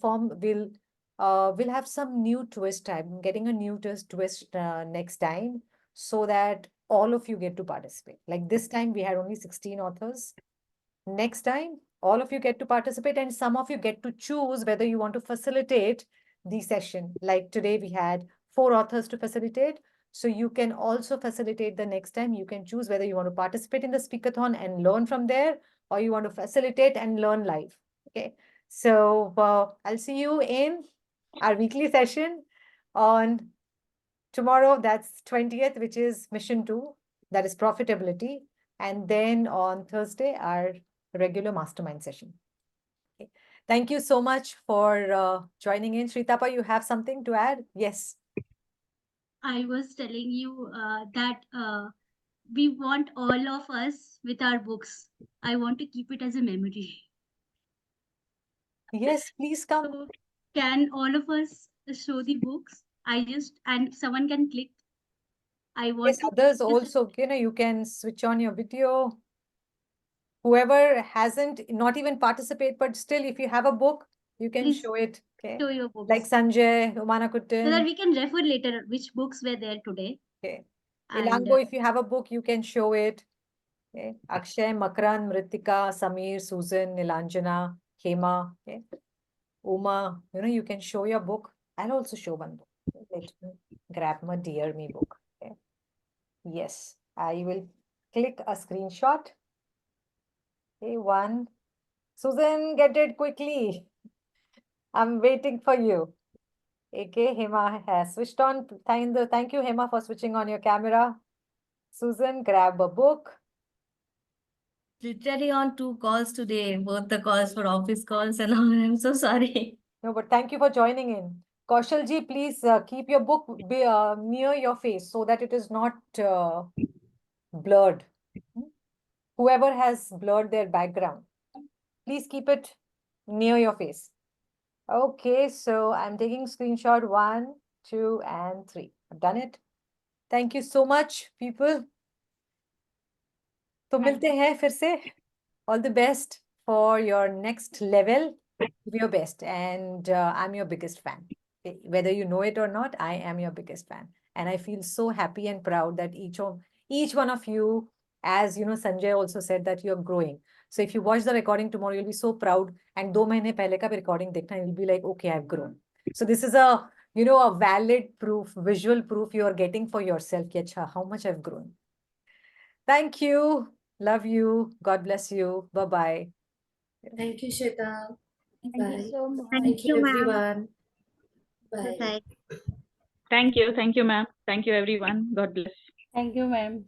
have some new twist. I'm getting a new twist next time, so that all of you get to participate. Like this time we had only 16 authors. Next time, all of you get to participate, and some of you get to choose whether you want to facilitate the session. Like today we had 4 authors to facilitate. So you can also facilitate the next time. You can choose whether you want to participate in the speakathon and learn from there, or you want to facilitate and learn live. Okay. So I'll see you in our weekly session on tomorrow. That's 20th, which is mission 2, that is profitability. And then on Thursday, our regular mastermind session. Okay. Thank you so much for joining in. Sritapa, you have something to add? Yes. I was telling you that we want all of us with our books. I want to keep it as a memory. Yes, please come. So can all of us show the books? And someone can click. I want Yes, others also, you can switch on your video. Whoever hasn't not even participate, but still, if you have a book, you can Please show it. Okay. show your books. Like Sanjay, so Umanakuttan. that we can refer later which books were there today. Okay. And Ilango, if you have a book, you can show it. Okay. Akshay, Makran, Mritika, Samir, Susan, Nilanjana, Hema. Okay. Uma, you can show your book. I'll also show one book. Let me grab my Dear Me book. Okay. Yes, I will click a screenshot. Okay, one. Susan, get it quickly. I'm waiting for you. Okay, Hema has switched on. Thank you, Hema, for switching on your camera. Susan, grab a book. Literally on 2 calls today, both the calls for office calls and all. I'm so sorry. No, but thank you for joining in. Kaushalji, please keep your book near your face so that it is not blurred. Whoever has blurred their background, please keep it near your face. Okay, so I'm taking screenshot 1, 2, and 3. I've done it. Thank you so much, people. तो मिलते हैं फिर से. All the best for your next level. Do your best, and I'm your biggest fan. Whether you know it or not, I am your biggest fan, and I feel so happy and proud that each one of you, as you know, Sanjay also said that you're growing. So if you watch the recording tomorrow, you'll be so proud. And 2 महीने पहले का भी recording देखना, you'll be like, okay, I've grown. So this is a valid proof, visual proof you are getting for yourself. कि अच्छा, how much I've grown. Thank you. Love you. God bless you. Bye-bye. Thank you, Shweta. Thank Bye. you so much. Thank you, ma'am. everyone. Bye. Bye. Thank you, ma'am. Thank you, everyone. God bless. Thank you, ma'am.